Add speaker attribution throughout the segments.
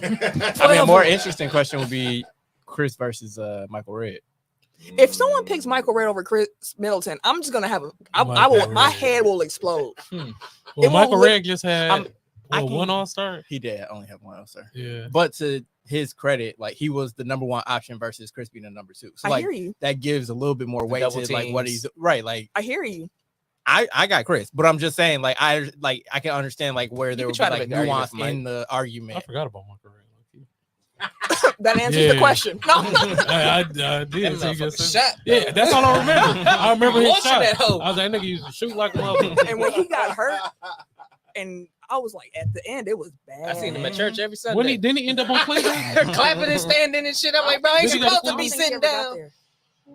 Speaker 1: I mean, a more interesting question would be Chris versus Michael Redd.
Speaker 2: If someone picks Michael Redd over Chris Middleton, I'm just gonna have my head will explode.
Speaker 3: Well, Michael Redd just had one All-Star.
Speaker 1: He did only have one All-Star.
Speaker 3: Yeah,
Speaker 1: but to his credit, like he was the number one option versus Chris being the number two. So like that gives a little bit more weight to like what he's right. Like
Speaker 2: I hear you.
Speaker 1: I got Chris, but I'm just saying like I can understand like where there would be like nuance in the argument.
Speaker 3: I forgot about Michael Redd.
Speaker 2: That answers the question. No,
Speaker 3: I did. Yeah, that's all I remember. I remember his shot. I was like, nigga used to shoot like a motherfucker.
Speaker 2: And when he got hurt, and I was like, at the end, it was bad.
Speaker 4: I seen him at church every Sunday.
Speaker 3: Didn't he end up on Cleveland?
Speaker 4: Clapping and standing and shit. I'm like, bro, he's supposed to be sitting down.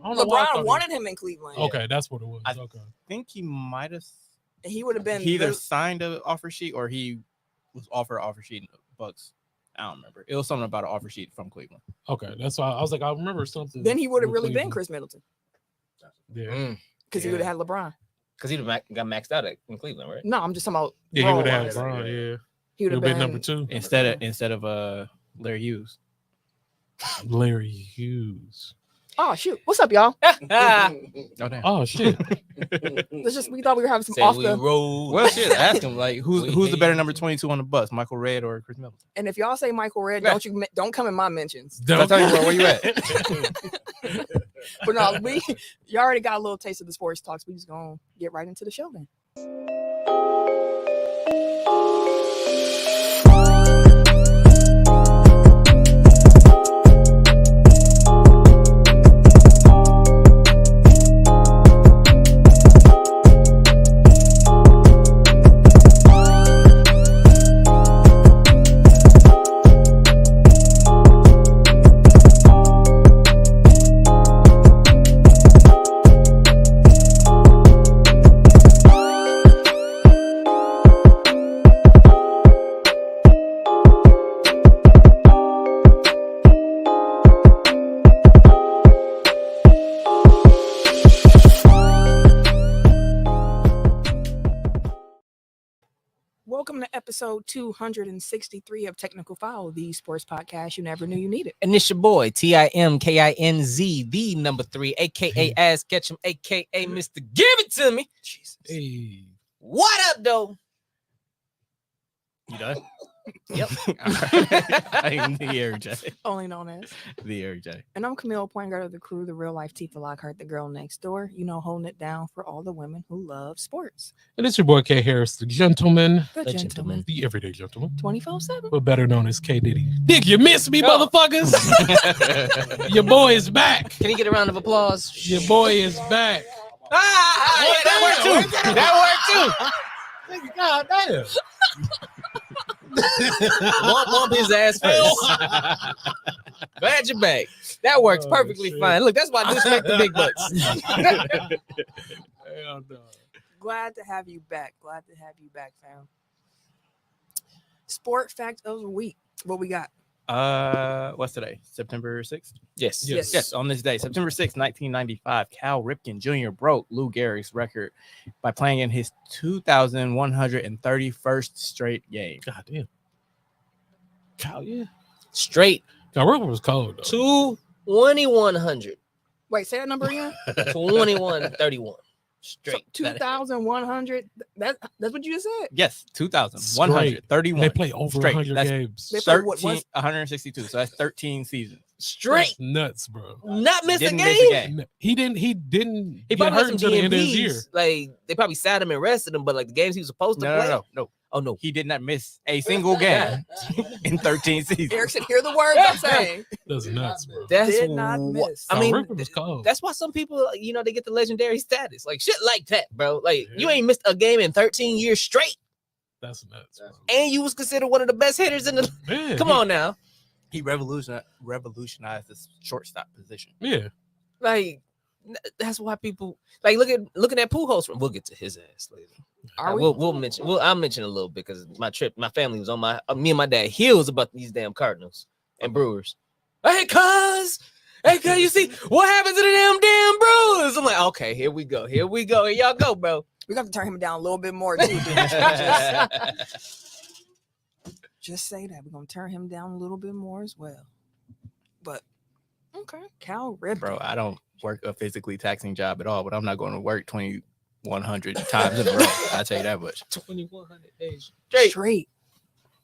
Speaker 2: LeBron wanted him in Cleveland.
Speaker 3: Okay, that's what it was.
Speaker 1: I think he might have.
Speaker 2: He would have been.
Speaker 1: He either signed an offer sheet or he was offered an offer sheet in the Bucks. I don't remember. It was something about an offer sheet from Cleveland.
Speaker 3: Okay, that's why I was like, I remember something.
Speaker 2: Then he would have really been Chris Middleton.
Speaker 3: Yeah,
Speaker 2: because he would have had LeBron.
Speaker 4: Because he got maxed out in Cleveland, right?
Speaker 2: No, I'm just talking about.
Speaker 3: Yeah, he would have had LeBron. Yeah,
Speaker 2: he would have been
Speaker 3: number two
Speaker 1: instead of Larry Hughes.
Speaker 3: Larry Hughes.
Speaker 2: Oh shoot! What's up, y'all?
Speaker 3: Oh shit!
Speaker 2: We thought we were having some off the
Speaker 4: road.
Speaker 1: Well, shit. Ask him like who's the better number 22 on the bus, Michael Redd or Chris Middleton?
Speaker 2: And if y'all say Michael Redd, don't come in my mentions.
Speaker 1: I'll tell you where you at.
Speaker 2: But no, you already got a little taste of the sports talks. We just gonna get right into the show then. Welcome to episode 263 of Technical Foul, the sports podcast you never knew you needed.
Speaker 4: And it's your boy, TIMKINZ, the number 3, a.k.a. Ass Ketchum, a.k.a. Mr. Give It To Me. Jesus.
Speaker 3: Hey.
Speaker 4: What up, though?
Speaker 1: You done?
Speaker 4: Yep.
Speaker 1: I'm the Eric J.
Speaker 2: Only known as
Speaker 1: the Eric J.
Speaker 2: And I'm Camille, point guard of the crew, the real life Tifa Lockhart, the girl next door. You know, holding it down for all the women who love sports.
Speaker 3: And it's your boy K Harris, the gentleman.
Speaker 2: The gentleman.
Speaker 3: The everyday gentleman.
Speaker 2: 24/7.
Speaker 3: But better known as K Diddy. Dick, you missed me, motherfuckers. Your boy is back.
Speaker 4: Can you get a round of applause?
Speaker 3: Your boy is back.
Speaker 4: That worked too.
Speaker 3: God damn.
Speaker 4: Womp his ass first. Glad you're back. That works perfectly fine. Look, that's why I do expect the big bucks.
Speaker 3: Hell no.
Speaker 2: Glad to have you back. Glad to have you back, fam. Sport fact of the week. What we got?
Speaker 1: What's today? September 6th?
Speaker 4: Yes.
Speaker 1: On this day, September 6th, 1995, Cal Ripken Jr. broke Lou Gehrig's record by playing in his 2,131st straight game.
Speaker 3: God damn.
Speaker 4: Cal, yeah. Straight.
Speaker 3: Cal Ripken was cold, though.
Speaker 4: 2,100.
Speaker 2: Wait, say that number again.
Speaker 4: 2,131. Straight.
Speaker 2: So 2,100. That's what you just said?
Speaker 1: Yes, 2,131.
Speaker 3: They play over 100 games.
Speaker 2: They play
Speaker 1: 162. So that's 13 seasons.
Speaker 4: Straight.
Speaker 3: That's nuts, bro.
Speaker 4: Not miss a
Speaker 1: Didn't
Speaker 4: game.
Speaker 1: miss a game.
Speaker 3: He didn't
Speaker 4: He
Speaker 3: get
Speaker 4: probably
Speaker 3: hurt
Speaker 4: had
Speaker 3: until
Speaker 4: some
Speaker 3: the end of his year.
Speaker 4: DNPs. Like, they probably sat him and rested him, but like the games he was supposed to play.
Speaker 1: No.
Speaker 4: Oh, no.
Speaker 1: He did not miss a single game in 13 seasons.
Speaker 2: Eric said, hear the words I'm saying.
Speaker 3: That's nuts, bro.
Speaker 4: That's
Speaker 2: Did not miss.
Speaker 4: I mean,
Speaker 3: Ripken was cold.
Speaker 4: that's why some people, they get the legendary status. Like, shit like that, bro. Like, you ain't missed a game in 13 years straight.
Speaker 3: That's nuts, bro.
Speaker 4: And you was considered one of the best hitters in the...
Speaker 3: Man,
Speaker 4: Come on now.
Speaker 1: He revolutionized the shortstop position.
Speaker 3: Yeah.
Speaker 4: Like, that's why people... Like, looking at Pujols. We'll get to his ass later. We'll mention. I'll mention a little bit because my family was on me and my dad heels about these damn Cardinals and Brewers. Hey, cuz, you see what happens to the damn Brewers? I'm like, okay, here we go. Here y'all go, bro.
Speaker 2: We got to turn him down a little bit more too. Just say that. We're going to turn him down a little bit more as well. But, okay. Cal Ripken.
Speaker 1: Bro, I don't work a physically taxing job at all, but I'm not going to work 2,100 times in a row. I'll tell you that much.
Speaker 4: 2,100 days.
Speaker 2: Straight.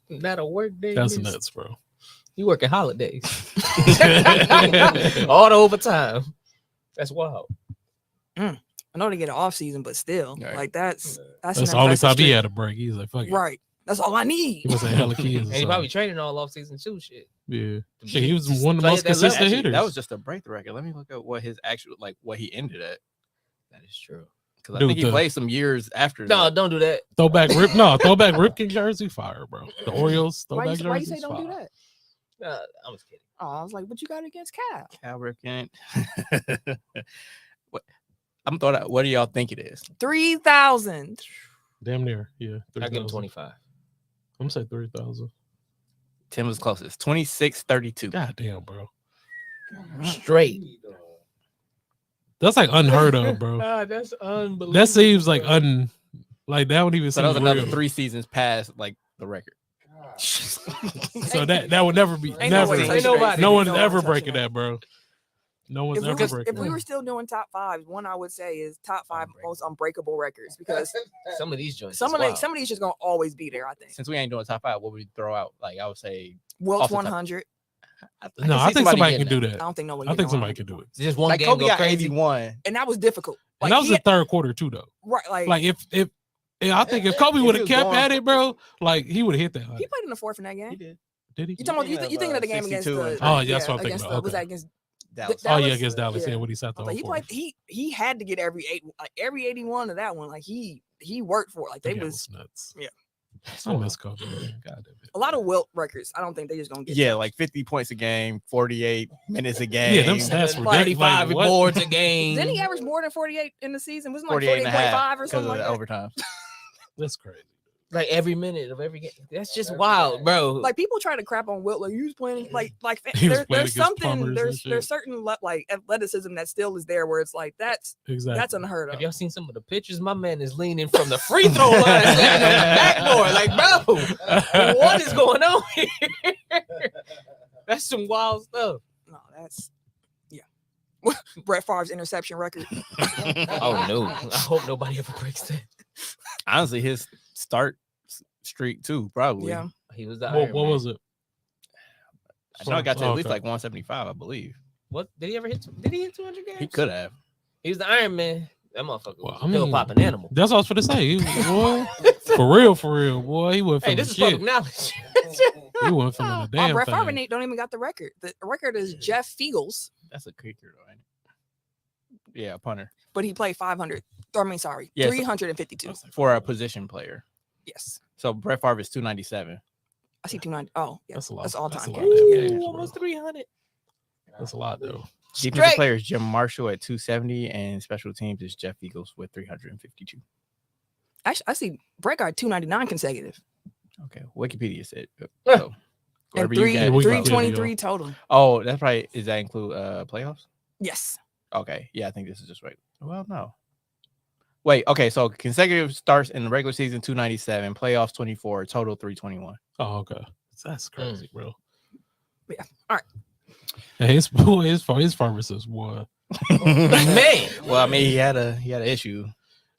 Speaker 4: Not a work day.
Speaker 3: That's nuts, bro.
Speaker 4: You working holidays. All the overtime. That's wild.
Speaker 2: I know they get an off season, but still,
Speaker 1: right.
Speaker 2: Like that's
Speaker 3: the only time he had a break. He's like, fuck it.
Speaker 2: Right. That's all I need.
Speaker 3: He was a hella kids.
Speaker 4: And he probably training all off season too. Shit.
Speaker 3: Yeah. Shit, he was one of the most consistent hitters.
Speaker 1: That was just a break the record. Let me look at what his actual what he ended at.
Speaker 4: That is true.
Speaker 1: Because I think he played some years after.
Speaker 4: No, don't do that.
Speaker 3: Throwback Ripken jersey fire, bro. The Orioles throwback jersey.
Speaker 2: Why you say don't do that?
Speaker 4: I was kidding.
Speaker 2: Oh, I was like, what you got against Cal?
Speaker 1: Cal Ripken. What do y'all think it is?
Speaker 2: 3,000.
Speaker 3: Damn near, yeah.
Speaker 4: I give him 25.
Speaker 3: I'm gonna say 3,000.
Speaker 1: Tim was closest. 26.32.
Speaker 3: God damn, bro.
Speaker 4: Straight.
Speaker 3: That's like unheard of, bro.
Speaker 4: That's unbelievable.
Speaker 3: That seems like like that would even.
Speaker 1: So that was another 3 seasons past the record.
Speaker 3: So that would never be.
Speaker 2: Ain't
Speaker 3: Never. No one's ever breaking that, bro. No one's ever breaking.
Speaker 2: If we were still doing top fives, one I would say is top 5 most unbreakable records, because
Speaker 4: some of these joints,
Speaker 2: some of these just gonna always be there. I think.
Speaker 1: Since we ain't doing top 5, what would we throw out? I would say
Speaker 2: Wilt's 100.
Speaker 3: I think somebody can do that.
Speaker 2: I don't think nobody.
Speaker 3: I think somebody can do it.
Speaker 4: Just one game
Speaker 1: Kobe
Speaker 4: go
Speaker 1: got
Speaker 4: crazy.
Speaker 1: 81,
Speaker 2: and that was difficult.
Speaker 3: And that was the third quarter too, though.
Speaker 2: Right,
Speaker 3: like if I think if Kobe would have kept at it, bro, he would have hit that.
Speaker 2: He played in the fourth in that game.
Speaker 1: He did.
Speaker 3: Did he?
Speaker 2: You talking about? You thinking of the game against the?
Speaker 3: Oh, yeah, that's what I'm thinking about.
Speaker 2: Was that against
Speaker 1: Dallas?
Speaker 3: Oh yeah, against Dallas. Yeah, what he sat the
Speaker 2: he played. He had to get every 81 of that one. He worked for it. They was
Speaker 3: nuts.
Speaker 2: Yeah.
Speaker 3: I miss Kobe. God damn it.
Speaker 2: A lot of Wilt records. I don't think they just gonna get.
Speaker 1: Yeah, 50 points a game, 48 minutes a game.
Speaker 3: Yeah, them stats were
Speaker 4: 35 boards a game.
Speaker 2: Didn't he average more than 48 in the season? Wasn't
Speaker 1: 48.5
Speaker 2: or something like that?
Speaker 1: Overtime.
Speaker 3: That's crazy.
Speaker 4: Every minute of every game. That's just wild, bro.
Speaker 2: People try to crap on Wilt. He was playing there's certain athleticism that still is there where it's that's unheard of.
Speaker 4: Have y'all seen some of the pictures? My man is leaning from the free throw line, slamming on the backboard. Bro, what is going on here? That's some wild stuff.
Speaker 2: No, that's Brett Favre's interception record.
Speaker 4: Oh no! I hope nobody ever breaks that.
Speaker 1: Honestly, his start streak too, probably.
Speaker 2: Yeah,
Speaker 4: he was the
Speaker 3: what was it?
Speaker 1: I know I got to at least 175, I believe.
Speaker 4: What did he ever hit? Did he hit 200 games?
Speaker 1: He could have.
Speaker 4: He was the Iron Man. That motherfucker was a pill popping animal.
Speaker 3: That's what I was going to say. For real, boy. He went from
Speaker 4: Hey, this is public knowledge.
Speaker 3: He went from the damn
Speaker 2: Brett Favre don't even got the record. The record is Jeff Fiegels.
Speaker 1: That's a kicker, though, ain't it? Yeah, a punter.
Speaker 2: But he played 352
Speaker 1: for a position player.
Speaker 2: Yes.
Speaker 1: So Brett Favre is 297.
Speaker 2: I see 290. Oh, yeah. That's a lot. That's all time.
Speaker 4: Almost 300.
Speaker 3: That's a lot, though.
Speaker 1: Defensive players, Jim Marshall at 270, and special teams is Jeff Eagles with 352.
Speaker 2: Actually, I see Brett got 299 consecutive.
Speaker 1: Okay, Wikipedia said. So,
Speaker 2: and 323 total.
Speaker 1: Oh, that's right. Does that include playoffs?
Speaker 2: Yes.
Speaker 1: Okay. Yeah, I think this is just right. Well, no. Wait. Okay. So consecutive starts in the regular season 297, playoffs 24, total 321.
Speaker 3: Oh, okay. That's crazy, bro.
Speaker 2: Yeah. All right.
Speaker 3: And his pharmacist was
Speaker 4: man.
Speaker 1: Well, I mean, he had an issue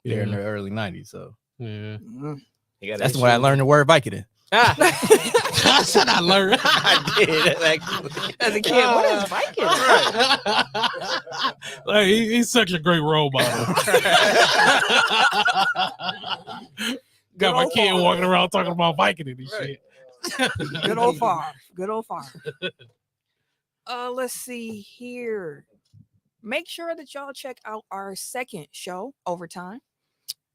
Speaker 1: there in the early 90s. So
Speaker 3: yeah,
Speaker 1: that's when I learned the word Vicodin.
Speaker 3: That's what I learned.
Speaker 1: I did
Speaker 2: as a kid. What is Vicodin?
Speaker 3: He's such a great role model. Got my kid walking around talking about Vicodin and shit.
Speaker 2: Good old Favre. Good old Favre. Let's see here. Make sure that y'all check out our second show, Overtime.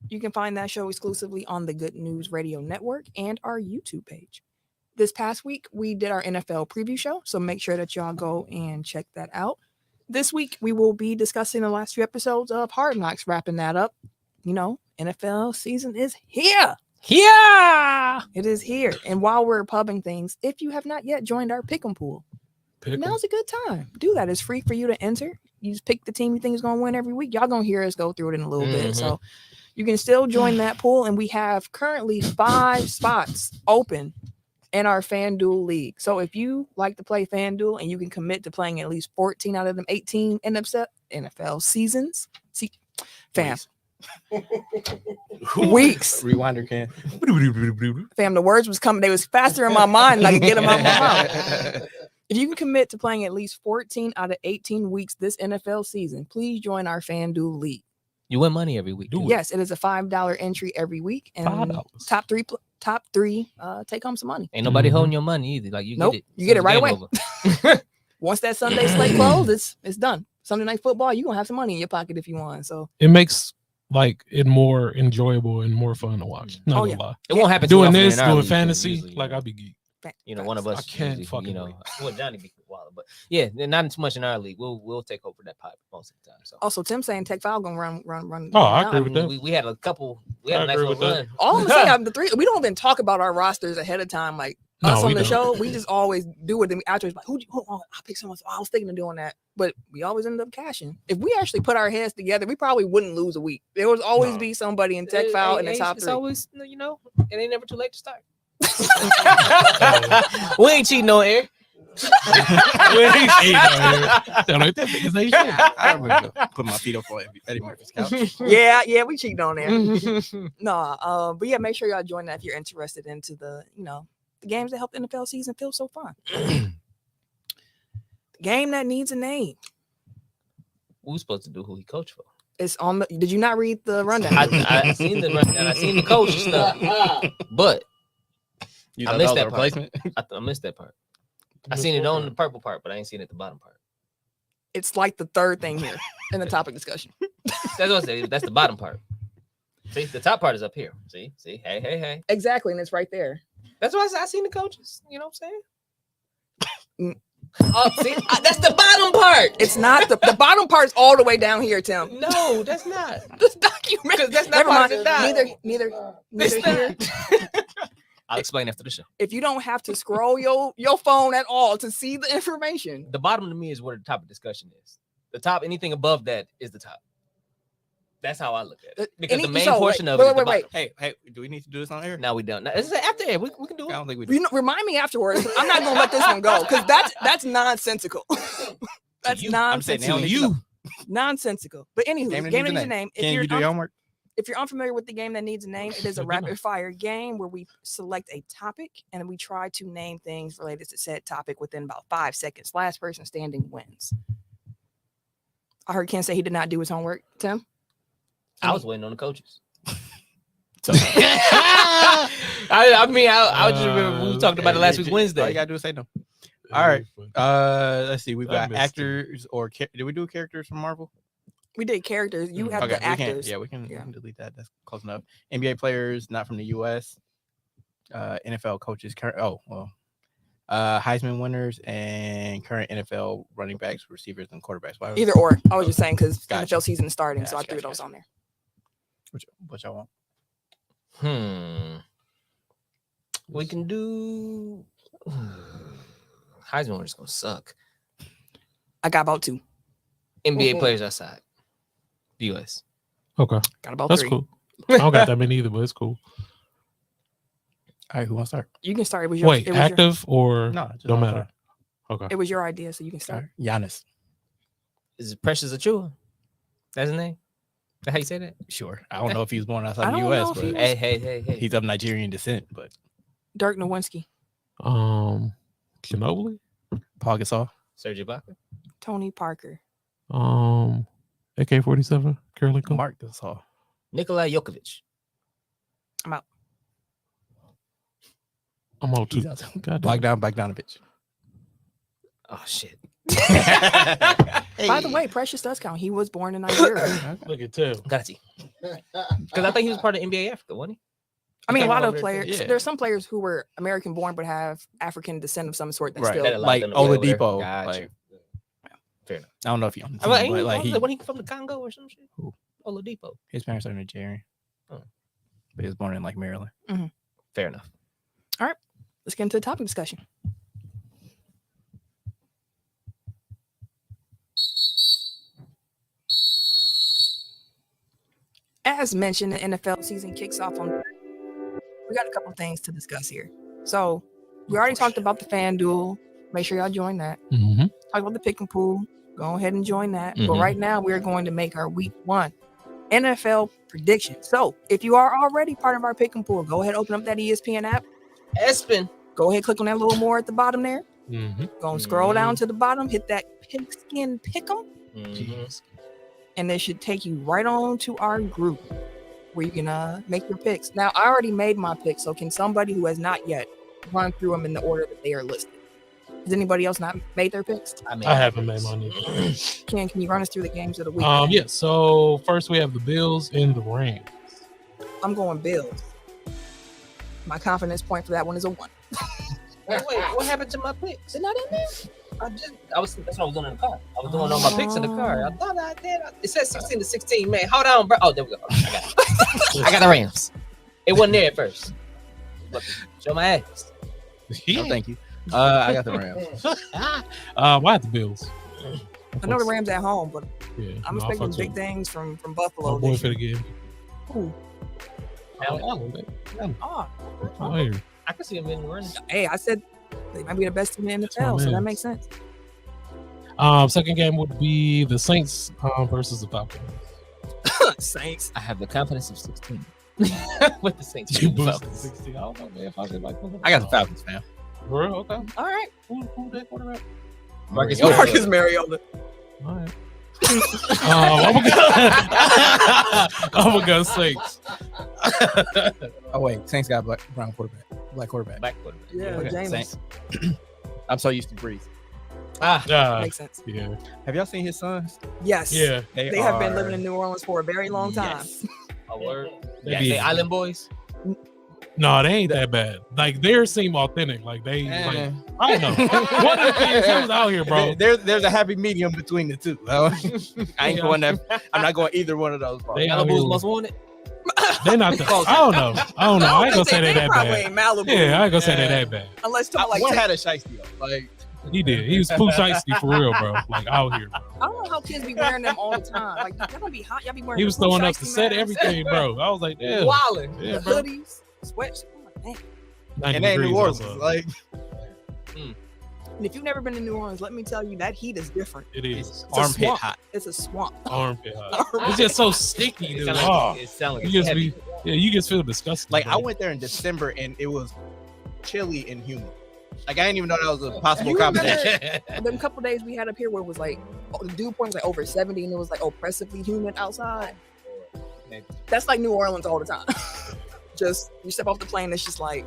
Speaker 2: You can find that show exclusively on the Good News Radio Network and our YouTube page. This past week, we did our NFL preview show, so make sure that y'all go and check that out. This week, we will be discussing the last few episodes of Hard Knocks, wrapping that up. NFL season is here.
Speaker 4: Yeah,
Speaker 2: it is here. And while we're pubbing things, if you have not yet joined our Pick'em Pool, now's a good time. Do that. It's free for you to enter. You just pick the team you think is going to win every week. Y'all going to hear us go through it in a little bit. So you can still join that pool. And we have currently 5 spots open in our FanDuel league. So if you like to play FanDuel and you can commit to playing at least 14 out of them 18 NFL seasons, fam. Weeks.
Speaker 1: Rewinder can.
Speaker 2: Fam, the words was coming. They was faster in my mind. I could get them out my mouth. If you can commit to playing at least 14 out of 18 weeks this NFL season, please join our FanDuel league.
Speaker 4: You win money every week.
Speaker 2: Yes, it is a $5 entry every week, and
Speaker 3: $5.
Speaker 2: top three take home some money.
Speaker 4: Ain't nobody holding your money either. Like you
Speaker 2: Nope,
Speaker 4: get it.
Speaker 2: you get it right away.
Speaker 4: Over.
Speaker 2: Once that Sunday slate closes, it's done. Sunday night football, you're gonna have some money in your pocket if you want. So
Speaker 3: It makes like it more enjoyable and more fun to watch. Not gonna lie.
Speaker 4: It won't happen too
Speaker 3: Doing
Speaker 4: often
Speaker 3: this,
Speaker 4: in our
Speaker 3: doing
Speaker 4: league,
Speaker 3: fantasy,
Speaker 4: usually,
Speaker 3: like I'll be geek.
Speaker 4: you know, one of us.
Speaker 3: I can't
Speaker 4: usually,
Speaker 3: fucking
Speaker 4: you know,
Speaker 3: wait.
Speaker 4: well, Johnny be wild, but yeah, not too much in our league. We'll take over that pot most of the time. So
Speaker 2: also Tim saying Tech Foul gonna run.
Speaker 3: Oh, I
Speaker 2: down.
Speaker 3: agree with that.
Speaker 4: we had a couple. We had
Speaker 3: I
Speaker 4: a nice
Speaker 3: agree
Speaker 4: little
Speaker 3: with that.
Speaker 4: run.
Speaker 2: All I'm saying, the three, we don't even talk about our rosters ahead of time. Like us
Speaker 3: No,
Speaker 2: on
Speaker 3: we
Speaker 2: the
Speaker 3: don't.
Speaker 2: show, we just always do it. Then after it's like, I pick someone. So I was thinking of doing that, but we always end up cashing. If we actually put our heads together, we probably wouldn't lose a week. There would always be somebody in Tech Foul in the top
Speaker 4: It's
Speaker 2: three.
Speaker 4: always, you know, it ain't never too late to start. We ain't cheating on air.
Speaker 1: I'm gonna put my feet up on Eddie Murphy's couch.
Speaker 2: Yeah, we cheated on there. No, but yeah, make sure y'all join that if you're interested into the, the games that help the NFL season feel so fun. The game that needs a name.
Speaker 4: We were supposed to do who he coached for.
Speaker 2: It's on the. Did you not read the rundown?
Speaker 4: I seen the rundown. I seen the coach and stuff, but I missed that replacement. I missed that part. I seen it on the purple part, but I ain't seen it at the bottom part.
Speaker 2: It's like the third thing here in the topic discussion.
Speaker 4: That's what I say. That's the bottom part. See, the top part is up here. See, hey.
Speaker 2: Exactly, and it's right there.
Speaker 4: That's why I seen the coaches. You know what I'm saying?
Speaker 2: Mm.
Speaker 4: Oh, see, that's the bottom part.
Speaker 2: It's not the bottom part's all the way down here, Tim.
Speaker 4: No, that's not.
Speaker 2: This document.
Speaker 4: That's not part of the doc.
Speaker 2: Neither here.
Speaker 4: I'll explain after the show.
Speaker 2: If you don't have to scroll your phone at all to see the information.
Speaker 4: The bottom to me is where the topic discussion is. The top, anything above that is the top. That's how I look at it. Because the main portion of it.
Speaker 2: Wait.
Speaker 1: Hey, do we need to do this on air?
Speaker 4: No, we don't. No, this is after air. We can do it.
Speaker 1: I don't think we do.
Speaker 2: Remind me afterwards. I'm not gonna let this one go because that's nonsensical. That's nonsensical. Nonsensical. But anywho, game that needs a name.
Speaker 1: Can you do your homework?
Speaker 2: If you're unfamiliar with the game that needs a name, it is a rapid fire game where we select a topic and we try to name things related to said topic within about 5 seconds. Last person standing wins. I heard Ken say he did not do his homework. Tim?
Speaker 4: I was waiting on the coaches. So I just remember we talked about it last week Wednesday.
Speaker 1: All you gotta do is say no. All right. Let's see. We've got actors or did we do characters from Marvel?
Speaker 2: We did characters. You have the actors.
Speaker 1: We can delete that. That's close enough. NBA players not from the U.S. NFL coaches. Heisman winners and current NFL running backs, receivers, and quarterbacks.
Speaker 2: Either or. I was just saying because NFL season is starting, so I threw those on there.
Speaker 1: What y'all want?
Speaker 4: We can do Heisman winners gonna suck.
Speaker 2: I got about 2.
Speaker 4: NBA players outside the U.S.
Speaker 3: Okay.
Speaker 2: Got about
Speaker 3: That's
Speaker 2: 3.
Speaker 3: cool. I don't got that many either, but it's cool.
Speaker 1: All right, who wants to start?
Speaker 2: You can start.
Speaker 3: Wait, active or
Speaker 1: no?
Speaker 3: Don't matter. Okay.
Speaker 2: It was your idea, so you can start.
Speaker 1: Giannis.
Speaker 4: Is it Precious Achua? That's his name? Is that how you say that?
Speaker 1: Sure. I don't know if he was born outside the U.S., but
Speaker 4: hey.
Speaker 1: He's of Nigerian descent, but
Speaker 2: Dirk Nowitzki.
Speaker 3: Ginobili?
Speaker 1: Paul Gasol.
Speaker 4: Serge Ibaka.
Speaker 2: Tony Parker.
Speaker 3: AK-47. Curly Cole.
Speaker 1: Mark Gasol.
Speaker 4: Nikolai Jokovic.
Speaker 2: I'm out.
Speaker 3: I'm on 2.
Speaker 1: Bogdanovich.
Speaker 4: Oh shit.
Speaker 2: By the way, Precious does count. He was born in Nigeria.
Speaker 3: Look at Tim.
Speaker 4: Got you. Because I think he was part of NBA Africa, wasn't he?
Speaker 2: I mean, a lot of players. Yeah. There's some players who were American born but have African descent of some sort. That still
Speaker 1: like Oladipo.
Speaker 4: Gotcha. Fair enough.
Speaker 1: I don't know if you understand.
Speaker 4: But when he from the Congo or some shit.
Speaker 1: Who?
Speaker 4: Oladipo.
Speaker 1: His parents are Nigerian. But he was born in like Maryland.
Speaker 2: Mm-hmm.
Speaker 4: Fair enough.
Speaker 2: All right. Let's get into the topic discussion. As mentioned, the NFL season kicks off on. We got a couple things to discuss here. So, We already talked about the FanDuel. Make sure y'all join that.
Speaker 3: Mm-hmm.
Speaker 2: Talk about the pick and pool. Go ahead and join that. But right now, we're going to make our week 1 NFL prediction. So if you are already part of our pick and pool, go ahead, open up that ESPN app.
Speaker 4: Espen.
Speaker 2: Go ahead, click on that little more at the bottom there.
Speaker 3: Mm-hmm.
Speaker 2: Go and scroll down to the bottom, hit that pigskin pick'em, and it should take you right on to our group where you can make your picks. Now, I already made my picks, so can somebody who has not yet run through them in the order that they are listed? Has anybody else not made their picks?
Speaker 3: I haven't made mine either.
Speaker 2: Can you run us through the games of the week?
Speaker 3: Yeah. So first we have the Bills and the Rams.
Speaker 2: I'm going Bills. My confidence point for that one is a 1.
Speaker 4: Wait, what happened to my picks? They're not in there. That's what I was doing in the car. I was doing all my picks in the car. I thought I did. It said 16-16, man. Hold on, bro. Oh, there we go. I got it. I got the Rams. It wasn't there at first. Look, show my ass.
Speaker 1: Oh, thank you. I got the Rams.
Speaker 3: Why the Bills?
Speaker 2: I know the Rams at home, but
Speaker 3: Yeah,
Speaker 2: I'm expecting big things from Buffalo.
Speaker 3: My boy for the game.
Speaker 2: Ooh.
Speaker 3: Oh,
Speaker 4: I can see him in the running.
Speaker 2: Hey, I said they might be the best team in the NFL, so that makes sense.
Speaker 3: Second game would be the Saints versus the Falcons.
Speaker 2: Saints.
Speaker 4: I have the confidence of 16 with the Saints.
Speaker 3: You boosted 16. I don't know, man.
Speaker 1: I got the Falcons, fam.
Speaker 3: Bro, okay.
Speaker 2: All right.
Speaker 3: Who that quarterback?
Speaker 4: Marcus
Speaker 2: Mariota.
Speaker 3: All right. I'm gonna go Saints.
Speaker 1: Oh wait, Saints got black quarterback.
Speaker 2: Yeah,
Speaker 1: Okay,
Speaker 2: James.
Speaker 1: Saints. I'm so used to Breeze.
Speaker 2: Makes sense.
Speaker 3: Yeah.
Speaker 1: Have y'all seen his sons?
Speaker 2: Yes.
Speaker 3: Yeah.
Speaker 2: They have been living in New Orleans for a very long time.
Speaker 1: Yes.
Speaker 4: A word.
Speaker 3: Yeah,
Speaker 4: They Island Boys.
Speaker 3: No, they ain't that bad. Like theirs seem authentic. Like they, like, I don't know. One of the things he was out here, bro.
Speaker 1: There's a happy medium between the two. I ain't going that. I'm not going either one of those.
Speaker 4: Malibu's most wanted.
Speaker 3: They're not the. I don't know. I ain't gonna say they that
Speaker 2: probably
Speaker 3: bad.
Speaker 2: ain't Malibu.
Speaker 3: Yeah, I ain't gonna say they that bad.
Speaker 2: Unless talking like
Speaker 1: one had a shiesty though. Like
Speaker 3: he did. He was Pooh Shiesty for real, bro. Like out here, bro.
Speaker 2: I don't know how kids be wearing them all the time. Like y'all gonna be hot. Y'all be wearing.
Speaker 3: He was
Speaker 2: them Pooh
Speaker 3: throwing up the
Speaker 2: Shiesty
Speaker 3: set,
Speaker 2: masks.
Speaker 3: everything, bro. I was like, yeah.
Speaker 4: Wildin'.
Speaker 3: Yeah,
Speaker 2: The
Speaker 3: bro.
Speaker 2: hoodies, sweats. I'm like, man.
Speaker 3: 90
Speaker 1: and they in New
Speaker 3: degrees
Speaker 1: Orleans.
Speaker 3: outside.
Speaker 1: Like
Speaker 2: And if you've never been to New Orleans, let me tell you that heat is different.
Speaker 3: It is
Speaker 2: It's a
Speaker 1: armpit
Speaker 2: swamp.
Speaker 1: hot.
Speaker 2: It's a swamp.
Speaker 3: armpit hot. It's just so sticky, dude.
Speaker 4: It
Speaker 3: Oh,
Speaker 4: sounds like
Speaker 3: you
Speaker 4: it's
Speaker 3: just
Speaker 4: heavy.
Speaker 3: be, yeah, you just feel disgusting.
Speaker 1: Like I
Speaker 3: bro.
Speaker 1: went there in December and it was chilly and humid. Like I didn't even know that was a possible
Speaker 2: You remember
Speaker 1: combination.
Speaker 2: them couple days we had up here where it was like the dew point was like over 70 and it was like oppressively humid outside. That's like New Orleans all the time. Just you step off the plane, it's just like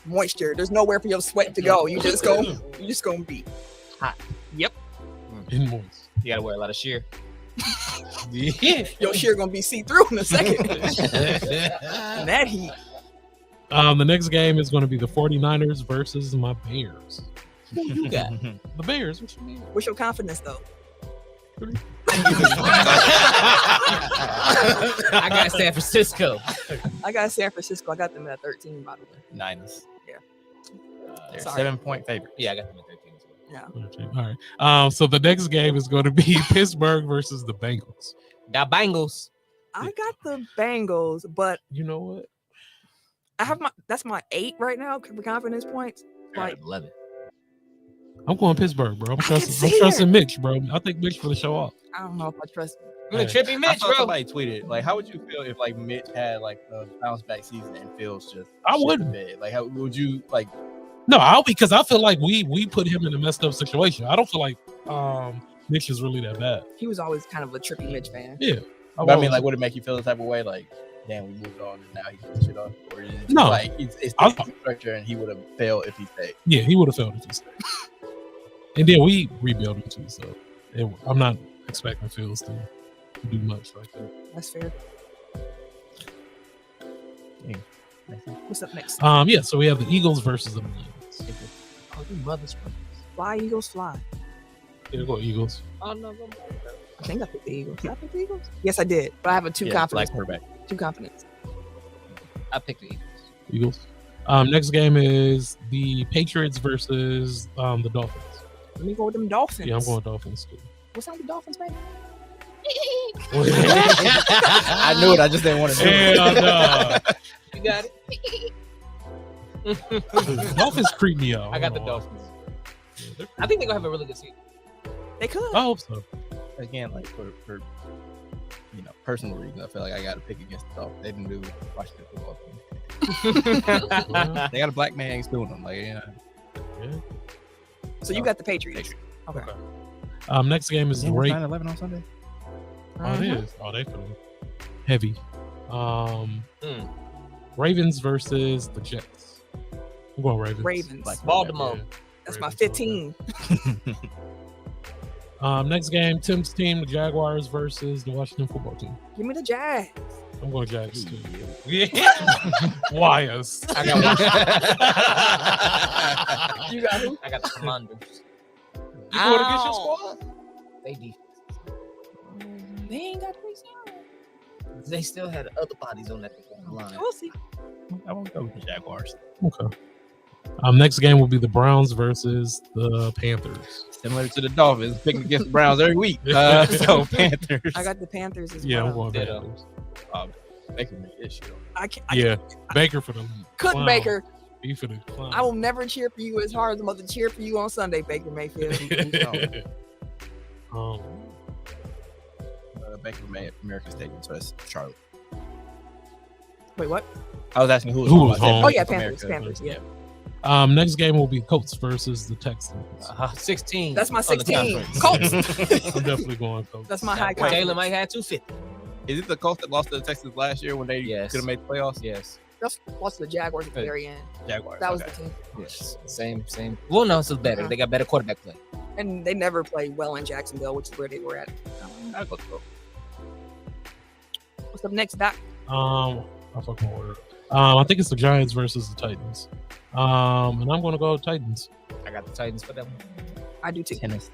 Speaker 2: moisture. There's nowhere for your sweat to go. You just gonna be hot. Yep.
Speaker 3: In moist.
Speaker 4: You gotta wear a lot of sheer.
Speaker 3: Yeah.
Speaker 2: Your sheer gonna be see-through in a second. And that heat.
Speaker 3: The next game is going to be the 49ers versus my Bears.
Speaker 4: Who you got?
Speaker 3: The Bears, what you mean?
Speaker 2: What's your confidence though?
Speaker 4: I got San Francisco.
Speaker 2: I got San Francisco. I got them at 13, by the way.
Speaker 1: Niners.
Speaker 2: Yeah.
Speaker 1: They're
Speaker 2: Sorry.
Speaker 1: 7-point favorite.
Speaker 4: Yeah, I got them at 13 as well.
Speaker 2: Yeah.
Speaker 3: Okay, all right. So the next game is going to be Pittsburgh versus the Bengals.
Speaker 4: The Bengals.
Speaker 2: I got the Bengals, but
Speaker 3: You know what?
Speaker 2: I have that's my 8 right now for confidence points. Like
Speaker 4: 11.
Speaker 3: I'm going Pittsburgh, bro. I'm
Speaker 2: can
Speaker 3: trusting
Speaker 2: see
Speaker 3: Mitch, bro. I think Mitch for the show off.
Speaker 2: I don't know if I trust him.
Speaker 4: You a trippy
Speaker 1: I
Speaker 4: Mitch,
Speaker 1: saw
Speaker 4: bro.
Speaker 1: somebody tweeted like, how would you feel if like Mitch had like a bounce back season and Phil's just
Speaker 3: I
Speaker 1: shit the
Speaker 3: wouldn't.
Speaker 1: bed? Like, how would you like?
Speaker 3: No, because I feel like we put him in a messed up situation. I don't feel like Mitch is really that bad.
Speaker 2: He was always kind of a trippy Mitch fan.
Speaker 3: Yeah.
Speaker 1: But I mean, like, would it make you feel the type of way? Like, damn, we moved on and now he can shit off, or is it just
Speaker 3: No.
Speaker 1: like it's
Speaker 3: I-
Speaker 1: the structure and he would have failed if he stayed.
Speaker 3: Yeah, he would have failed if he stayed. And then we rebuilt him too, so I'm not expecting Fields to do much like that.
Speaker 2: That's fair.
Speaker 1: Yeah.
Speaker 2: What's up next?
Speaker 3: Yeah, so we have the Eagles versus the Lions.
Speaker 4: Oh, you mother's
Speaker 2: Fly, Eagles, fly.
Speaker 3: Here go Eagles.
Speaker 4: Oh, no.
Speaker 2: I think I picked the Eagles. Did I pick the Eagles? Yes, I did. But I have a 2 confidence.
Speaker 1: black quarterback.
Speaker 2: 2 confidence.
Speaker 4: I picked the Eagles.
Speaker 3: Eagles. Next game is the Patriots versus the Dolphins.
Speaker 2: Let me go with them Dolphins.
Speaker 3: Yeah, I'm going Dolphins too.
Speaker 2: What's up with the Dolphins, baby?
Speaker 1: I knew it. I just didn't want to do it.
Speaker 3: Hell no.
Speaker 4: You got it.
Speaker 3: The Dolphins creep me out.
Speaker 4: I got the
Speaker 3: Hold on.
Speaker 4: Dolphins.
Speaker 3: Yeah,
Speaker 4: I think they're gonna have a really good season.
Speaker 2: They could.
Speaker 3: I hope so.
Speaker 1: Again, like for personal reasons, I feel like I got to pick against the Dolphins. They didn't do Washington football team. They got a black man suing them. Like,
Speaker 3: Yeah.
Speaker 2: So you got the Patriots. Okay.
Speaker 3: Next game is the
Speaker 1: Isn't it
Speaker 3: Ravens.
Speaker 1: 9/11 on Sunday.
Speaker 3: Oh, it is. Oh, they feel heavy. Ravens versus the Jets. I'm going Ravens.
Speaker 2: Ravens.
Speaker 1: Like
Speaker 4: Baltimore.
Speaker 3: Yeah.
Speaker 2: That's my
Speaker 3: Ravens all
Speaker 2: 15.
Speaker 3: day. Next game, Tim's team, the Jaguars versus the Washington football team.
Speaker 2: Give me the Jags.
Speaker 3: I'm going Jags too.
Speaker 4: Yeah.
Speaker 3: Why us?
Speaker 4: I got
Speaker 2: You got who?
Speaker 4: I got the Commanders.
Speaker 3: You going against your squad?
Speaker 4: They defense.
Speaker 2: They ain't got threes.
Speaker 4: They still had other bodies on that line.
Speaker 2: We'll see.
Speaker 1: I won't go with the Jaguars.
Speaker 3: Okay. Next game will be the Browns versus the Panthers.
Speaker 1: Similar to the Dolphins, picking against the Browns every week. So Panthers.
Speaker 2: I got the Panthers as
Speaker 3: Yeah, I'm
Speaker 2: well.
Speaker 3: going
Speaker 4: Ditto.
Speaker 3: Panthers.
Speaker 1: Baker made this shit.
Speaker 2: I can't.
Speaker 3: Yeah, Baker for the
Speaker 2: Cook
Speaker 3: clown.
Speaker 2: Baker.
Speaker 3: He for the clown.
Speaker 2: I will never cheer for you as hard as I'm about to cheer for you on Sunday, Baker Mayfield.
Speaker 1: Baker made America's taking, so that's Charlotte.
Speaker 2: Wait, what?
Speaker 1: I was asking who was
Speaker 3: Who
Speaker 1: home.
Speaker 3: was
Speaker 1: I said
Speaker 3: home?
Speaker 2: Oh yeah,
Speaker 1: America.
Speaker 2: Panthers. Yeah.
Speaker 3: Next game will be Colts versus the Texans.
Speaker 4: 16.
Speaker 2: That's my
Speaker 4: on the
Speaker 2: 16.
Speaker 4: conference.
Speaker 2: Colts.
Speaker 3: I'm definitely going Colts.
Speaker 2: That's my high
Speaker 1: Wait,
Speaker 2: conference.
Speaker 4: Jalen might have 250.
Speaker 1: Is it the Colts that lost to the Texans last year when they
Speaker 4: Yes.
Speaker 1: could have made the playoffs?
Speaker 4: Yes.
Speaker 2: Just lost to the Jaguars at the very end.
Speaker 1: Jaguars.
Speaker 2: That was
Speaker 1: okay.
Speaker 2: the team.
Speaker 4: Yes. Same. Well, no, it's still better. They got better quarterback play.
Speaker 2: And they never played well in Jacksonville, which is where they were at.
Speaker 1: I'll go to Colts.
Speaker 2: What's up next, Doc?
Speaker 3: I'll fucking order. I think it's the Giants versus the Titans. And I'm going to go Titans.
Speaker 4: I got the Titans for that one.
Speaker 2: I do too.
Speaker 1: Tennessee.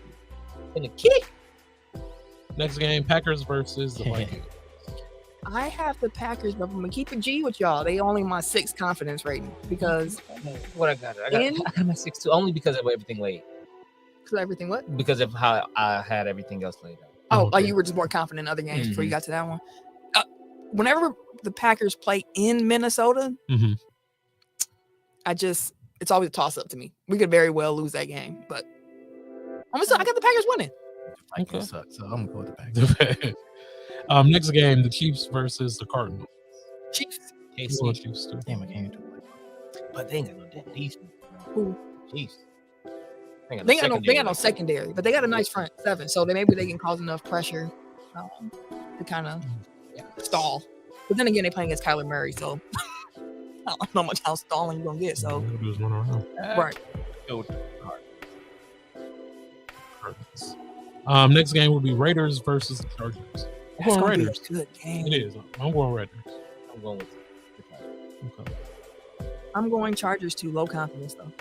Speaker 4: In the kick.
Speaker 3: Next game, Packers versus the Vikings.
Speaker 2: I have the Packers, but I'm gonna keep it G with y'all. They only my 6 confidence rating because
Speaker 4: What I got? I got my 6-2 only because of everything laid.
Speaker 2: everything what?
Speaker 4: Because of how I had everything else laid out.
Speaker 2: Oh,
Speaker 3: Okay.
Speaker 2: you were just more confident in other games before you
Speaker 4: Mhm.
Speaker 2: got to that one. Whenever the Packers play in Minnesota,
Speaker 3: Mm-hmm.
Speaker 2: it's always a toss up to me. We could very well lose that game, but I got the Packers winning.
Speaker 1: Vikings suck, so I'm going to go with the Packers.
Speaker 3: Next game, the Chiefs versus the Cardinals.
Speaker 2: Chiefs.
Speaker 3: I'm going Chiefs too.
Speaker 1: Damn, I can't do it.
Speaker 4: But they ain't got no damn defense.
Speaker 2: Who?
Speaker 4: Chiefs.
Speaker 2: They got no secondary, but they got a nice front 7, so maybe they can cause enough pressure to kind of stall. But then again, they playing against Kyler Murray, so I don't know much how stalling you're gonna get. So
Speaker 3: All they do is run around.
Speaker 2: right,
Speaker 1: Go with the
Speaker 3: Cardinals. Next game will be Raiders versus the Chargers. I'm
Speaker 2: that's
Speaker 3: going
Speaker 2: gonna be a
Speaker 3: Raiders.
Speaker 2: good game.
Speaker 3: It is. I'm going Raiders.
Speaker 4: I'm going with the
Speaker 3: Okay.
Speaker 2: I'm going Chargers too. Low confidence though.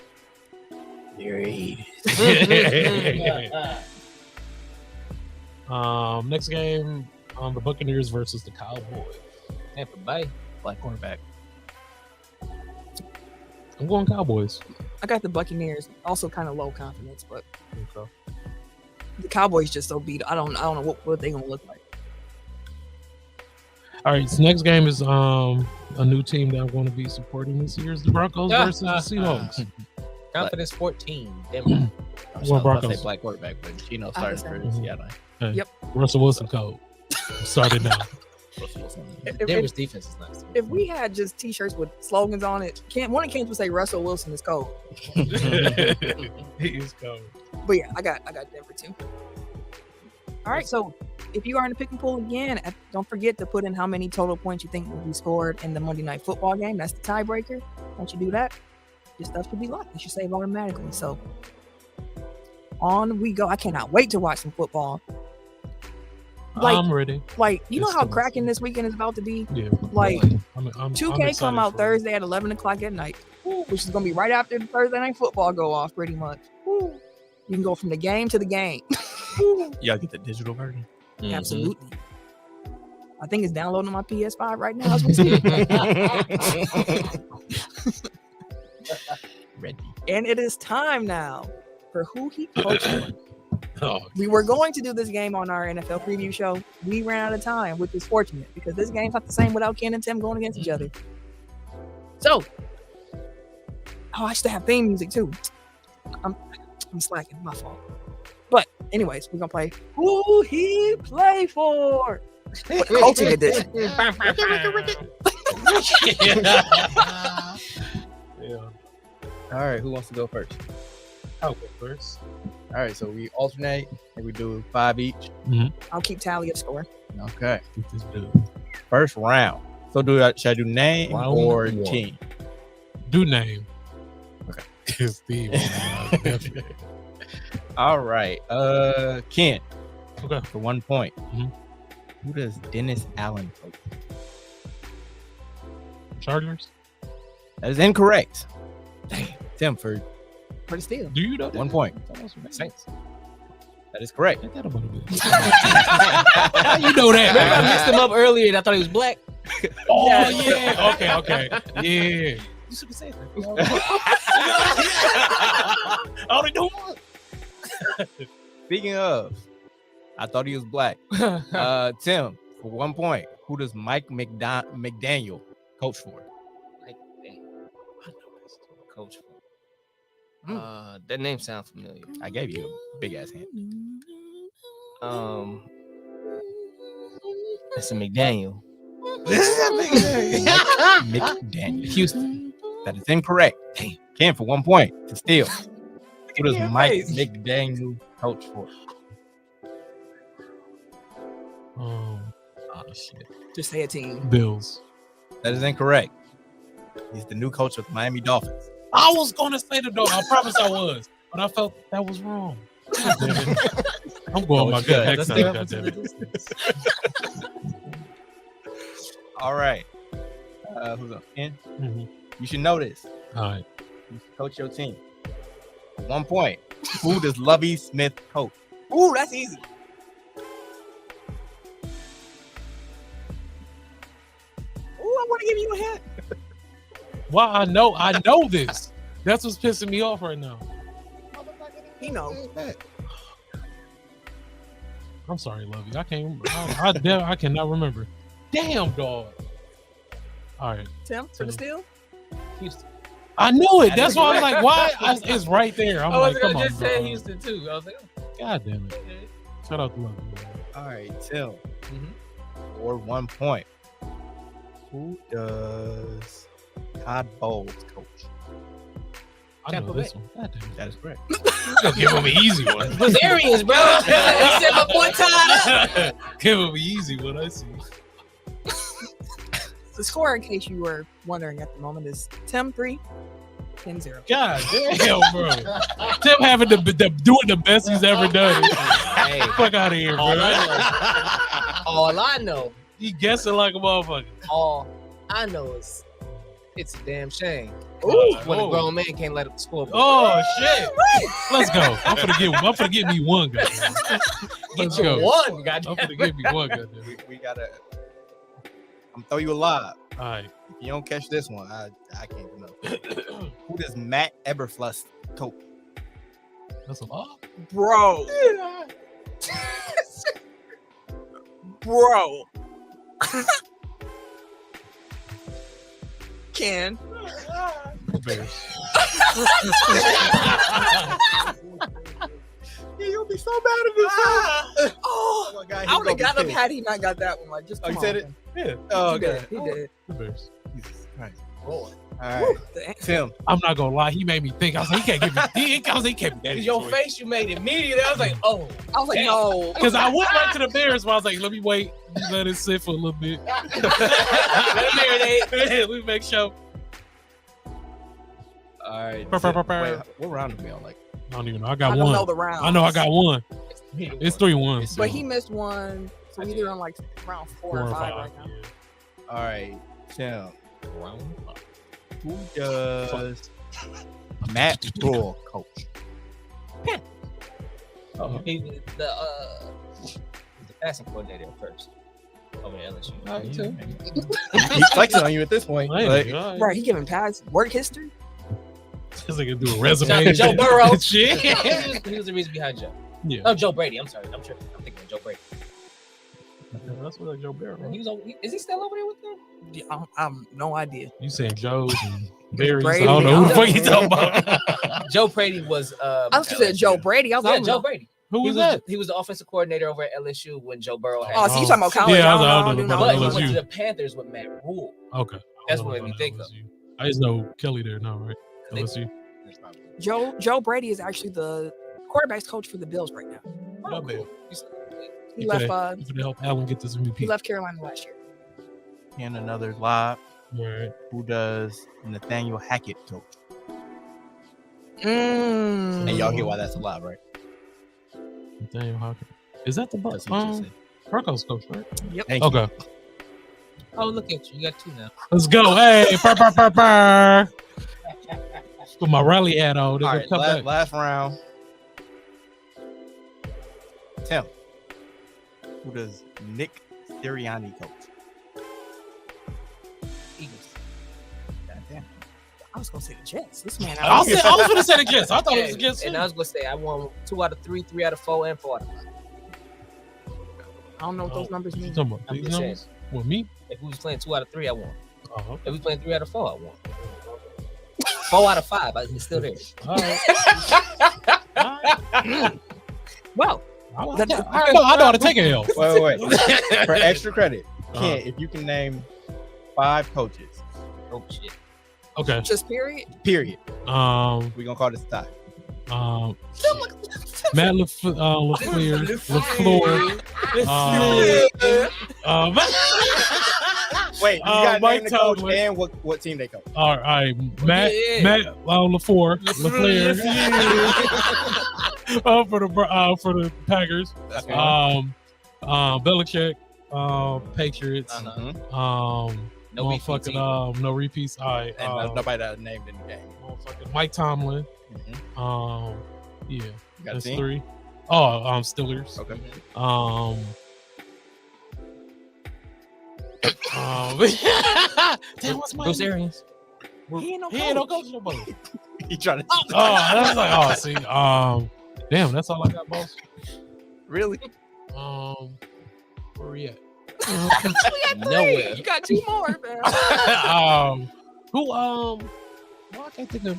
Speaker 3: Next game, the Buccaneers versus the Cowboys.
Speaker 4: Tampa Bay.
Speaker 1: black cornerback.
Speaker 3: I'm going Cowboys.
Speaker 2: I got the Buccaneers, also kind of low confidence, but
Speaker 3: Okay.
Speaker 2: the Cowboys just so beat. I don't know what they gonna look like.
Speaker 3: All right. So next game is a new team that I'm going to be supporting this year is the Broncos versus the Seahawks.
Speaker 4: Confidence 14. Denver.
Speaker 1: I
Speaker 3: Well,
Speaker 1: was about to
Speaker 3: Broncos.
Speaker 1: say black quarterback, but Gino
Speaker 2: I
Speaker 1: started
Speaker 2: understand.
Speaker 1: for Seattle.
Speaker 3: Hey,
Speaker 2: Yep.
Speaker 3: Russell Wilson code. Started now.
Speaker 4: Denver's defense is nice.
Speaker 2: If we had just T-shirts with slogans on it, one of Kane's would say Russell Wilson is cold.
Speaker 3: He is cold.
Speaker 2: But yeah, I got Denver too. All right, so if you are in the pick and pull again, don't forget to put in how many total points you think will be scored in the Monday Night Football game. That's the tiebreaker. Once you do that, your stuff should be locked. You should save automatically. So on we go. I cannot wait to watch some football.
Speaker 3: I'm ready.
Speaker 2: Like, you know
Speaker 3: It's
Speaker 2: how
Speaker 3: gonna-
Speaker 2: cracking this weekend is about to be?
Speaker 3: Yeah.
Speaker 2: Like,
Speaker 3: I'm
Speaker 2: 2K
Speaker 3: excited
Speaker 2: come out
Speaker 3: for it.
Speaker 2: Thursday at 11 o'clock at night, which is going to be right after the Thursday Night Football go off, pretty much. You can go from the game to the game.
Speaker 1: Y'all get the digital version.
Speaker 4: Mhm.
Speaker 2: Absolutely. I think it's downloading on my PS5 right now as we speak.
Speaker 1: Ready.
Speaker 2: And it is time now for Who He Coaching.
Speaker 3: Oh,
Speaker 2: We were going to do this game on our NFL preview show. We ran out of time, which is fortunate because this game's not the same without Ken and Tim going against each other. So, Oh, I should have theme music too. I'm slacking. My fault. But anyways, we're gonna play Who He Play For. Coaching edition.
Speaker 3: Yeah.
Speaker 1: All right, who wants to go first?
Speaker 3: I'll go first.
Speaker 1: All right, so we alternate and we do 5 each.
Speaker 2: I'll keep tally of score.
Speaker 1: Okay.
Speaker 3: Get this bill.
Speaker 1: First round. So should I do name
Speaker 3: Round
Speaker 1: or
Speaker 3: one.
Speaker 1: team?
Speaker 3: Do name.
Speaker 1: Okay.
Speaker 3: Steve. Definitely.
Speaker 1: All right. Ken.
Speaker 3: Okay.
Speaker 1: For 1 point.
Speaker 3: Mhm.
Speaker 1: Who does Dennis Allen coach?
Speaker 3: Chargers.
Speaker 1: That is incorrect. Damn. Tim for
Speaker 2: For the steal.
Speaker 3: Do you know that?
Speaker 1: 1 point.
Speaker 4: Saints.
Speaker 1: That is correct.
Speaker 3: Ain't that about a bit? You know that.
Speaker 4: Remember I
Speaker 3: man.
Speaker 4: mixed him up earlier and I thought he was black.
Speaker 3: Oh yeah. Okay. Yeah.
Speaker 4: You should have said that.
Speaker 3: Only do one.
Speaker 1: Speaking of, I thought he was black. Tim, for 1 point, who does Mike McDaniel coach for?
Speaker 4: Like, dang. I know this coach. That name sounds familiar.
Speaker 1: I gave you a big ass hint.
Speaker 4: It's a McDaniel.
Speaker 1: McDaniel. Houston. That is incorrect. Damn. Ken for 1 point to steal. Who does Mike McDaniel coach for?
Speaker 3: Oh
Speaker 1: Shit.
Speaker 2: Just say a team.
Speaker 3: Bills.
Speaker 1: That is incorrect. He's the new coach of the Miami Dolphins.
Speaker 3: I was gonna say the dog. I promise I was, but I felt that was wrong. I'm going my gut next time. Goddammit.
Speaker 1: All right. Who's up? Ken?
Speaker 3: Mhm.
Speaker 1: You should know this.
Speaker 3: All right.
Speaker 1: You should coach your team. 1 point. Who does Lovie Smith coach?
Speaker 2: Ooh, that's easy. Ooh, I want to give you a hint.
Speaker 3: Well, I know this. That's what's pissing me off right now.
Speaker 2: He knows.
Speaker 3: I'm sorry, Lovey. I can't. I cannot remember. Damn, dog. All right.
Speaker 2: Tim, for the steal.
Speaker 4: Houston.
Speaker 3: I knew it. That's why I was like, why? It's right there. I'm
Speaker 4: I was
Speaker 3: like, come
Speaker 4: gonna
Speaker 3: on,
Speaker 4: just say
Speaker 3: bro.
Speaker 4: Houston too. I was like,
Speaker 3: God damn it. Shout out to Lovey.
Speaker 1: All right, Tim.
Speaker 4: Mhm.
Speaker 1: For 1 point. Who does Todd Bowles coach?
Speaker 3: I know
Speaker 4: Tampa
Speaker 3: this
Speaker 4: Bay.
Speaker 3: one. God damn it.
Speaker 1: That is correct.
Speaker 3: Gonna give him an easy one.
Speaker 4: It was Arians, bro. He said my boy tied up.
Speaker 3: Give him an easy one. I see.
Speaker 2: The score, in case you were wondering at the moment, is Tim 3, Ken 0.
Speaker 3: God damn, bro. Tim having doing the best he's ever done.
Speaker 4: Hey,
Speaker 3: Fuck out of here, bro.
Speaker 4: all I know,
Speaker 3: He guessing like a motherfucker.
Speaker 4: all I know is it's a damn shame
Speaker 3: Ooh.
Speaker 4: when a
Speaker 3: Oh.
Speaker 4: grown man can't let up the scoreboard.
Speaker 3: Oh shit! Let's go. I'm gonna get me one, goddamn. Let's
Speaker 4: Get your
Speaker 3: go.
Speaker 4: one,
Speaker 3: I'm
Speaker 4: goddamn.
Speaker 3: gonna get me one, goddamn.
Speaker 1: We gotta. I'm throw you a lob.
Speaker 3: All right.
Speaker 1: If you don't catch this one, I can't do nothing. Who does Matt Eberflus coach?
Speaker 3: That's a lot.
Speaker 2: Bro. Bro. Ken.
Speaker 3: Bears.
Speaker 1: You'll be so mad at this.
Speaker 2: Oh,
Speaker 1: my God,
Speaker 2: I would have got him had he not got that one. Like, just
Speaker 1: Oh, you
Speaker 2: come
Speaker 1: said
Speaker 2: on,
Speaker 1: it?
Speaker 2: man.
Speaker 3: Yeah.
Speaker 1: Oh,
Speaker 2: He
Speaker 1: okay.
Speaker 2: did. He did.
Speaker 3: The Bears.
Speaker 1: Jesus Christ.
Speaker 2: Boy.
Speaker 1: All right,
Speaker 2: The-
Speaker 1: Tim.
Speaker 3: I'm not gonna lie. He made me think. I was like, he can't give me. He can't give me that.
Speaker 4: Your face you made immediately. I was like, oh.
Speaker 2: I was like,
Speaker 4: Damn.
Speaker 2: no.
Speaker 3: Because I went right to the Bears, but I was like, let me wait. Let it sit for a little bit.
Speaker 4: Let him marinate.
Speaker 3: Let me make sure.
Speaker 1: All right.
Speaker 3: Burr, burr, burr, burr.
Speaker 1: Wait, what round are we on? Like,
Speaker 3: I don't even know. I
Speaker 2: I
Speaker 3: got
Speaker 2: don't know
Speaker 3: one.
Speaker 2: the round.
Speaker 3: I know I got one. It's 3-1.
Speaker 2: But he missed one. So either on like round 4 or 5 right now.
Speaker 3: Yeah.
Speaker 1: all right, Tim.
Speaker 3: Round 5.
Speaker 1: Who does Matt Rule coach?
Speaker 3: Oh,
Speaker 4: He was the passing coordinator at first over at LSU.
Speaker 1: He's flexing on you at this point.
Speaker 3: Hey,
Speaker 1: Like,
Speaker 3: all right.
Speaker 2: Right, he giving pads work history.
Speaker 3: This nigga do a resume.
Speaker 4: Joe Burrow.
Speaker 3: Shit.
Speaker 4: He was the reason behind Joe.
Speaker 3: Yeah.
Speaker 4: Oh, Joe Brady. I'm sorry. I'm tripping. I'm thinking of Joe Brady.
Speaker 3: That's what Joe Barry.
Speaker 4: Is he still over there with them?
Speaker 2: Yeah, I'm no idea.
Speaker 3: You saying Joe's and Barry's?
Speaker 2: Brady.
Speaker 3: I don't know who the fuck you talking about.
Speaker 4: Joe Brady was.
Speaker 2: I was just saying Joe Brady. I was like,
Speaker 4: Joe Brady.
Speaker 3: Who was that?
Speaker 4: He was the offensive coordinator over at LSU when Joe Burrow had.
Speaker 2: Oh, so you talking about college?
Speaker 3: Yeah,
Speaker 2: I don't
Speaker 3: know
Speaker 2: know.
Speaker 3: about
Speaker 4: But he
Speaker 3: LSU.
Speaker 4: went to the Panthers with Matt Rule.
Speaker 3: Okay.
Speaker 4: That's what we think of.
Speaker 3: I just know Kelly there now, right? LSU.
Speaker 2: Joe Brady is actually the quarterbacks coach for the Bills right now.
Speaker 3: Oh, cool.
Speaker 2: He left.
Speaker 3: You could help Allen get this MVP.
Speaker 2: He left Carolina last year.
Speaker 1: And another live.
Speaker 3: Right.
Speaker 1: Who does Nathaniel Hackett coach?
Speaker 2: Mm.
Speaker 1: And y'all hear why that's a lie, right?
Speaker 3: Nathaniel Hackett. Is that the
Speaker 1: That's what you said.
Speaker 3: Broncos coach, right?
Speaker 2: Yep.
Speaker 1: Thank you.
Speaker 3: Okay.
Speaker 4: Oh, look at you. You got two now.
Speaker 3: Let's go. Hey, burr. Put my rally hat on.
Speaker 1: All right, last round. Tim, who does Nick Sirianni coach?
Speaker 4: Eagles.
Speaker 1: Goddamn.
Speaker 2: I was gonna say the Jets. This man.
Speaker 3: I was going to say the Jets. I thought it was against
Speaker 4: And
Speaker 3: him.
Speaker 4: I was gonna say I won 2 out of 3, 3 out of 4, and 4 out of 5.
Speaker 2: I don't know what those numbers
Speaker 3: You
Speaker 2: mean.
Speaker 3: talking about
Speaker 4: I'm
Speaker 3: these
Speaker 4: just
Speaker 3: numbers? What, me?
Speaker 4: If we was playing 2 out of 3, I won.
Speaker 3: Oh, okay.
Speaker 4: If we playing 3 out of 4, I won. 4 out of 5, it's still there.
Speaker 3: All right.
Speaker 2: Well,
Speaker 3: I know how to take a L.
Speaker 1: Wait. For extra credit,
Speaker 3: Uh-huh.
Speaker 1: Kent, if you can name 5 coaches,
Speaker 4: Oh shit.
Speaker 3: Okay.
Speaker 2: just period.
Speaker 1: period,
Speaker 3: Um,
Speaker 1: we're gonna call this a tie.
Speaker 3: Matt LaFleur.
Speaker 1: Wait, you got
Speaker 3: Mike
Speaker 1: name the coach
Speaker 3: Tomlin.
Speaker 1: and what team they coach.
Speaker 3: All right, Matt LaFleur for the Packers.
Speaker 1: That's fine.
Speaker 3: Belichick, Patriots.
Speaker 4: Uh-huh. No
Speaker 3: Motherfucking no repeats. All right,
Speaker 1: And nobody that named in the game.
Speaker 3: motherfucking Mike Tomlin.
Speaker 1: Mhm.
Speaker 3: Yeah,
Speaker 1: You got a
Speaker 3: that's
Speaker 1: team?
Speaker 3: 3. Oh, Steelers.
Speaker 1: Okay.
Speaker 3: Damn, what's my
Speaker 4: Bruce Arians.
Speaker 2: He ain't no
Speaker 3: He ain't no
Speaker 2: coach.
Speaker 3: coach no more.
Speaker 1: You trying to?
Speaker 3: Oh, that's like, see, damn, that's all I got, boss.
Speaker 1: Really?
Speaker 3: Where we at?
Speaker 4: Nowhere.
Speaker 2: You got 2 more, man.
Speaker 3: Who, well, I can't think of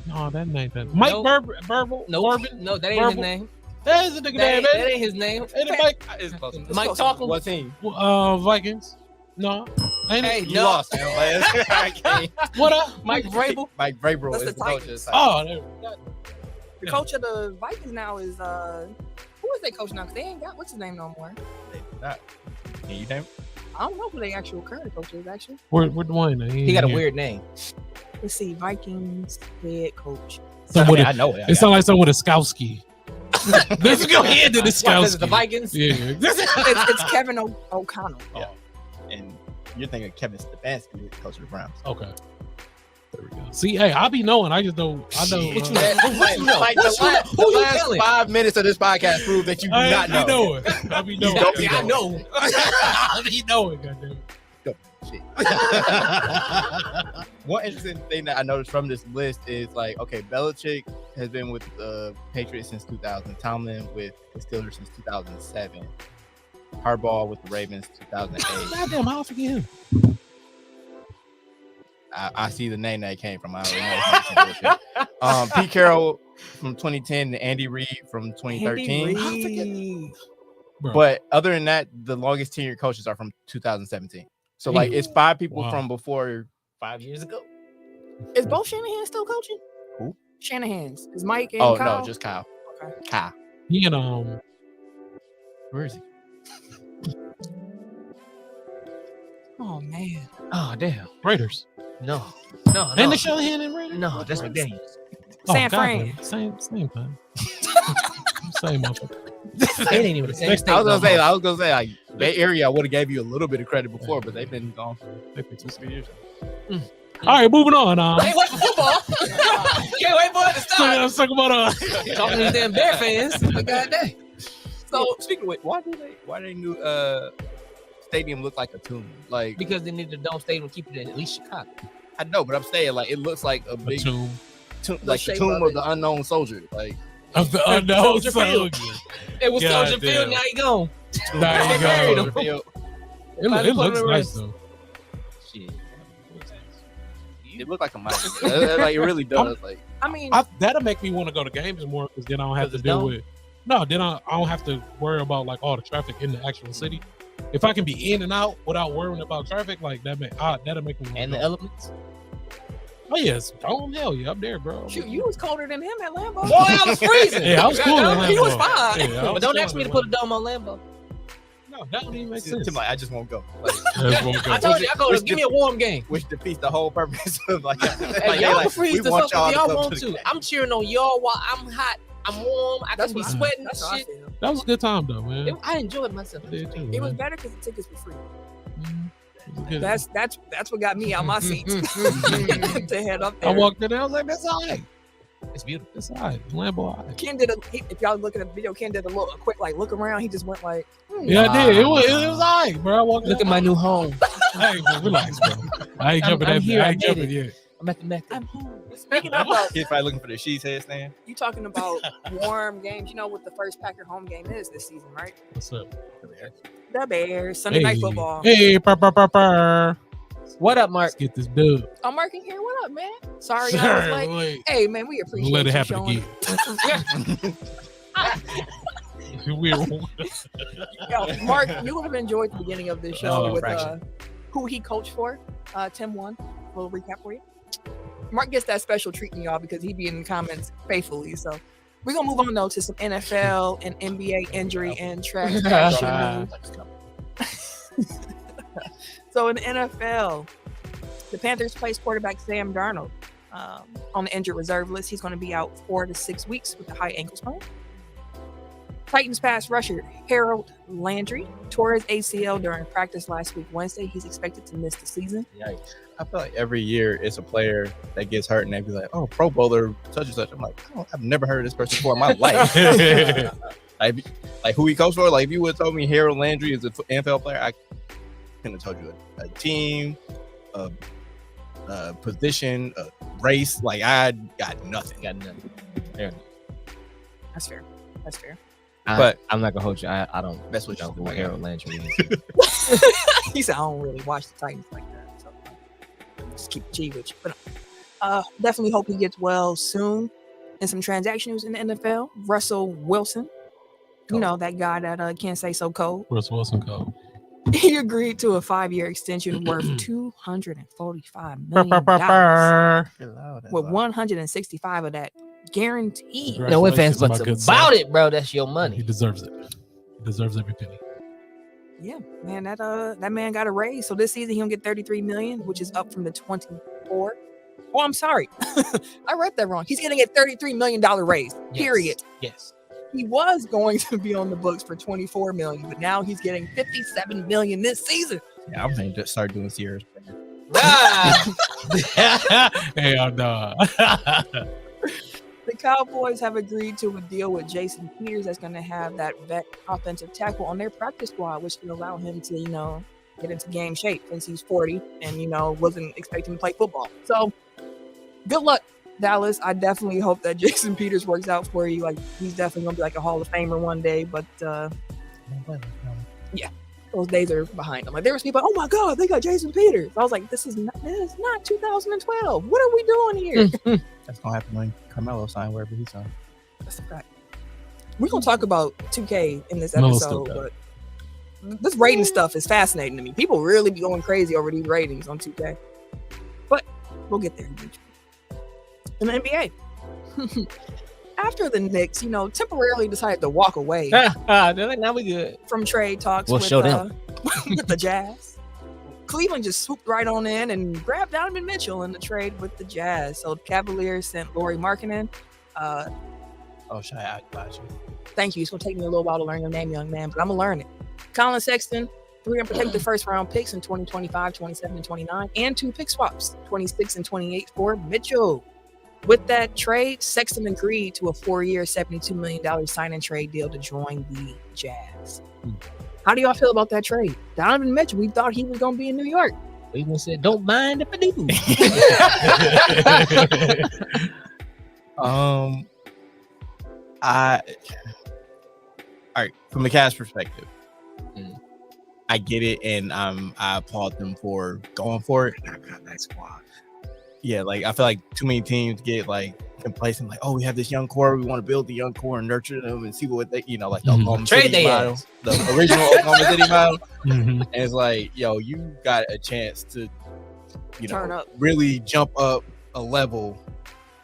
Speaker 3: no, that ain't that. Mike
Speaker 4: Nope.
Speaker 3: Verbal?
Speaker 4: No,
Speaker 3: Bourbon?
Speaker 4: no, that ain't his
Speaker 3: Verbal?
Speaker 4: name.
Speaker 3: That is a nigga name,
Speaker 4: That
Speaker 3: man.
Speaker 4: ain't his name.
Speaker 3: Ain't it Mike?
Speaker 1: It's close.
Speaker 4: Mike Talkle.
Speaker 1: What team?
Speaker 3: Vikings. No. Ain't
Speaker 4: Hey,
Speaker 3: it?
Speaker 1: You
Speaker 4: no.
Speaker 1: lost, man. I can't.
Speaker 3: What up?
Speaker 4: Mike Vrabel.
Speaker 1: Mike Vrabel
Speaker 2: That's
Speaker 1: is
Speaker 2: the
Speaker 1: the coach.
Speaker 2: Titans.
Speaker 3: Oh, there we go.
Speaker 2: The coach of the Vikings now is who is they coach now? 'Cause they ain't got what's his name no more.
Speaker 1: Can you name?
Speaker 2: I don't know who they actual current coach is actually.
Speaker 3: Where Dwayne?
Speaker 4: He got a weird name.
Speaker 2: Let's see, Vikings head coach.
Speaker 3: Somebody,
Speaker 1: I know it.
Speaker 3: it sounds like someone with a Skowski. Let's go ahead to the
Speaker 4: What, is it the
Speaker 3: Skowski.
Speaker 4: Vikings?
Speaker 3: Yeah.
Speaker 2: It's Kevin O'Connell.
Speaker 1: Yeah. And you're thinking Kevin Stefanski, who's the coach of the Browns.
Speaker 3: Okay. There we go. See, hey, I be knowing. I just don't. I know.
Speaker 4: What you know? What you know?
Speaker 1: Like
Speaker 4: What you know?
Speaker 1: the
Speaker 4: Who you
Speaker 1: last
Speaker 4: telling?
Speaker 1: 5 minutes of this podcast prove that you do not know.
Speaker 3: I be knowing. I be knowing.
Speaker 1: don't
Speaker 4: Yeah, I know.
Speaker 3: I be knowing. Goddamn.
Speaker 1: Shit. One interesting thing that I noticed from this list is like, okay, Belichick has been with the Patriots since 2000, Tomlin with the Steelers since 2007, Harbaugh with the Ravens 2008.
Speaker 3: Goddamn, how I forget him?
Speaker 1: I see the name that it came from. I already know. It's Pete Carroll from 2010 and Andy Reid from 2013.
Speaker 2: Andy Reid.
Speaker 3: Bro.
Speaker 1: But other than that, the longest tenured coaches are from 2017. So like it's 5 people from before 5 years ago.
Speaker 2: Is both Shanahan still coaching?
Speaker 1: Who?
Speaker 2: Shanahan's. Is Mike and
Speaker 1: Oh
Speaker 2: Kyle?
Speaker 1: no, just Kyle.
Speaker 2: Okay.
Speaker 1: Kyle.
Speaker 3: He and
Speaker 1: Where is he?
Speaker 2: Oh man.
Speaker 4: Oh damn.
Speaker 3: Raiders.
Speaker 4: No.
Speaker 3: And the Shanahan and Raiders.
Speaker 4: No, that's McDaniels.
Speaker 2: San
Speaker 3: goddamn.
Speaker 2: Fran.
Speaker 3: Same thing. Same motherfucker.
Speaker 4: It ain't even the same state.
Speaker 1: I was
Speaker 4: no
Speaker 1: gonna
Speaker 4: more.
Speaker 1: say, like Bay Area, I would have gave you a little bit of credit before, but they've been gone for 2-3 years.
Speaker 3: All right, moving on.
Speaker 4: Can't wait for football. Can't wait for it to start.
Speaker 3: Let's talk about
Speaker 4: Talking to these damn Bear fans. But goddamn.
Speaker 1: So speaking of which, why they new stadium look like a tomb? Like
Speaker 4: Because they need the dome stadium to keep it in at least Chicago.
Speaker 1: I know, but I'm saying like it looks like a big
Speaker 3: tomb
Speaker 1: tomb, like the
Speaker 2: shape
Speaker 1: tomb
Speaker 2: of
Speaker 1: of
Speaker 2: it.
Speaker 1: the unknown soldier. Like
Speaker 3: of the unknown
Speaker 4: Soldier Field.
Speaker 3: soldier.
Speaker 4: It was
Speaker 3: God
Speaker 4: Soldier
Speaker 3: damn.
Speaker 4: Field, now he gone.
Speaker 3: There you go.
Speaker 1: Field.
Speaker 3: It looks nice though.
Speaker 4: Shit.
Speaker 1: It looked like a mic. Like it really does. Like
Speaker 2: I mean,
Speaker 3: That'll make me want to go to games more because then I don't have to
Speaker 1: Because
Speaker 3: deal
Speaker 1: it's
Speaker 3: with. No, then I don't have to worry about like all the traffic in the actual city. If I can be in and out without worrying about traffic, like that'll make me.
Speaker 4: And the elements.
Speaker 3: Oh yes, oh hell yeah, up there, bro.
Speaker 2: shoot, you was colder than him at Lambeau.
Speaker 4: Boy, I was freezing.
Speaker 3: Yeah, I was cool. at
Speaker 2: He was
Speaker 3: Lambeau.
Speaker 2: fine.
Speaker 3: Yeah, I
Speaker 4: But don't
Speaker 3: was
Speaker 4: ask me to
Speaker 3: cool
Speaker 4: put a dome on Lambo.
Speaker 3: No, that don't even make
Speaker 1: Tim,
Speaker 3: sense.
Speaker 1: like I just won't go. Like,
Speaker 4: I told you, I go to give me a warm game.
Speaker 1: which defeats the whole purpose of like.
Speaker 4: Hey, y'all can freeze the fuck if y'all
Speaker 1: come
Speaker 4: want
Speaker 1: the
Speaker 4: to.
Speaker 1: game.
Speaker 4: I'm cheering on y'all while I'm hot. I'm warm. I
Speaker 2: That's
Speaker 4: can be
Speaker 2: what
Speaker 4: sweating and
Speaker 2: That's how I
Speaker 4: shit.
Speaker 2: feel.
Speaker 3: That was a good time though, man.
Speaker 4: I enjoyed myself.
Speaker 3: I did too,
Speaker 2: It was
Speaker 3: man.
Speaker 2: better because the tickets were free.
Speaker 3: Mhm. It was good.
Speaker 2: That's what got me out my seat to head up there.
Speaker 3: I walked in there, I was like, that's all right.
Speaker 4: It's beautiful.
Speaker 3: It's all right. Lambo all right.
Speaker 2: Ken did if y'all looking at the video, Ken did a quick like look around. He just went like,
Speaker 3: Yeah, I did. It was all right, bro. I walked
Speaker 4: Look
Speaker 3: in.
Speaker 4: at my new home.
Speaker 3: Hey, bro, relax, bro. I ain't jumping
Speaker 4: I'm
Speaker 3: that.
Speaker 4: here,
Speaker 3: I
Speaker 4: I
Speaker 3: ain't
Speaker 4: made
Speaker 3: jumping
Speaker 4: it.
Speaker 3: yet.
Speaker 4: I'm at the Mecca.
Speaker 2: I'm home. Speaking about
Speaker 1: He's probably looking for the she's headstand.
Speaker 2: you talking about warm games, you know what the first Packer home game is this season, right?
Speaker 3: What's up?
Speaker 2: The Bears, Sunday night football.
Speaker 3: Hey, purr.
Speaker 4: What up, Mark?
Speaker 3: Let's get this dub.
Speaker 2: Oh, Mark in here. What up, man? Sorry, I was late.
Speaker 3: Wait.
Speaker 2: Hey, man, we appreciate
Speaker 3: Let it
Speaker 2: you
Speaker 3: happen
Speaker 2: showing.
Speaker 3: again. Weird.
Speaker 2: Yo, Mark, you would have enjoyed the beginning of this show
Speaker 3: Oh,
Speaker 2: with
Speaker 1: fraction.
Speaker 2: who he coached for. Tim won. A little recap for you. Mark gets that special treatment, y'all, because he be in the comments faithfully. So we're gonna move on though to some NFL and NBA injury and transaction news. So in the NFL, the Panthers placed quarterback Sam Darnold on the injured reserve list. He's going to be out 4 to 6 weeks with a high ankle sprain. Titans pass rusher Harold Landry tore his ACL during practice last week Wednesday. He's expected to miss the season.
Speaker 1: Yikes. I feel like every year it's a player that gets hurt and they be like, "Oh, Pro Bowler, such and such." I'm like, I've never heard of this person before in my life. like who he coached for. Like if you would have told me Harold Landry is an NFL player, I couldn't have told you a team, a position, a race. Like I got nothing.
Speaker 4: Got nothing. Fair enough.
Speaker 2: That's fair. That's fair.
Speaker 1: But
Speaker 4: I'm not gonna hold you. I don't.
Speaker 1: that's what
Speaker 4: know
Speaker 1: you
Speaker 4: who
Speaker 1: think.
Speaker 4: Harold Landry is.
Speaker 2: He said, I don't really watch the Titans like that. So just keep it G with you. But definitely hope he gets well soon. And some transaction news in the NFL. Russell Wilson, you know, that guy that can't say so cold.
Speaker 3: Russell Wilson code.
Speaker 2: He agreed to a 5-year extension worth $245 million, with 165 of that guaranteed.
Speaker 4: No ifs, ands, buts
Speaker 3: My good
Speaker 4: about
Speaker 3: son.
Speaker 4: it, bro. That's your
Speaker 3: He
Speaker 4: money.
Speaker 3: deserves it. He deserves every penny.
Speaker 2: Yeah, man, that man got a raise. So this season he'll get $33 million, which is up from the 24. Oh, I'm sorry, I read that wrong. He's getting a $33 million raise.
Speaker 4: Yes.
Speaker 2: Period.
Speaker 4: Yes.
Speaker 2: He was going to be on the books for $24 million, but now he's getting $57 million this season.
Speaker 1: Yeah, I'm going to start doing Sierra's.
Speaker 4: Ah!
Speaker 3: Hell no.
Speaker 2: The Cowboys have agreed to a deal with Jason Peters that's going to have that vet offensive tackle on their practice squad, which will allow him to, you know, get into game shape since he's 40 and, you know, wasn't expecting to play football. So good luck, Dallas. I definitely hope that Jason Peters works out for you. Like, he's definitely going to be like a Hall of Famer one day, but yeah, those days are behind him. Like, there was people, oh my God, they got Jason Peters. I was like, this is not 2012. What are we doing here?
Speaker 1: That's going to happen when Carmelo sign wherever he signed.
Speaker 2: That's a fact. We're gonna talk about 2K in this
Speaker 3: No,
Speaker 2: episode,
Speaker 3: still
Speaker 2: but this rating stuff is fascinating to me. People really be going crazy over these ratings on 2K, but we'll get there eventually. In the NBA, after the Knicks, you know, temporarily decided to walk away
Speaker 4: Now we good.
Speaker 2: from trade talks
Speaker 4: We'll
Speaker 2: with,
Speaker 4: show them.
Speaker 2: with the Jazz, Cleveland just swooped right on in and grabbed Donovan Mitchell in the trade with the Jazz. So the Cavaliers sent Lauri Markkanen.
Speaker 1: Oh, shit, I got you.
Speaker 2: Thank you. It's going to take me a little while to learn your name, young man, but I'm going to learn it. Colin Sexton, 3 unprotected first-round picks in 2025, 27, and 29, and 2 pick swaps, 26 and 28 for Mitchell. With that trade, Sexton agreed to a 4-year, $72 million sign-and-trade deal to join the Jazz. How do y'all feel about that trade? Donovan Mitchell, we thought he was going to be in New York.
Speaker 4: Cleveland said, "Don't mind if I do."
Speaker 1: All right, from the Cavs perspective, I get it, and I applaud them for going for it. I got that squad. Yeah, like I feel like too many teams get like complacent, like, oh, we have this young core, we want to build the young core and nurture them and see what they, like the Oklahoma
Speaker 4: Trade
Speaker 1: City model, the original Oklahoma City model. And it's like, yo, you got a chance to,
Speaker 2: Turn up.
Speaker 1: really jump up a level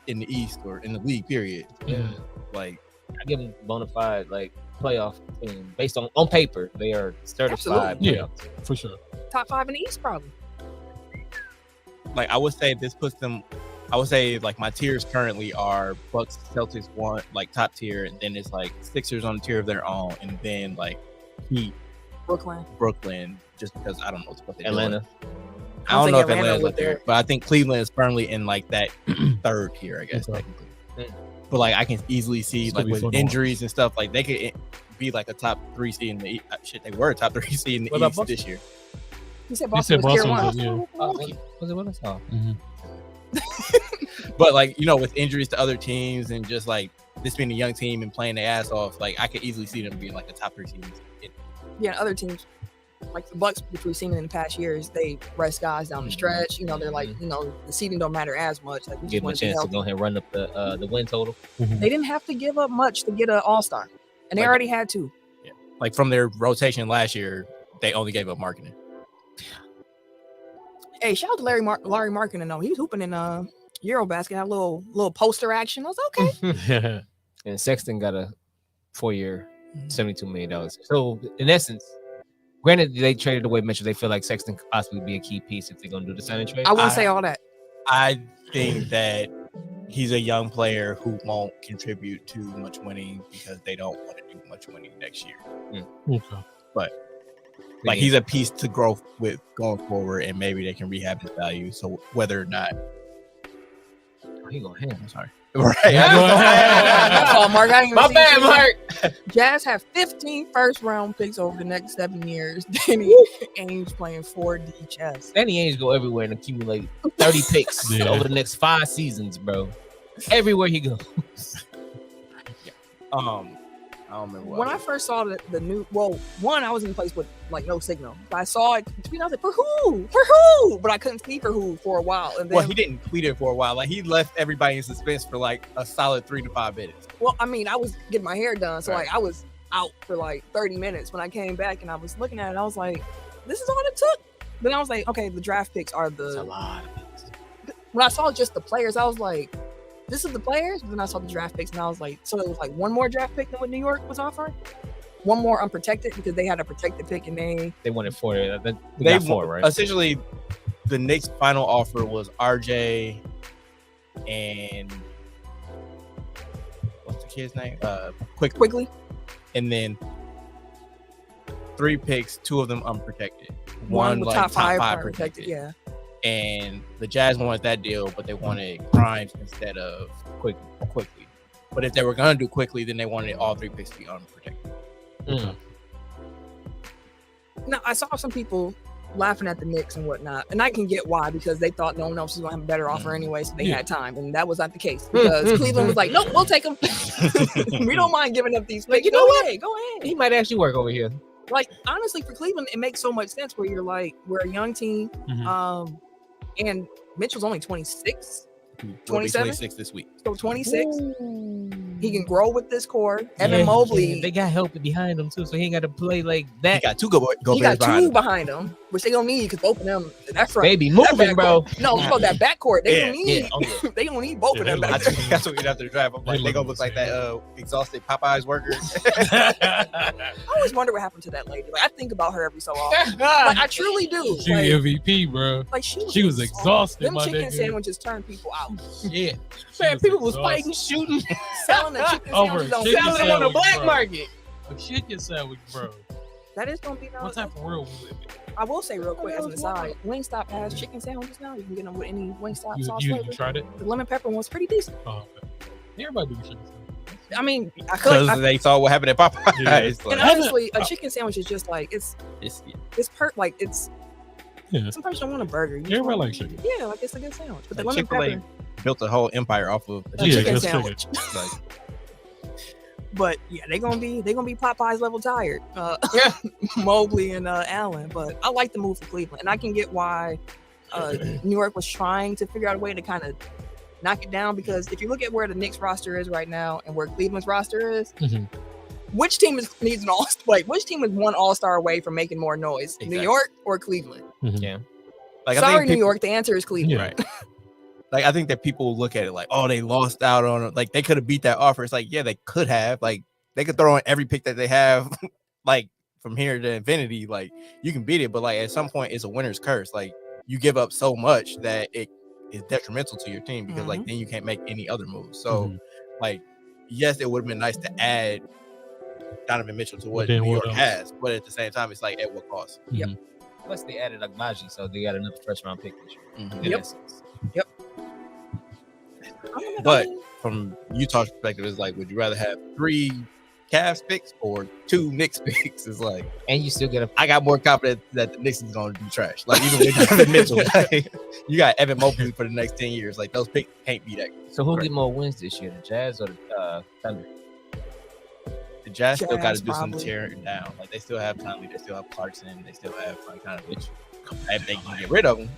Speaker 1: in the East or in the league. Period.
Speaker 4: Yeah,
Speaker 1: like
Speaker 4: I give them bona fide like playoff team based on paper. They are certified.
Speaker 2: Absolutely.
Speaker 3: Yeah, for sure.
Speaker 2: Top 5 in the East, probably.
Speaker 1: Like I would say this puts them. I would say like my tiers currently are Bucks, Celtics, one like top tier, and then it's like Sixers on a tier of their own, and then like Heat, Brooklyn, just because I don't know what they're
Speaker 4: Atlanta.
Speaker 1: doing. I don't know if Atlanta's
Speaker 2: with
Speaker 1: up there, but I think Cleveland is firmly in like that third tier, I guess technically. But like I can easily see like with injuries and stuff, like they could be like a top 3 seed in the East. Shit, they were a top 3 seed in the East
Speaker 4: Boston?
Speaker 1: this year.
Speaker 2: You said Boston was tier 1.
Speaker 4: Was it what I saw?
Speaker 1: But like with injuries to other teams and just like this being a young team and playing their ass off, like I could easily see them being like a top 3 seed.
Speaker 2: Yeah, other teams like the Bucks, which we've seen in the past years, they rest guys down the stretch. They're like, the seeding don't matter as much. Like, we
Speaker 4: give them a chance to go ahead and run up the win total.
Speaker 2: They didn't have to give up much to get an All-Star, and they already had to.
Speaker 1: Yeah, like from their rotation last year, they only gave up Markkanen.
Speaker 2: Hey, shout out to Larry Markkanen though. He was hooping in Eurobasket, had a little poster action. I was okay.
Speaker 4: And Sexton got a 4-year, $72 million. So in essence, granted they traded away Mitchell, they feel like Sexton could possibly be a key piece if they're gonna do the signing trade.
Speaker 2: I wouldn't say all that.
Speaker 1: I think that he's a young player who won't contribute to much winning because they don't want to do much winning next year.
Speaker 3: Okay.
Speaker 1: But like he's a piece to growth with going forward, and maybe they can rehab his value. So whether or not
Speaker 4: he gonna hand.
Speaker 1: I'm sorry. Right.
Speaker 2: Mark.
Speaker 4: My bad, Mark.
Speaker 2: Jazz have 15 first-round picks over the next 7 years. Danny Ainge playing 4D chess.
Speaker 4: Danny Ainge go everywhere and accumulate 30 picks over the next 5 seasons, bro. Everywhere he goes.
Speaker 1: I don't remember
Speaker 2: when I first saw the new. Well, one, I was in a place with like no signal. But I saw it. I was like, for who? For who? But I couldn't see for who for a while. And then,
Speaker 1: he didn't tweet it for a while. Like he left everybody in suspense for like a solid 3 to 5 minutes.
Speaker 2: Well, I mean, I was getting my hair done, so like I was out for like 30 minutes. When I came back and I was looking at it, I was like, this is all it took. Then I was like, okay, the draft picks are
Speaker 4: That's a lot of picks.
Speaker 2: When I saw just the players, I was like, this is the players. But then I saw the draft picks, and I was like, so it was like one more draft pick than what New York was offering. One more unprotected because they had a protected pick, and they
Speaker 4: wanted 4. They got 4, right?
Speaker 1: Essentially, the Knicks' final offer was RJ and what's the kid's name? Quickly, and then 3 picks, 2 of them unprotected. One
Speaker 2: with
Speaker 1: like
Speaker 2: top 5
Speaker 1: protected.
Speaker 2: Yeah.
Speaker 1: And the Jazz wanted that deal, but they wanted Grimes instead of quickly. But if they were gonna do quickly, then they wanted all 3 picks to be unprotected.
Speaker 2: Now I saw some people laughing at the Knicks and whatnot, and I can get why, because they thought no one else was gonna have a better offer anyway, so they had time, and that was not the case because Cleveland was like, nope, we'll take them. We don't mind giving up these picks.
Speaker 4: You know what?
Speaker 2: Go ahead.
Speaker 4: He might actually work over here.
Speaker 2: Like honestly, for Cleveland, it makes so much sense where you're like, we're a young team. And Mitchell's only 26, 27?
Speaker 1: 26 this week.
Speaker 2: So 26. He can grow with this core. Evan Mobley.
Speaker 4: They got help behind him too, so he ain't got to play like that.
Speaker 1: He got 2 go
Speaker 2: He got 2 behind him, which they don't need because both of them. That front,
Speaker 4: baby moving, bro.
Speaker 2: No, that backcourt. They don't need. They don't need both of them.
Speaker 1: That's what we have to drive. I'm like, they gonna look like that exhausted Popeyes worker.
Speaker 2: I always wonder what happened to that lady. Like I think about her every so often. Like I truly do.
Speaker 3: She
Speaker 2: like,
Speaker 3: MVP, bro.
Speaker 2: Like
Speaker 3: she was exhausted.
Speaker 2: Them chicken sandwiches turn people out.
Speaker 4: Yeah, man, people was fighting, shooting,
Speaker 2: selling the chicken sandwiches
Speaker 4: selling on the black market.
Speaker 3: A chicken sandwich, bro.
Speaker 2: That is gonna be
Speaker 3: what type of world we live in?
Speaker 2: I will say real quick as an aside, Wingstop has chicken sandwiches now. You can get them with any Wingstop sauce flavor.
Speaker 3: You tried it?
Speaker 2: The lemon pepper one's pretty decent.
Speaker 3: Oh, okay. Everybody do chicken sandwich.
Speaker 2: I mean,
Speaker 1: because they saw what happened at Popeyes.
Speaker 2: Yeah. And honestly, a chicken sandwich is just like it's like it's.
Speaker 3: Yeah.
Speaker 2: Sometimes you don't want a burger.
Speaker 3: Everybody likes chicken.
Speaker 2: Yeah, like it's a good sandwich. But the
Speaker 1: like
Speaker 2: lemon pepper
Speaker 1: built a whole empire off of
Speaker 2: a chicken sandwich. But yeah, they're gonna be Popeyes level tired. Mobley and Allen. But I like the move for Cleveland, and I can get why New York was trying to figure out a way to kind of knock it down, because if you look at where the Knicks roster is right now and where Cleveland's roster is, which team needs an which team is one all-star away from making more noise? Exactly. New York or Cleveland?
Speaker 4: Yeah.
Speaker 1: Like,
Speaker 2: sorry, New York. The answer is Cleveland.
Speaker 1: Yeah. Right. Like, I think that people look at it like, oh, they lost out on it. Like, they could have beat that offer. It's like, yeah, they could have. Like, they could throw in every pick that they have, like, from here to infinity. Like, you can beat it, but like at some point, it's a winner's curse. Like, you give up so much that it is detrimental to your team, because like then you can't make any other moves. So like, yes, it would have been nice to add Donovan Mitchell to what New York has, but at the same time, it's like, at what cost?
Speaker 2: Yep.
Speaker 4: Plus they added Agbaji, so they got another first round pick this
Speaker 2: Yep.
Speaker 4: year.
Speaker 2: Yep.
Speaker 1: But from Utah's perspective, it's like, would you rather have 3 Cavs picks or 2 Knicks picks? It's like,
Speaker 4: and you still get
Speaker 1: I got more confidence that the Knicks is going to be trash. Like, even with Donovan Mitchell, like, you got Evan Mobley for the next 10 years. Like, those picks can't be that good.
Speaker 4: So who get more wins this year, the Jazz or the Thunder?
Speaker 1: The Jazz still got to do some tearing down. Like, they still have Conley, they still have Clarkson, they still have like kind of if they can get rid of them.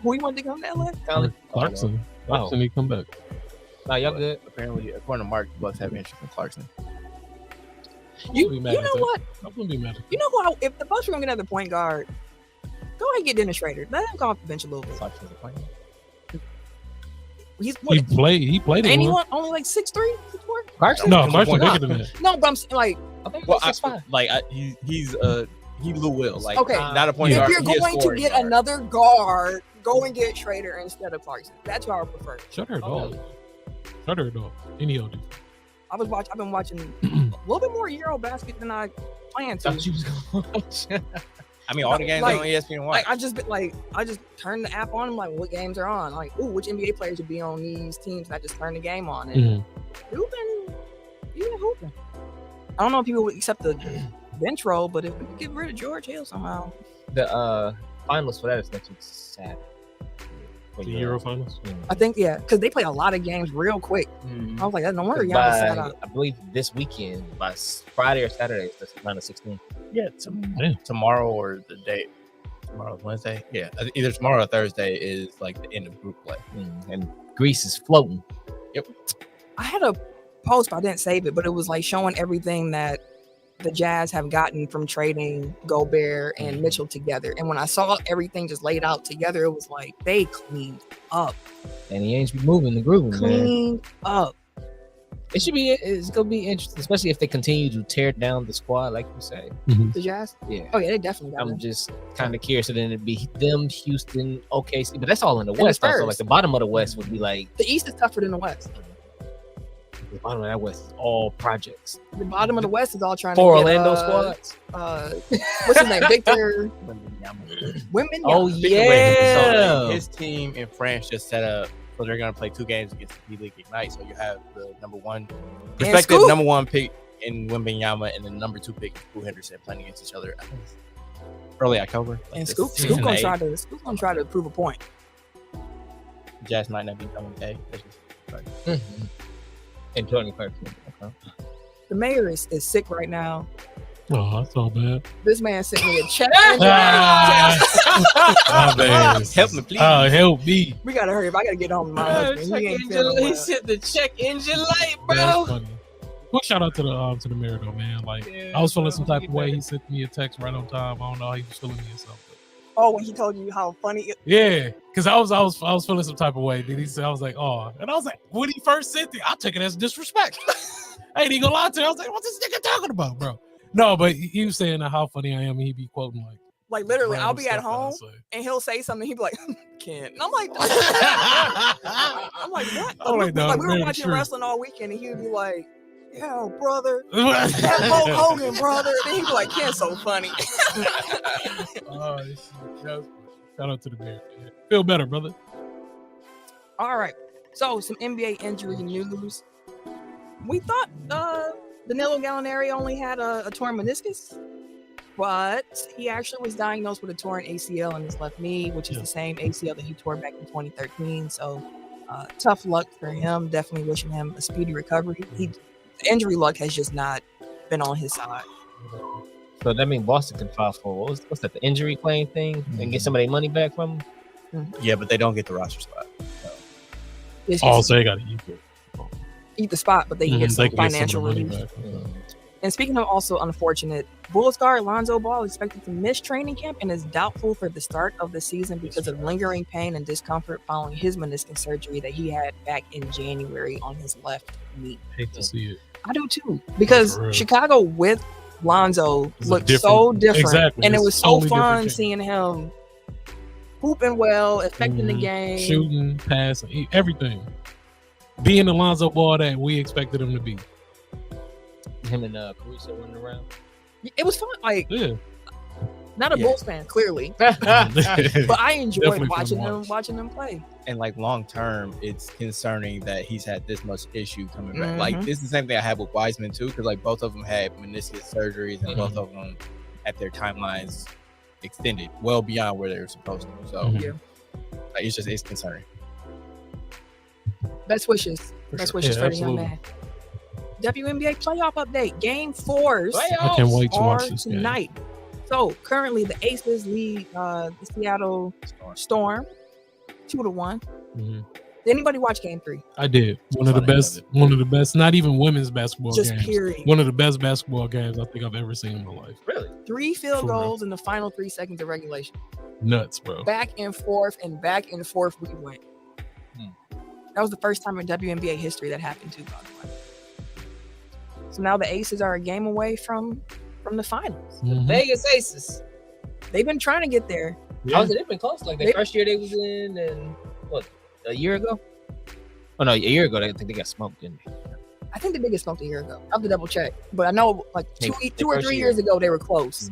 Speaker 2: Who you want to come to LA?
Speaker 3: Clarkson. Clarkson, he come back.
Speaker 4: Nah, y'all good.
Speaker 1: Apparently, according to Mark, the Bucks have interest in Clarkson.
Speaker 2: You know what?
Speaker 3: I'm gonna be mad.
Speaker 2: You know who? If the Bucks were gonna get another point guard, go ahead and get Dennis Schrader. Let him come off the bench a little bit.
Speaker 1: Clarkson's a point guard.
Speaker 3: He played.
Speaker 2: And he only like 6'3", 6'4"?
Speaker 4: Clarkson?
Speaker 3: No, Clarkson bigger than that.
Speaker 2: No, but I'm like,
Speaker 1: he's Lou Will. Like,
Speaker 2: okay,
Speaker 1: not a point guard.
Speaker 2: If you're going to get another guard, go and get Schrader instead of Clarkson. That's what I would prefer.
Speaker 3: Shut her dog. Shut her dog. Any OD.
Speaker 2: I've been watching a little bit more Euro basket than I planned to.
Speaker 1: I mean, all the games on ESPN Watch.
Speaker 2: I just turned the app on. I'm like, what games are on? Like, ooh, which NBA players would be on these teams? And I just turned the game on, and you've been hooping. I don't know if people would accept the bench role, but if we could get rid of George Hill somehow.
Speaker 4: The finals for that is next week Saturday.
Speaker 3: The Euro finals?
Speaker 2: I think, yeah, because they play a lot of games real quick. I was like, no wonder Giannis sat out.
Speaker 4: I believe this weekend, by Friday or Saturday, it's the round of 16.
Speaker 1: Yeah, tomorrow or the day. Tomorrow's Wednesday. Yeah, either tomorrow or Thursday is like the end of group play.
Speaker 4: And Greece is floating.
Speaker 1: Yep.
Speaker 2: I had a post, but I didn't save it, but it was like showing everything that the Jazz have gotten from trading Gobert and Mitchell together. And when I saw everything just laid out together, it was like they cleaned up.
Speaker 4: And he ain't be moving the groove,
Speaker 2: cleaned up.
Speaker 4: It's gonna be interesting, especially if they continue to tear down the squad, like you say.
Speaker 2: The Jazz?
Speaker 4: Yeah.
Speaker 2: Oh yeah, they definitely got
Speaker 4: I'm just kind of curious, so then it'd be them, Houston, OKC, but that's all in the West. So like the bottom of the West would be like
Speaker 2: the East is tougher than the West.
Speaker 4: The bottom of that West is all projects.
Speaker 2: The bottom of the West is all trying
Speaker 4: to get
Speaker 2: Orlando
Speaker 4: squads.
Speaker 2: What's his name? Victor Wembanyama.
Speaker 4: Oh yeah.
Speaker 1: So his team in France just set up, so they're gonna play 2 games against the D-League Ignite. So you have the number 1 pick in Wembanyama and the number 2 pick in Scoot Henderson playing against each other. I think it's early October.
Speaker 2: And Scoot gonna try to prove a point.
Speaker 1: Jazz might not be coming today.
Speaker 4: In 2013. Okay.
Speaker 2: The mayor is sick right now.
Speaker 3: Oh, that's all bad.
Speaker 2: This man sent me a check.
Speaker 1: Help me, please.
Speaker 3: Help me.
Speaker 2: We gotta hurry up. I gotta get home to my husband.
Speaker 4: He said the check engine light, bro.
Speaker 3: Quick shout out to the mayor though, man. Like, I was feeling some type of way. He sent me a text right on time. I don't know how he was feeling me or something.
Speaker 2: Oh, when he told you how funny it
Speaker 3: yeah, because I was feeling some type of way. Then he said, I was like, oh, and I was like, when he first sent it, I took it as disrespect. I ain't even gonna lie to you. I was like, what's this nigga talking about, bro? No, but he was saying how funny I am, and he'd be quoting
Speaker 2: like literally, I'll be at home and he'll say something. He'd be like, "Can't," and I'm like, what? We were watching wrestling all weekend, and he'd be like, "Yeah, brother, that's Hulk Hogan, brother." And he'd be like, "Can't, so funny."
Speaker 3: Shout out to the mayor. Feel better, brother.
Speaker 2: All right, so some NBA injury news. We thought Danilo Gallinari only had a torn meniscus, but he actually was diagnosed with a torn ACL in his left knee, which is the same ACL that he tore back in 2013. So tough luck for him. Definitely wishing him a speedy recovery. The injury luck has just not been on his side.
Speaker 4: So that means Boston can file for what's that? The injury claim thing and get some of their money back from them.
Speaker 1: Yeah, but they don't get the roster spot. So.
Speaker 3: So they got to
Speaker 2: eat the spot, but they can get some financial
Speaker 3: money
Speaker 2: relief.
Speaker 3: back.
Speaker 2: And speaking of also unfortunate, Bulls guard Lonzo Ball is expected to miss training camp and is doubtful for the start of the season because of lingering pain and discomfort following his meniscus surgery that he had back in January on his left knee.
Speaker 3: Hate to see it.
Speaker 2: I do too, because Chicago with Lonzo looked so different,
Speaker 3: exactly.
Speaker 2: and it was so
Speaker 3: totally
Speaker 2: fun seeing him hooping well, affecting the game,
Speaker 3: shooting, passing, everything. Being the Lonzo Ball that we expected him to be.
Speaker 4: Him and Caruso running around.
Speaker 2: It was fun. Like, not a Bulls fan, clearly, but I enjoyed watching them play.
Speaker 1: And like long term, it's concerning that he's had this much issue coming back. Like this is the same thing I had with Wiseman too, because like both of them had meniscus surgeries and both of them had their timelines extended well beyond where they were supposed to. So like, it's concerning.
Speaker 2: Best wishes for the young man. WNBA playoff update. Game 4s
Speaker 3: I can't wait to watch this
Speaker 2: tonight.
Speaker 3: Game.
Speaker 2: So currently the Aces lead the Seattle Storm 2-1. Did anybody watch Game 3?
Speaker 3: I did. One of the best. Not even women's basketball games.
Speaker 2: Period.
Speaker 3: One of the best basketball games I think I've ever seen in my life.
Speaker 4: Really?
Speaker 2: 3 field goals in the final 3 seconds of regulation.
Speaker 3: Nuts, bro.
Speaker 2: Back and forth we went. That was the first time in WNBA history that happened too, by the way. So now the Aces are a game away from the finals.
Speaker 4: Vegas Aces.
Speaker 2: They've been trying to get there.
Speaker 4: They've been close. Like the first year they was in, and what, a year ago? Oh no, a year ago I think they got smoked, didn't they?
Speaker 2: I think they did get smoked a year ago. I have to double check, but I know like two or 3 years ago they were close.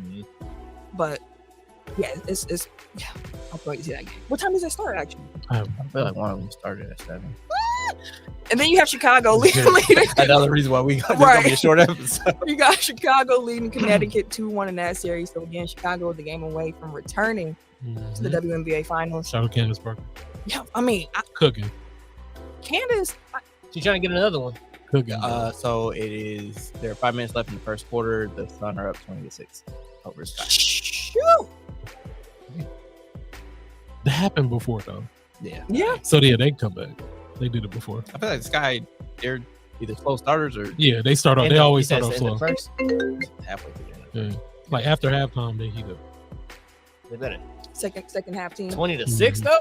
Speaker 2: But yeah, it's I'll wait to see that game. What time does it start actually?
Speaker 1: I feel like one of them started at 7.
Speaker 2: And then you have Chicago leading.
Speaker 1: Another reason why we got gonna be a short episode.
Speaker 2: You got Chicago leading Connecticut 2-1 in that series. So again, Chicago is the game away from returning to the WNBA finals.
Speaker 3: Shout out Candace Parker.
Speaker 2: Yeah, I mean,
Speaker 3: cooking.
Speaker 2: Candace,
Speaker 4: she's trying to get another one.
Speaker 3: Cooking.
Speaker 1: So it is. There are 5 minutes left in the first quarter. The Sun are up 20-6 over Sky.
Speaker 2: Shoot.
Speaker 3: That happened before though.
Speaker 2: Yeah.
Speaker 3: So they come back. They did it before.
Speaker 1: I feel like Sky, they're either slow starters or
Speaker 3: they start off. They always start off slow.
Speaker 4: First.
Speaker 1: Halfway through.
Speaker 3: Like after halftime, they heat up.
Speaker 4: They better.
Speaker 2: Second half team.
Speaker 4: 20-6 though.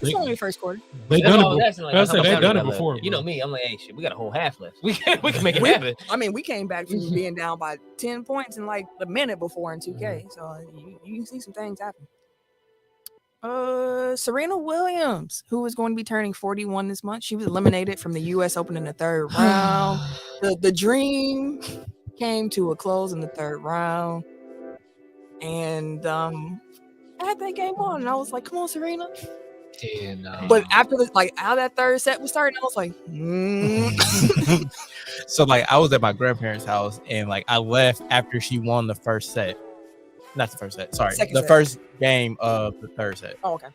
Speaker 2: It's only the first quarter.
Speaker 3: They done it. They've done it before.
Speaker 4: You know me. I'm like, hey, shit, we got a whole half left. We can make it happen.
Speaker 2: I mean, we came back from being down by 10 points in like a minute before in 2K. So you can see some things happen. Serena Williams, who is going to be turning 41 this month, she was eliminated from the U.S. Open in the 3rd round. The dream came to a close in the 3rd round, and I had that game on, and I was like, "Come on, Serena!"
Speaker 4: Yeah, no.
Speaker 2: But after how that 3rd set was starting, I was like,
Speaker 1: So like I was at my grandparents' house, and like I left after she won the first set. Not the first set. Sorry, the first game of the 3rd set.
Speaker 2: Oh, okay.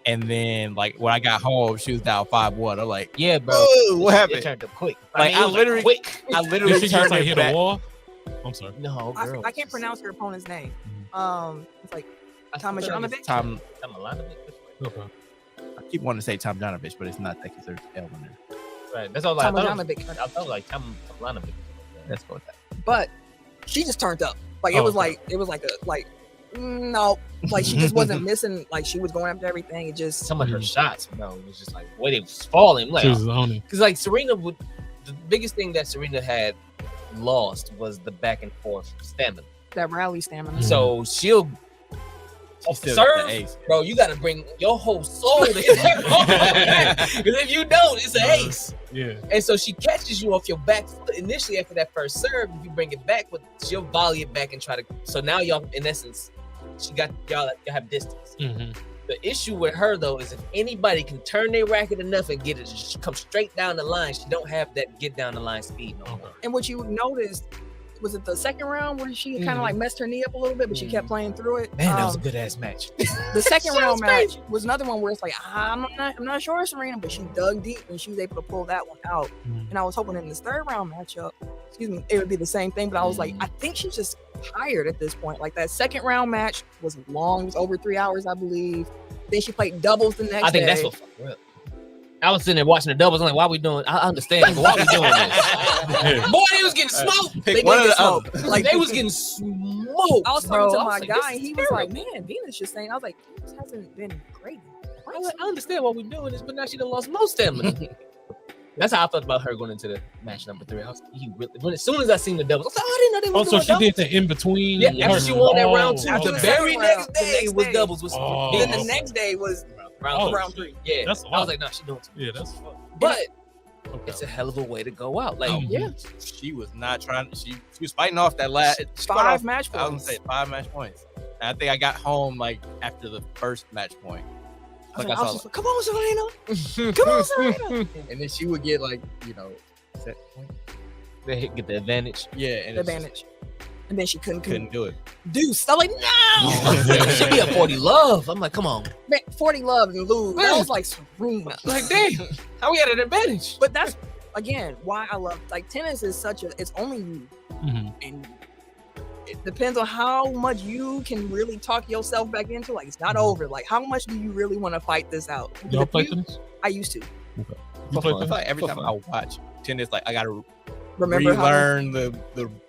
Speaker 1: And then, like when I got home, she was down 5-1. I'm like,
Speaker 4: yeah, bro.
Speaker 1: What happened?
Speaker 4: It turned up quick.
Speaker 1: Like I literally turned it
Speaker 3: hit
Speaker 1: back.
Speaker 3: a wall. I'm sorry.
Speaker 4: No, girl.
Speaker 2: I can't pronounce her opponent's name. It's like Tomljanovic.
Speaker 4: Tomljanovic.
Speaker 3: Okay.
Speaker 1: I keep wanting to say Tomljanovic, but it's not that because there's L in there.
Speaker 4: Right. That's all I thought.
Speaker 2: I
Speaker 4: felt like Tomljanovic.
Speaker 1: Let's go with that.
Speaker 2: But she just turned up. Like it was like no, like she just wasn't missing. Like she was going after everything. It just
Speaker 4: some of her shots, bro, it was just like the way they was falling. Like, because like Serena would, the biggest thing that Serena had lost was the back and forth stamina.
Speaker 2: That rally stamina.
Speaker 4: So she'll serve, bro. You got to bring your whole soul to hit that ball. Because if you don't, it's an ace.
Speaker 3: Yeah.
Speaker 4: And so she catches you off your back foot initially after that first serve. If you bring it back, but she'll volley it back and try to. So now y'all, in essence, she got y'all have distance. The issue with her though is if anybody can turn their racket enough and get it to come straight down the line, she don't have that get down the line speed no more.
Speaker 2: And what you noticed was it the second round where she kind of like messed her knee up a little bit, but she kept playing through it.
Speaker 4: Man, that was a good ass match.
Speaker 2: The second round match was another one where it's like I'm not sure Serena, but she dug deep and she was able to pull that one out. And I was hoping in this third round matchup, it would be the same thing. But I was like, I think she's just tired at this point. Like that second round match was long, it was over 3 hours, I believe. Then she played doubles the next day.
Speaker 4: I think that's what fucked her up. I was sitting there watching the doubles. I'm like, why are we doing? I understand, but why are we doing this? Boy, they was getting smoked.
Speaker 1: Pick one of the other.
Speaker 4: Like they was getting smoked.
Speaker 2: I was talking to my guy, and he was like, "Man, Venus just saying." I was like, "Venus hasn't been great."
Speaker 4: I understand why we're doing this, but now she done lost most stamina. That's how I felt about her going into the match number 3. I was as soon as I seen the doubles, I was like, oh, I didn't know they were doing
Speaker 3: so she
Speaker 4: doubles.
Speaker 3: did the in between.
Speaker 4: Yeah, after she won that round 2,
Speaker 2: okay.
Speaker 4: the very next
Speaker 2: The
Speaker 4: day
Speaker 2: next
Speaker 4: was
Speaker 2: day.
Speaker 4: doubles.
Speaker 2: Then the next day was round 3.
Speaker 4: Yeah,
Speaker 3: That's
Speaker 4: I was like, no, she doing too.
Speaker 3: Yeah, that's
Speaker 4: But it's a hell of a way to go out. Like,
Speaker 1: She was not trying. She was fighting off that last
Speaker 2: 5 match points.
Speaker 1: I was gonna say 5 match points. And I think I got home like after the first match point.
Speaker 2: I was just like, come on, Serena. Come on, Serena.
Speaker 1: And then she would get like, set point.
Speaker 4: they get the advantage.
Speaker 1: Yeah, and
Speaker 2: The advantage. And then she couldn't
Speaker 1: do it.
Speaker 2: deuce. I'm like, no.
Speaker 4: She be a 40 love. I'm like, come on.
Speaker 2: Man, 40 love and lose. That was like Serena.
Speaker 4: Like, damn, how we had an advantage?
Speaker 2: But that's again why I love like tennis is it's only you, and it depends on how much you can really talk yourself back into. Like it's not over. Like how much do you really want to fight this out?
Speaker 3: Y'all play tennis?
Speaker 2: I used to.
Speaker 3: Okay.
Speaker 1: I feel like every time I watch tennis, like I gotta
Speaker 2: Remember
Speaker 1: relearn the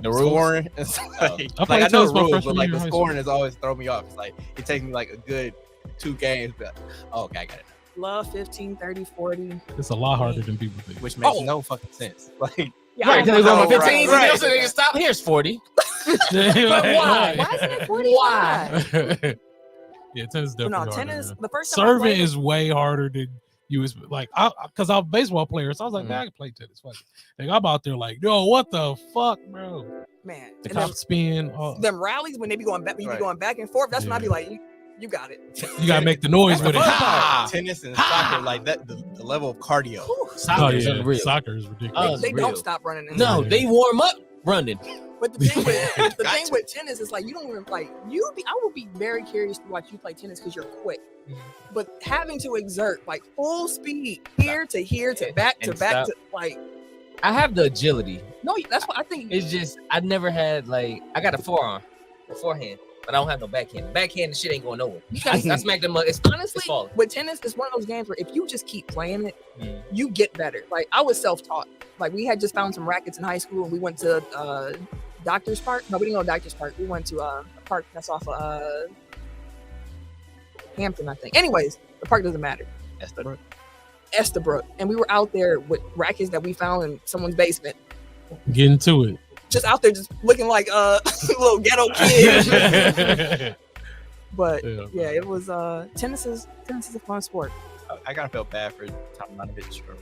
Speaker 1: scoring. It's like I know the rules, but like the scoring has always thrown me off. It's like it takes me like a good 2 games. But okay, I got it.
Speaker 2: Love 15, 30, 40.
Speaker 3: It's a lot harder than people think.
Speaker 1: Which makes no fucking sense. Like
Speaker 2: Yeah,
Speaker 4: Right, because
Speaker 2: I
Speaker 4: on
Speaker 2: know,
Speaker 4: 15,
Speaker 1: right.
Speaker 4: so they can stop. Here's 40.
Speaker 2: But why? Why isn't it 40?
Speaker 4: Why?
Speaker 3: Yeah, tennis is definitely
Speaker 2: No,
Speaker 3: harder.
Speaker 2: tennis. The first time I
Speaker 3: Serving
Speaker 2: played,
Speaker 3: is way harder than you was like. Because I'm a baseball player, so I was like, man, I can play tennis. Fuck it. Like I'm out there like, yo, what the fuck, bro?
Speaker 2: man.
Speaker 3: The
Speaker 2: And
Speaker 3: top spin.
Speaker 2: them rallies when they be going back, when you be going back and forth. That's when I be like, you got it.
Speaker 3: You gotta make the noise with it.
Speaker 1: Tennis and soccer, like that, the level of cardio.
Speaker 4: Soccer is unreal.
Speaker 3: Soccer is ridiculous.
Speaker 2: They
Speaker 4: real.
Speaker 2: don't stop running. in
Speaker 4: No,
Speaker 2: soccer.
Speaker 4: they warm up running.
Speaker 2: But the thing with tennis is like you don't even like I would be very curious to watch you play tennis because you're quick. But having to exert like full speed here to here to back to
Speaker 4: And
Speaker 2: back
Speaker 4: stop.
Speaker 2: to like
Speaker 4: I have the agility.
Speaker 2: no, that's what I think.
Speaker 4: It's just I never had like I got a forehand, but I don't have no backhand. Backhand, the shit ain't going nowhere. I smacked them up. It's
Speaker 2: Honestly,
Speaker 4: falling.
Speaker 2: with tennis, it's one of those games where if you just keep playing it, you get better. Like I was self-taught. Like we had just found some rackets in high school and we went to Doctor's Park. No, we didn't go to Doctor's Park. We went to a park that's off of Hampton, I think. Anyways, the park doesn't matter. Estabrook. And we were out there with rackets that we found in someone's basement.
Speaker 3: Get into it.
Speaker 2: Just out there just looking like a little ghetto kid. But yeah, it was tennis is a fun sport.
Speaker 1: I kind of felt bad for Tom Donovan Mitchell.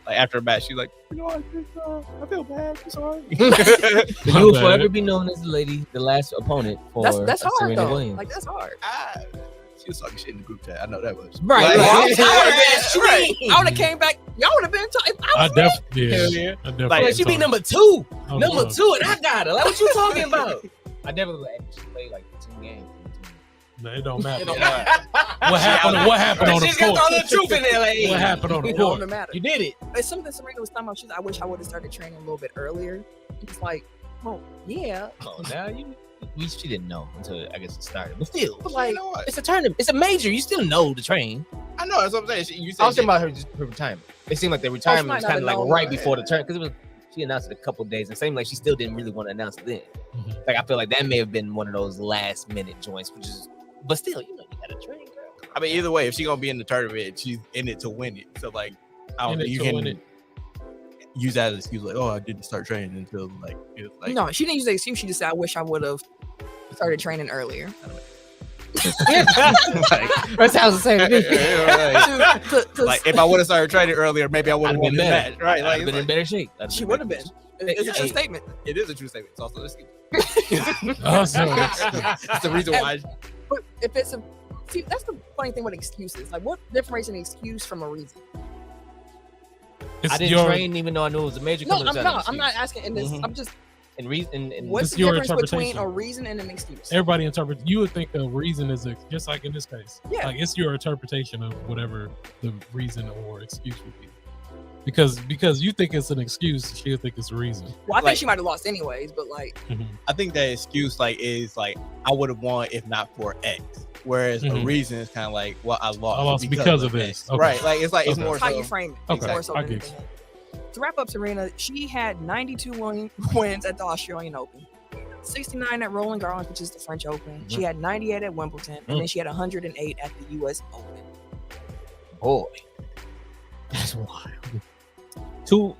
Speaker 1: Like after a match, she's like, I feel bad. I'm sorry.
Speaker 4: You will forever be known as the last opponent for
Speaker 2: That's hard
Speaker 4: Serena
Speaker 2: though.
Speaker 4: Williams.
Speaker 2: Like that's hard.
Speaker 1: She was talking shit in the group chat. I know that was
Speaker 4: Right.
Speaker 1: Like,
Speaker 2: I would have came back. Y'all would have been.
Speaker 3: I definitely.
Speaker 1: yeah.
Speaker 3: I definitely.
Speaker 4: Like, she be number 2.
Speaker 3: Oh,
Speaker 4: Number
Speaker 3: no.
Speaker 4: 2, and I got her. Like, what you talking about? I never played like 2 games.
Speaker 3: No, it don't matter.
Speaker 1: It don't matter.
Speaker 3: What happened on the
Speaker 4: She's got
Speaker 3: court?
Speaker 4: all the truth in there. Like,
Speaker 3: What happened on the
Speaker 2: It
Speaker 3: court?
Speaker 2: don't matter.
Speaker 4: you did it.
Speaker 2: It's something Serena was talking about. She's, I wish I would have started training a little bit earlier. It's like, well, yeah,
Speaker 4: Oh, now she didn't know until I guess it started. But still,
Speaker 2: but like,
Speaker 1: You know what?
Speaker 4: it's a tournament. It's a major. You still know to train.
Speaker 1: I know that's what I'm saying. You
Speaker 4: I
Speaker 1: said
Speaker 4: was thinking about her retirement. It seemed like the retirement
Speaker 2: might
Speaker 4: was
Speaker 2: not
Speaker 4: kind of
Speaker 2: have
Speaker 4: like
Speaker 2: known.
Speaker 4: right before the turn because she announced it a couple days. And it seemed like she still didn't really want to announce it then.
Speaker 3: Mhm.
Speaker 4: Like I feel like that may have been one of those last minute joints, but still, you gotta train, girl.
Speaker 1: I mean, either way, if she's gonna be in the tournament, she's in it to win it. So like, I don't
Speaker 3: In
Speaker 1: know,
Speaker 3: it
Speaker 1: you
Speaker 3: to win
Speaker 1: can
Speaker 3: it.
Speaker 1: use that as an excuse, like, oh, I didn't start training until like it was like.
Speaker 2: no, she didn't use the excuse. She just said, I wish I would have started training earlier.
Speaker 1: like,
Speaker 4: That sounds the same to me.
Speaker 1: like if I would have started training earlier, maybe I would have
Speaker 4: I'd
Speaker 1: won
Speaker 4: been
Speaker 1: the
Speaker 4: better.
Speaker 1: match, right? Like,
Speaker 4: I'd been in better shape.
Speaker 2: she would have been. It's a true statement.
Speaker 1: it is a true statement. It's also an excuse.
Speaker 3: Also,
Speaker 1: That's the reason why.
Speaker 2: But if it's that's the funny thing with excuses. Like, what differentiates an excuse from a reason?
Speaker 3: it's
Speaker 4: I didn't train even though I knew it was a major.
Speaker 2: No, I'm not asking. And this,
Speaker 1: Mhm.
Speaker 2: I'm just
Speaker 4: And reason and
Speaker 2: What's
Speaker 3: It's
Speaker 2: the
Speaker 3: your
Speaker 2: difference between
Speaker 3: interpretation.
Speaker 2: a reason and an excuse?
Speaker 3: Everybody interprets. You would think a reason is just like in this case.
Speaker 2: Yeah.
Speaker 3: Like it's your interpretation of whatever the reason or excuse would be. Because you think it's an excuse, she'll think it's a reason.
Speaker 2: Well, I think
Speaker 1: Like-
Speaker 2: she might have lost anyways, but like,
Speaker 1: I think that excuse like is like I would have won if not for X. Whereas a
Speaker 3: Mhm.
Speaker 1: reason is kind of like, well, I lost,
Speaker 3: I lost because of this.
Speaker 1: X.
Speaker 3: Okay.
Speaker 1: Right? Like it's
Speaker 3: Okay.
Speaker 1: more
Speaker 2: how
Speaker 1: so.
Speaker 2: you frame it.
Speaker 3: Okay,
Speaker 2: More so
Speaker 3: I
Speaker 2: than
Speaker 3: get
Speaker 2: anything else. To wrap up Serena, she had 92 wins at the Australian Open, 69 at Roland Garros, which is the French Open. She had 98 at Wimbledon, and then she had 108 at the U.S. Open.
Speaker 4: boy, that's wild. Two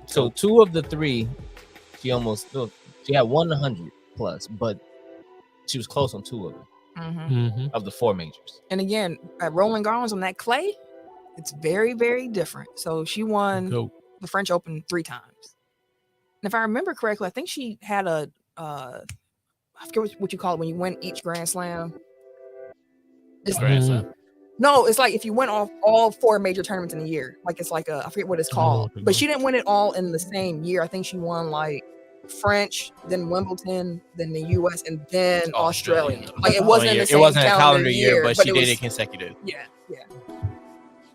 Speaker 4: of the three, she had 100 plus, but she was close on two of them
Speaker 2: Mm-hmm.
Speaker 4: of the four majors.
Speaker 2: And again, at Roland Garros on that clay, it's very, very different. So she won
Speaker 3: Go.
Speaker 2: the French Open 3 times. And if I remember correctly, I think she had I forget what you call it when you win each Grand Slam. It's,
Speaker 1: Grand Slam.
Speaker 2: no, it's like if you win all 4 major tournaments in a year. Like it's like I forget what it's called.
Speaker 3: okay.
Speaker 2: But she didn't win it all in the same year. I think she won like French, then Wimbledon, then the US, and then Australian. Like it wasn't in the same
Speaker 1: It wasn't a calendar year, but she
Speaker 2: it
Speaker 1: did
Speaker 2: was-
Speaker 1: it consecutive.
Speaker 2: Yeah.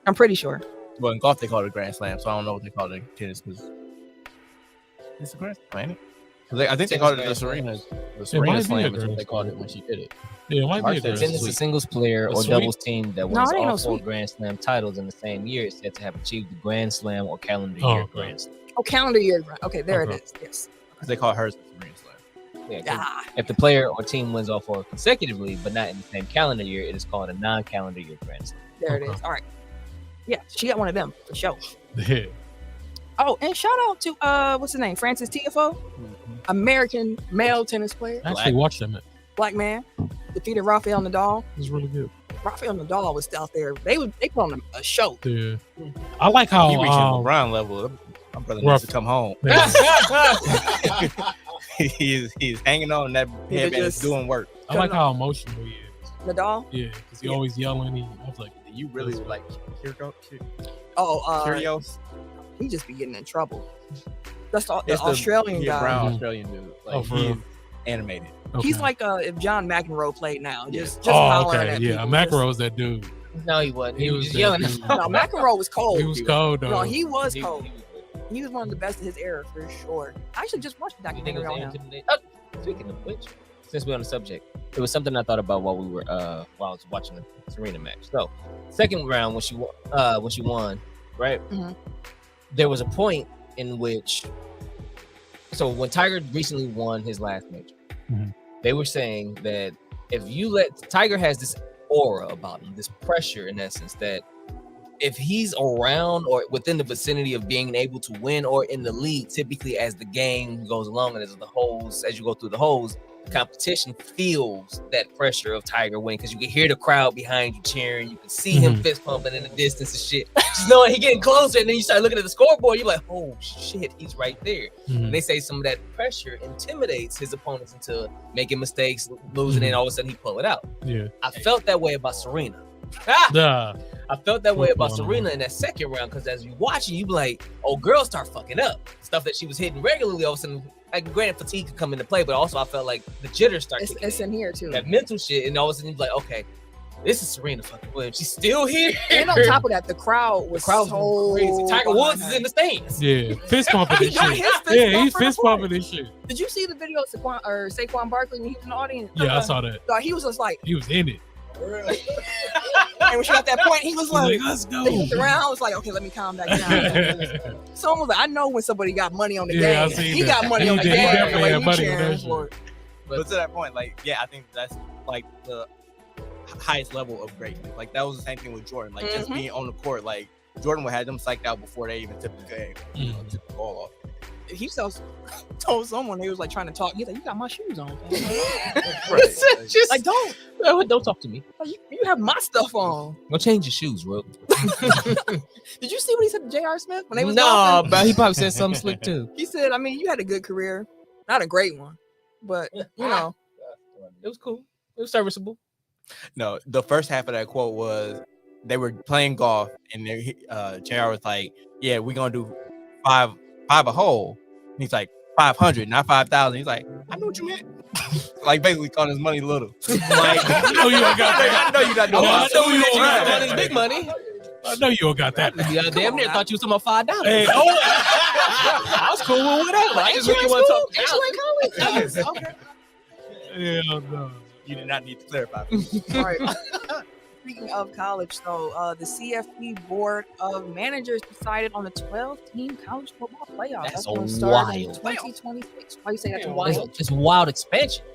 Speaker 2: I'm pretty sure.
Speaker 1: Well, in golf they call it a Grand Slam, so I don't know what they call it in tennis because it's a Grand Slam, ain't it? 'Cause I think they
Speaker 4: Tennis
Speaker 1: called it
Speaker 4: Grand
Speaker 1: the
Speaker 4: Slam.
Speaker 1: Serena
Speaker 3: might
Speaker 1: Slam
Speaker 3: be a
Speaker 1: is what
Speaker 3: Grand
Speaker 1: they called it
Speaker 3: Slam.
Speaker 1: when she did it.
Speaker 3: Yeah, it might
Speaker 1: Mark
Speaker 3: be a
Speaker 1: said
Speaker 3: Grand
Speaker 4: Tennis
Speaker 3: Slam.
Speaker 4: a singles player
Speaker 3: A
Speaker 4: or
Speaker 3: sweep?
Speaker 4: doubles team that
Speaker 2: No,
Speaker 4: wins
Speaker 2: it ain't no
Speaker 4: all 4
Speaker 2: sweep.
Speaker 4: Grand Slam titles in the same year is said to have achieved the Grand Slam or calendar
Speaker 3: Oh,
Speaker 4: year
Speaker 3: okay.
Speaker 4: Grand Slam.
Speaker 2: Oh, calendar year. Okay, there
Speaker 3: Okay.
Speaker 2: it is. Yes.
Speaker 1: Because they call hers the Serena Slam.
Speaker 4: Yeah, 'cause
Speaker 2: Ah,
Speaker 4: if the player or team wins all 4 consecutively, but not in the same calendar year, it is called a non-calendar year Grand Slam.
Speaker 2: there it
Speaker 3: Okay.
Speaker 2: is. All right. Yeah, she got one of them for sure.
Speaker 3: Yeah.
Speaker 2: Oh, and shout out to what's his name? Francis Tiafoe, American male tennis player,
Speaker 3: I actually watched that match.
Speaker 2: black man, defeated Rafael Nadal.
Speaker 3: It was really good.
Speaker 2: Rafael Nadal was out there. They put on a show.
Speaker 3: Yeah. I like how
Speaker 1: He reaching LeBron level. My brother needs to come home. he's hanging on that
Speaker 2: Yeah,
Speaker 1: headband,
Speaker 2: just-
Speaker 1: doing work.
Speaker 3: I like how emotional he is.
Speaker 2: Nadal.
Speaker 3: Yeah, because he
Speaker 2: Yeah.
Speaker 3: always yelling. I was like,
Speaker 1: You really like
Speaker 2: Oh,
Speaker 1: Curios?
Speaker 2: he just be getting in trouble. That's the
Speaker 1: It's the-
Speaker 2: Australian
Speaker 1: He a
Speaker 2: guy.
Speaker 1: brown
Speaker 3: Mhm.
Speaker 1: Australian dude. Like
Speaker 3: Oh, for
Speaker 1: he's
Speaker 3: real?
Speaker 1: animated.
Speaker 3: okay.
Speaker 2: He's like if John McEnroe played now, just
Speaker 3: oh,
Speaker 2: hollering
Speaker 3: okay.
Speaker 2: at
Speaker 3: Yeah,
Speaker 2: people.
Speaker 3: McEnroe's that dude.
Speaker 4: No, he wasn't. He
Speaker 3: He
Speaker 4: was
Speaker 3: was
Speaker 4: just
Speaker 3: that
Speaker 4: yelling.
Speaker 3: dude.
Speaker 2: No, McEnroe was cold.
Speaker 3: He was cold though.
Speaker 2: No, he was
Speaker 4: He-
Speaker 2: cold.
Speaker 4: he was good.
Speaker 2: He was one of the best of his era for sure. I actually just watched the
Speaker 4: You think it
Speaker 2: documentary
Speaker 4: was
Speaker 2: on him.
Speaker 4: intimidating? Oh, speaking of which, since we're on the subject, it was something I thought about while I was watching the Serena match. So, second round when she won, right?
Speaker 2: Mhm.
Speaker 4: There was a point in which, so when Tiger recently won his last major,
Speaker 3: Mhm.
Speaker 4: they were saying that if you let Tiger has this aura about him, this pressure in essence that if he's around or within the vicinity of being able to win or in the lead, typically as the game goes along and as you go through the holes, the competition feels that pressure of Tiger winning because you can hear the crowd behind you cheering, you can see him
Speaker 3: Mhm.
Speaker 4: fist pumping in the distance and shit. Just knowing he getting closer, and then you start looking at the scoreboard, you're like, oh shit, he's right there.
Speaker 3: Mhm.
Speaker 4: And they say some of that pressure intimidates his opponents into making mistakes, losing, and all of a sudden he pull it out.
Speaker 3: Yeah.
Speaker 4: I felt that way about Serena.
Speaker 3: Duh.
Speaker 4: I felt that way about
Speaker 3: What's going
Speaker 4: Serena
Speaker 3: on?
Speaker 4: in that second round because as you watch it, you be like, oh, girl start fucking up. Stuff that she was hitting regularly, all of a sudden, like, granted, fatigue could come into play, but also I felt like the jitters start kicking
Speaker 2: It's in here too.
Speaker 4: that mental shit, and all of a sudden you be like, okay, this is Serena fucking Williams. She's still here.
Speaker 2: And on top of that, the crowd was so
Speaker 4: crazy. Tiger Woods is in the stands.
Speaker 3: Yeah. Fist pumping
Speaker 2: He
Speaker 3: this
Speaker 2: got
Speaker 3: shit.
Speaker 2: his fist
Speaker 3: Yeah,
Speaker 2: bump
Speaker 3: he's
Speaker 2: for the
Speaker 3: fist pumping this shit.
Speaker 2: Did you see the video of Saquon Barkley when he was in the audience?
Speaker 3: Yeah, I saw that.
Speaker 2: He was just like,
Speaker 3: He was in it.
Speaker 2: and when she got that point, he was
Speaker 3: He's
Speaker 2: like,
Speaker 3: like, let's go.
Speaker 2: he looked around. I was like, okay, let me calm back down. Someone was like, I know when somebody got money on the
Speaker 3: Yeah, I
Speaker 2: game.
Speaker 3: seen
Speaker 2: He
Speaker 3: that.
Speaker 2: got money
Speaker 3: He
Speaker 2: on the
Speaker 3: did. He
Speaker 2: game.
Speaker 3: definitely
Speaker 2: Like,
Speaker 3: had
Speaker 2: he
Speaker 3: money on
Speaker 2: cheering
Speaker 3: that
Speaker 2: for it.
Speaker 1: But to that point, like, yeah, I think that's like the highest level of greatness. Like that was the same thing with Jordan. Like just
Speaker 2: Mhm.
Speaker 1: being on the court, like Jordan would have them psyched out before they even tipped the game, tipped the ball off.
Speaker 2: He told someone, he was like trying to talk. He's like, you got my shoes on.
Speaker 1: Right.
Speaker 4: Just
Speaker 2: Like, don't
Speaker 4: talk to me.
Speaker 2: you have my stuff on.
Speaker 4: Go change your shoes, bro.
Speaker 2: Did you see what he said to J.R. Smith when they was
Speaker 4: No,
Speaker 2: golfing?
Speaker 4: but he probably said something slick too.
Speaker 2: He said, I mean, you had a good career, not a great one, but you know,
Speaker 4: It was cool. It was serviceable.
Speaker 1: No, the first half of that quote was they were playing golf and JR was like, yeah, we're gonna do five a hole. And he's like, 500, not 5,000. He's like, I know what you meant. Like basically calling his money little. Like,
Speaker 3: I know you don't got that.
Speaker 1: I know you not doing
Speaker 3: I know you don't got
Speaker 4: Money is
Speaker 3: that.
Speaker 4: big money.
Speaker 3: I know you don't got that.
Speaker 4: Yeah, damn near thought you was talking about $5.
Speaker 3: Hey,
Speaker 4: I was cool with whatever. I just really want to talk.
Speaker 2: Yes, okay.
Speaker 3: Hell no.
Speaker 1: You did not need to clarify.
Speaker 2: All right. Speaking of college, though, the CFP Board of Managers decided on the 12-team college football playoff.
Speaker 4: That's
Speaker 2: going to start in
Speaker 4: wild.
Speaker 2: 2026. Why you say that's
Speaker 3: Yeah,
Speaker 2: wild?
Speaker 4: It's wild expansion.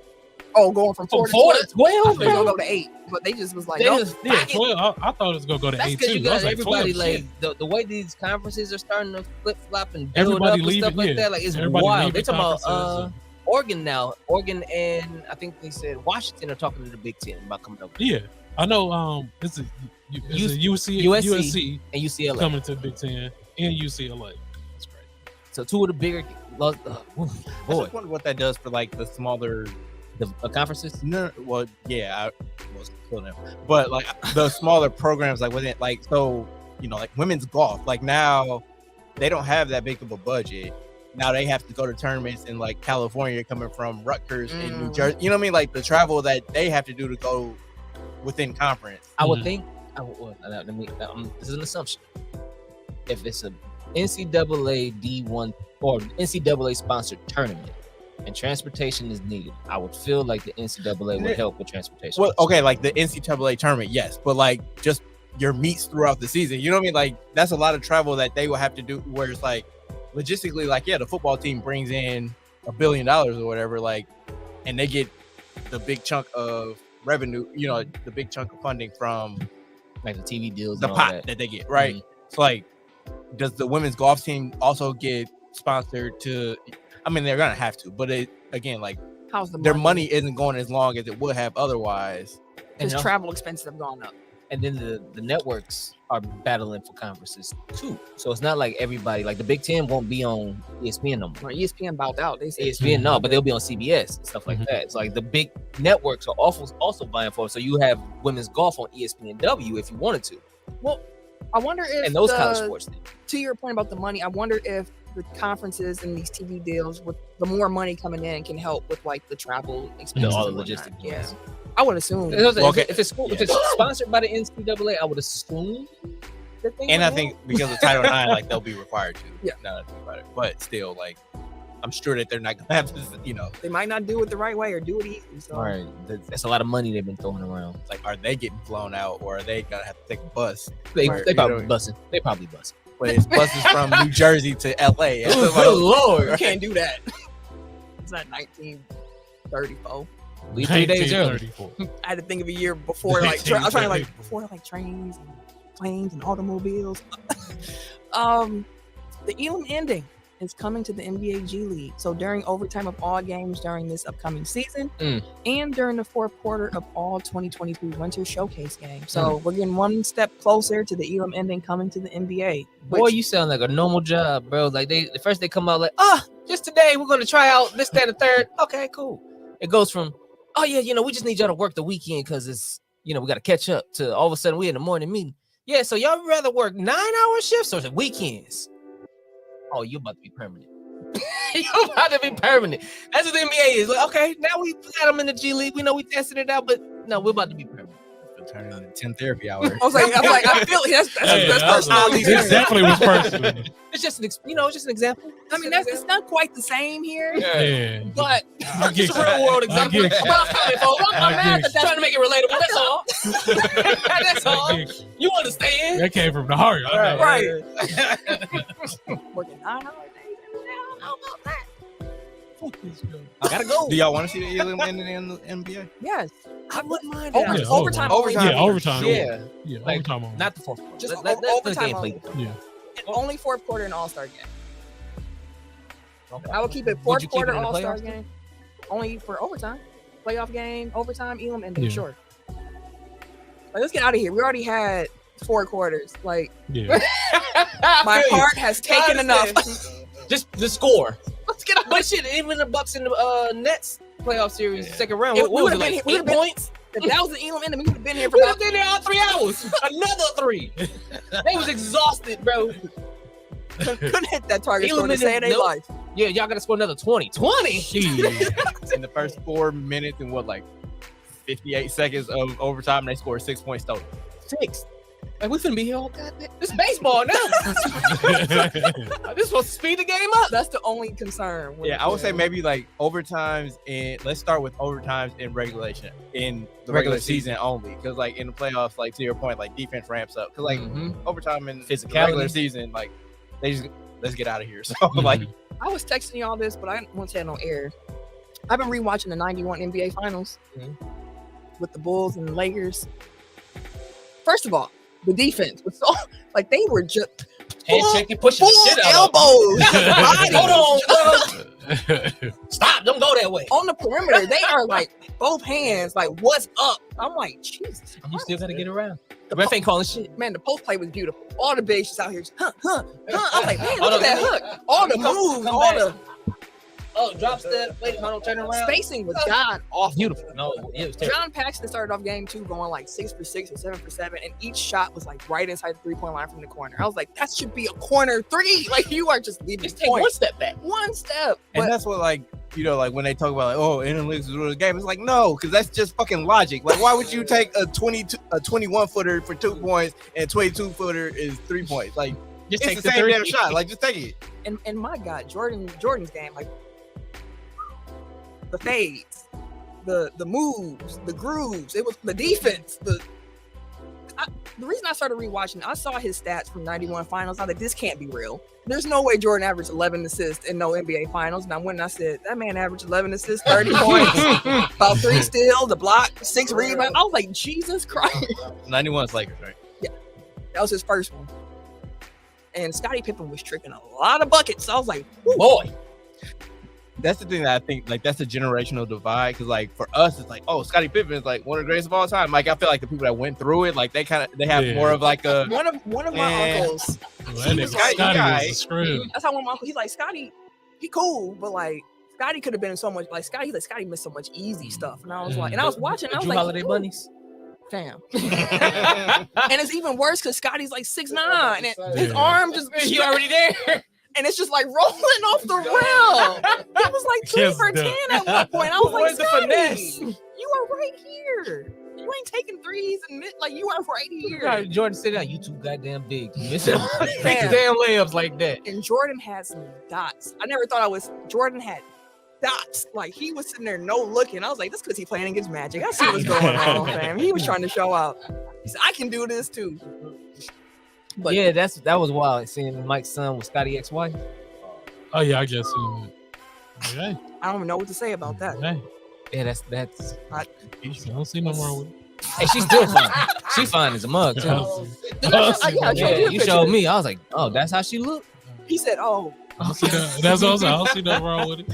Speaker 2: Oh, going from 4 to
Speaker 4: 4
Speaker 2: 12?
Speaker 4: to 12.
Speaker 2: I thought they were going to go to 8, but they just was like,
Speaker 4: They
Speaker 2: no.
Speaker 4: just-
Speaker 3: Yeah, 12. I thought it was gonna go to
Speaker 4: That's
Speaker 3: 8
Speaker 4: because you
Speaker 3: too. I
Speaker 4: got
Speaker 3: was like,
Speaker 4: everybody
Speaker 3: 12, shit.
Speaker 4: the way these conferences are starting to flip flop and build
Speaker 3: Everybody
Speaker 4: up and
Speaker 3: leaving,
Speaker 4: stuff like
Speaker 3: yeah.
Speaker 4: that. Like it's
Speaker 3: Everybody
Speaker 4: wild.
Speaker 3: leaving
Speaker 4: They talking about
Speaker 3: conferences
Speaker 4: Oregon now. Oregon and I think they said Washington are talking to the Big Ten about coming over.
Speaker 3: Yeah, I know. It's a USC
Speaker 4: and UCLA.
Speaker 3: coming to the Big Ten and UCLA. That's great.
Speaker 4: So two of the bigger
Speaker 1: I
Speaker 4: boy
Speaker 1: just wonder what that does for like the smaller.
Speaker 4: the conferences.
Speaker 1: No, well, yeah, I was killing them, but like the smaller programs, like within, like so, you know, like women's golf, like now they don't have that big of a budget. Now they have to go to tournaments in like California, coming from Rutgers and New Jersey. You know what I mean? Like the travel that they have to do to go within conference.
Speaker 4: I would think. This is an assumption. If it's a NCAA D1 or NCAA sponsored tournament and transportation is needed, I would feel like the NCAA would help with transportation.
Speaker 1: Well, okay, like the NCAA tournament, yes, but like just your meets throughout the season. You know what I mean? Like that's a lot of travel that they will have to do. Where it's like logistically, like yeah, the football team brings in $1 billion or whatever, like, and they get the big chunk of revenue. You know, the big chunk of funding from
Speaker 4: like the TV deals,
Speaker 1: the
Speaker 4: and all
Speaker 1: pot that they get, right? So like, does the women's golf team also get sponsored to? I mean, they're gonna have to, but it again, like,
Speaker 2: How's the
Speaker 1: their money isn't going as long as it would have otherwise.
Speaker 2: Because
Speaker 4: And
Speaker 2: travel expenses have gone up.
Speaker 4: And then the networks are battling for conferences too. So it's not like everybody, like the Big Ten won't be on ESPN no more.
Speaker 2: When ESPN bowed out, they said
Speaker 4: ESPN, no, but they'll be on CBS and stuff like that. It's like the big networks are also vying for it. So you have women's golf on ESPNW if you wanted to.
Speaker 2: Well, I wonder if
Speaker 4: And those college sports things.
Speaker 2: To your point about the money, I wonder if the conferences and these TV deals with the more money coming in can help with like the travel expenses,
Speaker 4: all the
Speaker 2: and whatnot.
Speaker 4: logistics.
Speaker 2: Yeah, I would assume.
Speaker 1: Okay.
Speaker 4: If it's sponsored by the NCAA, I would assume.
Speaker 1: And I think because of Title IX, like they'll be required to.
Speaker 2: Yeah.
Speaker 1: Now that I think about it, but still, like, I'm sure that they're not gonna have to. You know,
Speaker 2: They might not do it the right way or do it easy. So.
Speaker 4: All right, that's a lot of money they've been throwing around.
Speaker 1: like, are they getting flown out, or are they gonna have to take a bus?
Speaker 4: They
Speaker 1: Right,
Speaker 4: probably
Speaker 1: you know.
Speaker 4: busting. They probably busting.
Speaker 1: But it's buses from New Jersey to LA.
Speaker 4: Lord,
Speaker 2: You can't do that. It's not 1934.
Speaker 4: we 3 days early.
Speaker 3: 1934.
Speaker 2: I had to think of a year before, like I was trying to like before like trains and planes and automobiles. The Elam ending is coming to the NBA G League. So during overtime of all games during this upcoming season, and during the fourth quarter of all 2022 Winter Showcase games. So we're getting one step closer to the Elam ending coming to the NBA.
Speaker 4: Boy, you sound like a normal job, bro. Like first they come out like, just today we're gonna try out this, that, and the third. Okay, cool. It goes from, oh yeah, we just need y'all to work the weekend because it's, we got to catch up, to all of a sudden we in the morning meeting. Yeah, so y'all rather work 9-hour shifts or weekends? Oh, you're about to be permanent. You're about to be permanent. That's what the NBA is. Like, okay, now we got them in the G League. We know we tested it out, but no, we're about to be permanent.
Speaker 1: Turning into 10 therapy hours.
Speaker 2: I was like, I feel that's personal.
Speaker 3: This definitely was personal.
Speaker 4: It's just an, it's just an example.
Speaker 2: I mean, it's not quite the same here,
Speaker 3: Yeah.
Speaker 2: but
Speaker 3: I get
Speaker 2: it's a real world
Speaker 3: I
Speaker 2: example.
Speaker 3: get you.
Speaker 2: I'm
Speaker 4: Trying to make it relatable. That's all. That's all.
Speaker 3: I get you.
Speaker 4: You understand?
Speaker 3: That came from the heart. I know.
Speaker 2: Right. Working 9 hours days every day. I don't know about that.
Speaker 4: I gotta go.
Speaker 1: Do y'all want to see the Elam ending in the NBA?
Speaker 2: Yes.
Speaker 4: I wouldn't mind
Speaker 2: Over-
Speaker 4: that.
Speaker 3: Yeah,
Speaker 2: overtime.
Speaker 3: Yeah, overtime.
Speaker 4: Yeah.
Speaker 3: Yeah,
Speaker 4: Like,
Speaker 3: overtime. On.
Speaker 4: Not the fourth quarter.
Speaker 2: Just
Speaker 4: Let the
Speaker 2: overtime
Speaker 4: game play.
Speaker 2: only.
Speaker 3: Yeah.
Speaker 2: Only fourth quarter and All-Star game.
Speaker 4: Okay.
Speaker 2: I would keep it
Speaker 4: Would
Speaker 2: fourth
Speaker 4: you keep it
Speaker 2: quarter
Speaker 4: in the
Speaker 2: All-Star
Speaker 4: playoffs?
Speaker 2: game. Only for overtime. Playoff game, overtime, Elam ending.
Speaker 3: Yeah.
Speaker 2: Sure. Like, let's get out of here. We already had 4 quarters. Like,
Speaker 3: Yeah.
Speaker 2: my heart has taken enough.
Speaker 4: Just the score. Let's get up. But shit, even the Bucks and the Nets playoff series second round.
Speaker 2: It
Speaker 4: What was
Speaker 2: would've
Speaker 4: it,
Speaker 2: been-
Speaker 4: like
Speaker 2: we would've
Speaker 4: 8
Speaker 2: been-
Speaker 4: points?
Speaker 2: If that was the Elam ending, we would have been here for
Speaker 4: We
Speaker 2: about
Speaker 4: been there all 3 hours. Another 3. They was exhausted, bro.
Speaker 2: couldn't hit that target score to
Speaker 4: Eliminated-
Speaker 2: save their
Speaker 4: nope.
Speaker 2: life.
Speaker 4: Yeah, y'all got to score another 20. 20?
Speaker 1: In the first 4 minutes and 58 seconds of overtime, they scored 6 points total.
Speaker 4: 6. Like, we finna be here all goddamn. This is baseball now. This supposed to speed the game up.
Speaker 2: That's the only concern.
Speaker 1: Yeah, I would say maybe like overtimes and let's start with overtimes in regulation in the regular season only, because like in the playoffs, like to your point, like defense ramps up. Because like overtime in the regular season, like they just let's get out of here. So like
Speaker 2: I was texting y'all this, but I didn't want to say it on air. I've been rewatching the '91 NBA Finals with the Bulls and the Lakers. First of all, the defense was so like they were just
Speaker 4: Head checking, pushing the shit out
Speaker 2: elbows.
Speaker 4: Hold on. Stop. Don't go that way.
Speaker 2: On the perimeter. They are like both hands, like, what's up? I'm like, Jesus.
Speaker 4: You still got to get around. The ref ain't calling shit.
Speaker 2: Man, the post play was beautiful. All the bigs just out here, I'm like, man, look at that hook. All the moves, all the
Speaker 4: drop step. Wait, hold on, turn around.
Speaker 2: spacing was god awful.
Speaker 4: Beautiful. No, it was terrible.
Speaker 2: John Paxson started off game 2 going like 6 for 6 or 7 for 7, and each shot was like right inside the 3-point line from the corner. I was like, that should be a corner 3. Like, you are just leaving.
Speaker 4: Just take one step back.
Speaker 2: One step.
Speaker 1: and that's what like like when they talk about like, oh, analytics is ruling the game, it's like no, because that's just fucking logic. Like, why would you take a 21 footer for 2 points and 22 footer is 3 points? Like,
Speaker 4: Just
Speaker 1: it's
Speaker 4: take
Speaker 1: the
Speaker 4: the
Speaker 1: same
Speaker 4: 3.
Speaker 1: damn shot. Like, just take it.
Speaker 2: And my God, Jordan's game, like the fades, the moves, the grooves. It was the defense. The reason I started rewatching, I saw his stats from '91 Finals. I was like, this can't be real. There's no way Jordan averaged 11 assists in no NBA Finals. And I went and I said, that man averaged 11 assists, 30 points, about 3 steals, the block, 6 rebounds. I was like, Jesus Christ.
Speaker 1: 91 is Lakers, right?
Speaker 2: Yeah, that was his first one. And Scottie Pippen was tricking a lot of buckets. So I was like, whoo.
Speaker 4: Boy.
Speaker 1: That's the thing that I think, like, that's a generational divide. Because, like, for us, it's like, oh, Scottie Pippen is like one of the greatest of all time. Like, I feel like the people that went through it, like, they have more of like a
Speaker 2: One of my uncles.
Speaker 3: Well, that nigga
Speaker 1: Scotty
Speaker 3: Scotty
Speaker 1: guy.
Speaker 3: was screwed.
Speaker 2: That's how one of my uncles, he's like, Scottie, he cool, but like Scottie could have been so much like Scottie. He's like, Scottie missed so much easy stuff, and I was like, and I was watching, and I was
Speaker 4: Drew
Speaker 2: like,
Speaker 4: Holiday
Speaker 2: ooh,
Speaker 4: bunnies.
Speaker 2: fam. And it's even worse because Scottie's like 6'9", and his arm just
Speaker 4: He already there.
Speaker 2: and it's just like rolling off the rim. It was like 2
Speaker 3: Yes,
Speaker 2: for
Speaker 3: dude.
Speaker 2: 10 at one point. I was
Speaker 4: Where's the
Speaker 2: like,
Speaker 4: finesse?
Speaker 2: Scottie, you are right here. You ain't taking threes and like you are right here.
Speaker 4: Right, Jordan said that you too goddamn big. You miss it.
Speaker 2: Fam.
Speaker 4: Damn layups like that.
Speaker 2: And Jordan had some dots. I never thought Jordan had dots. Like, he was sitting there no looking. I was like, this because he playing against Magic. I see what's going on, fam. He was trying to show out. He said, I can do this too. But
Speaker 4: Yeah, that was wild. Seeing Mike's son with Scotty ex-wife.
Speaker 3: Oh yeah, I guess. Hey,
Speaker 2: I don't even know what to say about that.
Speaker 3: hey,
Speaker 4: Yeah, that's.
Speaker 3: I don't see no wrong with it.
Speaker 4: Hey, she's still fine. She fine as a mug too. Yeah, you showed me. I was like, oh, that's how she looked.
Speaker 2: He said, oh,
Speaker 3: I don't see that- That's what I'm saying. I don't see nothing wrong with it.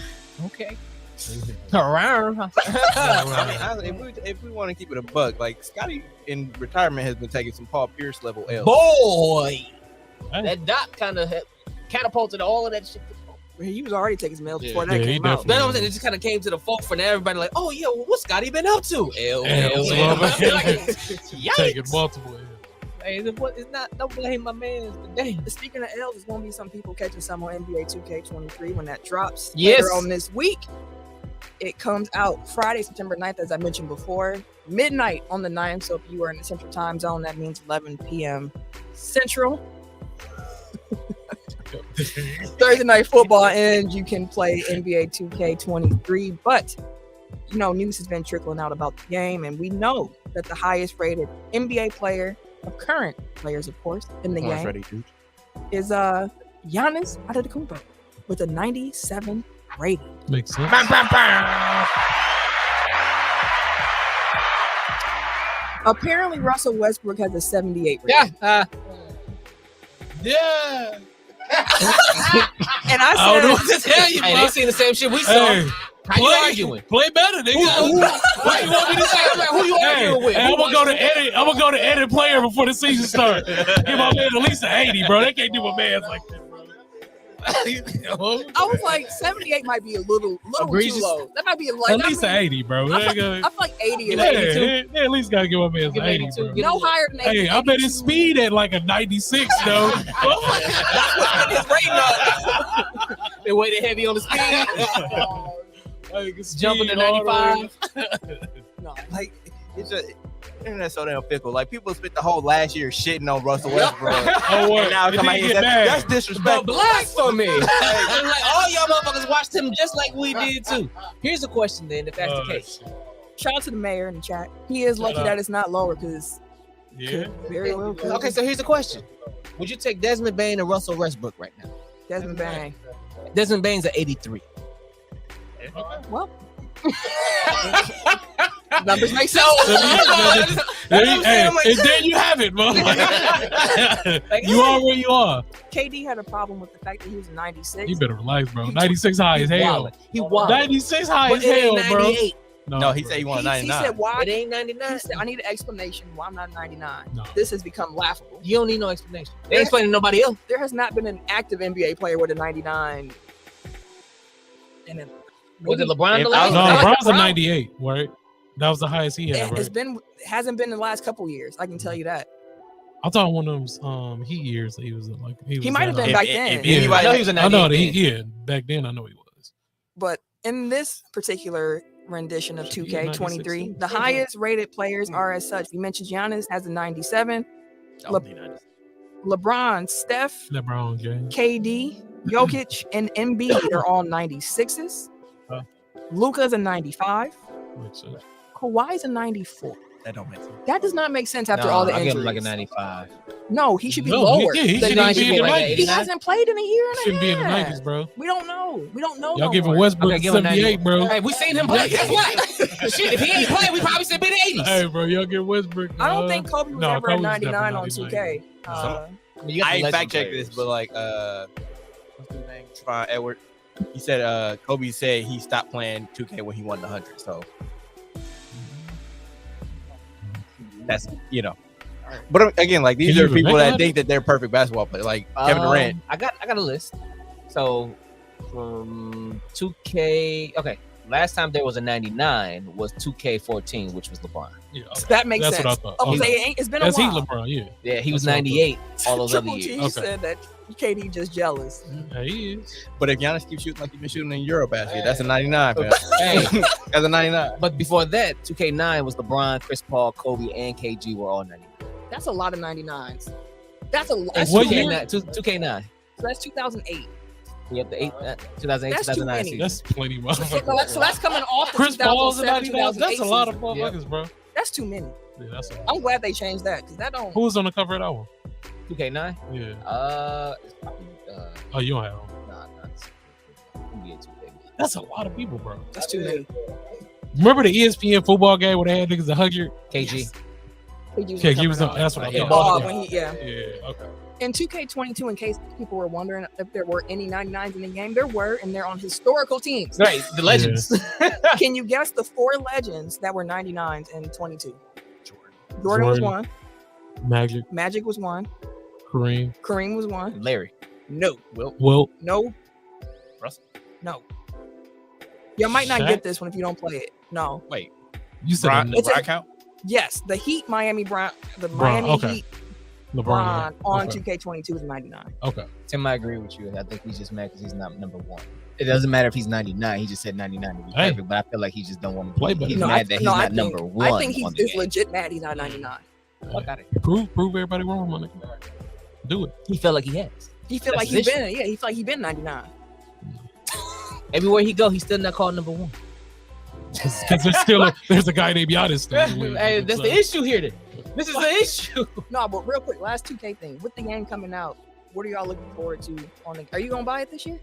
Speaker 4: Okay.
Speaker 1: I mean, honestly, if we want to keep it a buck, like Scottie in retirement has been taking some Paul Pierce level L's.
Speaker 4: Boy,
Speaker 3: Hey.
Speaker 4: that dot kind of catapulted all of that shit.
Speaker 2: he was already taking mails before
Speaker 3: Yeah,
Speaker 2: that
Speaker 3: he
Speaker 2: came out.
Speaker 3: definitely-
Speaker 4: Then I'm saying it just kind of came to the forefront. Everybody like, oh yeah, well, what's Scotty been up to?
Speaker 3: L's, Taking
Speaker 4: Yikes!
Speaker 3: multiple.
Speaker 4: Hey, it's not. Don't blame my man today.
Speaker 2: Speaking of L's, there's going to be some people catching some on NBA 2K23 when that drops
Speaker 4: Yes.
Speaker 2: later on this week. It comes out Friday, September 9th, as I mentioned before, midnight on the 9th. So if you are in the Central Time Zone, that means 11 p.m. Central. Thursday night football ends. You can play NBA 2K23, but news has been trickling out about the game, and we know that the highest rated NBA player of current players, of course, in the game is Giannis Antetokounmpo with a 97 rating.
Speaker 3: Makes sense.
Speaker 2: Apparently, Russell Westbrook has a 78 rating.
Speaker 4: Yeah.
Speaker 3: Yeah.
Speaker 2: And
Speaker 3: I don't know
Speaker 2: I
Speaker 3: what to tell you,
Speaker 4: Hey,
Speaker 3: bro.
Speaker 4: they seen the same shit we saw.
Speaker 3: Hey,
Speaker 4: How you arguing?
Speaker 3: play better, nigga.
Speaker 4: What you want me to say? Who you
Speaker 3: Hey,
Speaker 4: arguing with?
Speaker 3: I'm gonna go to edit. I'm gonna go to edit player before the season starts. Give my man at least an 80, bro. They can't do my man's like that, bro.
Speaker 2: I was like 78 might be a little
Speaker 4: Egregious.
Speaker 2: too low. That might be like
Speaker 3: At least an 80, bro.
Speaker 2: I feel like 80 is
Speaker 3: They at least gotta give up as 80, bro.
Speaker 2: no higher than 80.
Speaker 3: Hey, I bet his speed at like a 96, though.
Speaker 2: That's what's his rating up.
Speaker 4: They weighted heavy on the speed. Jumping to 95.
Speaker 2: No.
Speaker 1: Like it's just internet's so damn fickle. Like people spent the whole last year shitting on Russell Westbrook.
Speaker 3: Oh, what?
Speaker 1: And now
Speaker 3: It
Speaker 1: come out
Speaker 3: didn't
Speaker 1: here
Speaker 3: get
Speaker 1: and say,
Speaker 3: bad.
Speaker 1: that's disrespectful.
Speaker 4: Blasphemy. I'm like, all y'all motherfuckers watched him just like we did too. Here's the question then, if that's the case.
Speaker 2: Shout out to the mayor in the chat. He is lucky that it's not lower because
Speaker 3: Yeah.
Speaker 2: very well.
Speaker 4: Okay, so here's the question. Would you take Desmond Bain or Russell Westbrook right now?
Speaker 2: Desmond Bang.
Speaker 4: Desmond Bain's at 83.
Speaker 2: Well, numbers make sense.
Speaker 3: And there you have it, bro. You are where you are.
Speaker 2: KD had a problem with the fact that he was 96.
Speaker 3: You better relax, bro. 96 high as hell.
Speaker 4: He wild.
Speaker 3: 96 high
Speaker 4: But
Speaker 3: as
Speaker 4: it ain't
Speaker 3: hell, bro.
Speaker 4: 98.
Speaker 1: No, he said he wanted
Speaker 2: He
Speaker 1: 99.
Speaker 2: said why?
Speaker 4: It ain't 99.
Speaker 2: He said, I need an explanation why I'm not 99.
Speaker 3: No.
Speaker 2: This has become laughable.
Speaker 4: You don't need no explanation. They ain't explaining to nobody else.
Speaker 2: There has not been an active NBA player with a 99. And then
Speaker 4: Was it LeBron?
Speaker 1: If-
Speaker 4: the last
Speaker 3: No,
Speaker 4: one?
Speaker 3: LeBron's a 98, right? That was the highest he had,
Speaker 2: it's
Speaker 3: right?
Speaker 2: hasn't been in the last couple years. I can tell you that.
Speaker 3: I thought one of them Heat years that he was like
Speaker 2: He might have been
Speaker 1: If-
Speaker 2: back
Speaker 1: if-
Speaker 2: then.
Speaker 1: if anybody-
Speaker 4: I know he was a
Speaker 3: I know
Speaker 4: 98.
Speaker 3: that he back then I know he was.
Speaker 2: But in this particular rendition of
Speaker 3: Should be
Speaker 2: 2K23,
Speaker 3: 96.
Speaker 2: the highest rated players are as such. You mentioned Giannis has a 97. LeBron, Steph,
Speaker 3: LeBron James.
Speaker 2: KD, Jokic, and Embiid are all 96s.
Speaker 3: Huh.
Speaker 2: Luka's a 95.
Speaker 3: Makes sense.
Speaker 2: Kawhi's a 94.
Speaker 1: That don't make sense.
Speaker 2: That does not make sense after
Speaker 4: Nah,
Speaker 2: all the
Speaker 4: I give
Speaker 2: injuries.
Speaker 4: him like a 95.
Speaker 2: No, he should be
Speaker 3: No,
Speaker 2: lower.
Speaker 3: he
Speaker 2: than
Speaker 3: shouldn't be in the
Speaker 2: 94.
Speaker 3: 90s.
Speaker 2: He hasn't played in a year and a
Speaker 3: Shouldn't be in the
Speaker 2: half.
Speaker 3: 90s, bro.
Speaker 2: We don't know. We don't know.
Speaker 3: Y'all
Speaker 2: no
Speaker 3: giving
Speaker 2: more.
Speaker 3: Westbrook
Speaker 4: Okay, give him
Speaker 3: 78, bro.
Speaker 4: Hey, we seen him play. Guess what? Shit, if he ain't playing, we probably said be the 80s.
Speaker 3: Hey, bro, y'all give Westbrook.
Speaker 2: I don't think Kobe was
Speaker 3: no,
Speaker 2: ever
Speaker 3: Kobe
Speaker 2: a
Speaker 3: was
Speaker 2: 99 on
Speaker 3: definitely
Speaker 2: 2K.
Speaker 4: You got
Speaker 1: I
Speaker 4: the
Speaker 1: ain't
Speaker 4: legend
Speaker 1: fact checked
Speaker 4: players.
Speaker 1: this, but like what's his name? Trevon Edward. He said Kobe said he stopped playing 2K when he won the 100. So that's But again, like these
Speaker 3: Can you
Speaker 1: are people
Speaker 3: remember
Speaker 1: that
Speaker 3: that?
Speaker 1: think that they're perfect basketball players, like Kevin Durant.
Speaker 4: I got a list. So from 2K, okay. Last time there was a 99 was 2K14, which was LeBron.
Speaker 3: Yeah, okay.
Speaker 2: That makes
Speaker 3: That's
Speaker 2: sense.
Speaker 3: what I thought.
Speaker 2: Oh,
Speaker 3: Okay.
Speaker 2: say it's been a
Speaker 3: That's Heat
Speaker 2: while.
Speaker 3: LeBron, yeah.
Speaker 4: Yeah, he was
Speaker 3: That's what I
Speaker 4: 98 all those other
Speaker 2: Triple
Speaker 4: years.
Speaker 2: T
Speaker 3: Okay.
Speaker 2: said that KD just jealous.
Speaker 3: Yeah, he is.
Speaker 1: But if Giannis keeps shooting like he's been shooting in Eurobasket, that's a 99, man.
Speaker 4: Hey,
Speaker 1: That's a 99.
Speaker 4: but before that, 2K9 was LeBron, Chris Paul, Kobe, and KG were all 99.
Speaker 2: That's a lot of 99s. That's a lot.
Speaker 4: That's
Speaker 3: What
Speaker 4: 2K9,
Speaker 3: year?
Speaker 4: 2K9.
Speaker 2: So that's 2008.
Speaker 4: Yep, the 2008,
Speaker 2: That's too
Speaker 4: 2009
Speaker 2: many.
Speaker 4: season.
Speaker 3: That's plenty,
Speaker 2: So
Speaker 3: motherfucker.
Speaker 2: that's coming off the
Speaker 3: Chris Paul's a
Speaker 2: 2007,
Speaker 3: 99. That's a
Speaker 2: 2008
Speaker 3: lot of
Speaker 2: season.
Speaker 3: motherfuckers, bro.
Speaker 2: That's too many.
Speaker 3: Yeah, that's a lot.
Speaker 2: I'm glad they changed that because that don't.
Speaker 3: Who was on the cover of that one?
Speaker 4: 2K9?
Speaker 3: Yeah.
Speaker 4: It's probably,
Speaker 3: Oh, you don't have them.
Speaker 4: nah, NBA 2K.
Speaker 3: That's a lot of people, bro.
Speaker 2: That's too many.
Speaker 3: Remember the ESPN football game where they had niggas to hug you?
Speaker 4: KG.
Speaker 3: Yeah, he was on. That's what I
Speaker 4: Yeah.
Speaker 3: thought.
Speaker 2: Bob, when he, yeah.
Speaker 3: Yeah, okay.
Speaker 2: In 2K22, in case people were wondering if there were any 99s in the game, there were, and they're on historical teams.
Speaker 4: Right, the legends.
Speaker 2: Can you guess the 4 legends that were 99s in 22? Jordan was
Speaker 3: Jordan.
Speaker 2: one.
Speaker 3: Magic,
Speaker 2: Magic was one.
Speaker 3: Kareem,
Speaker 2: Kareem was one.
Speaker 4: Larry.
Speaker 2: No.
Speaker 3: Wilt.
Speaker 2: No.
Speaker 1: Russell.
Speaker 2: No. You might not
Speaker 3: Shaq?
Speaker 2: get this one if you don't play it. No.
Speaker 1: Wait,
Speaker 3: You said
Speaker 1: Bron
Speaker 2: It's a-
Speaker 1: count?
Speaker 2: Yes, the Heat, Miami Brown, the
Speaker 3: Bron,
Speaker 2: Miami
Speaker 3: okay.
Speaker 2: Heat
Speaker 3: LeBron.
Speaker 2: Bron on
Speaker 3: Okay.
Speaker 2: 2K22 is 99.
Speaker 3: Okay.
Speaker 4: Tim, I agree with you. I think he's just mad because he's not number one. It doesn't matter if he's 99. He just said 99 to be
Speaker 3: Hey.
Speaker 4: perfect, but I feel like he just don't want to
Speaker 3: Play
Speaker 4: play.
Speaker 3: better.
Speaker 4: He's
Speaker 2: No,
Speaker 4: mad that he's
Speaker 2: I
Speaker 4: not
Speaker 2: think-
Speaker 4: number one.
Speaker 2: I think
Speaker 4: on
Speaker 2: he's
Speaker 4: the game.
Speaker 2: legit mad he's not 99.
Speaker 4: Fuck out of here.
Speaker 3: Prove everybody wrong, my nigga. Do it.
Speaker 4: He felt like he has.
Speaker 2: He feel
Speaker 4: That's
Speaker 2: like he's
Speaker 4: his
Speaker 2: been, yeah, he feel like he been 99.
Speaker 4: Everywhere he go, he's still not called number one.
Speaker 3: Because there's a guy named Giannis still in the league.
Speaker 4: Hey, that's the issue here. Then. This is the issue.
Speaker 2: No, but real quick, last 2K thing. With the game coming out, what are y'all looking forward to on the, are you gonna buy it this year?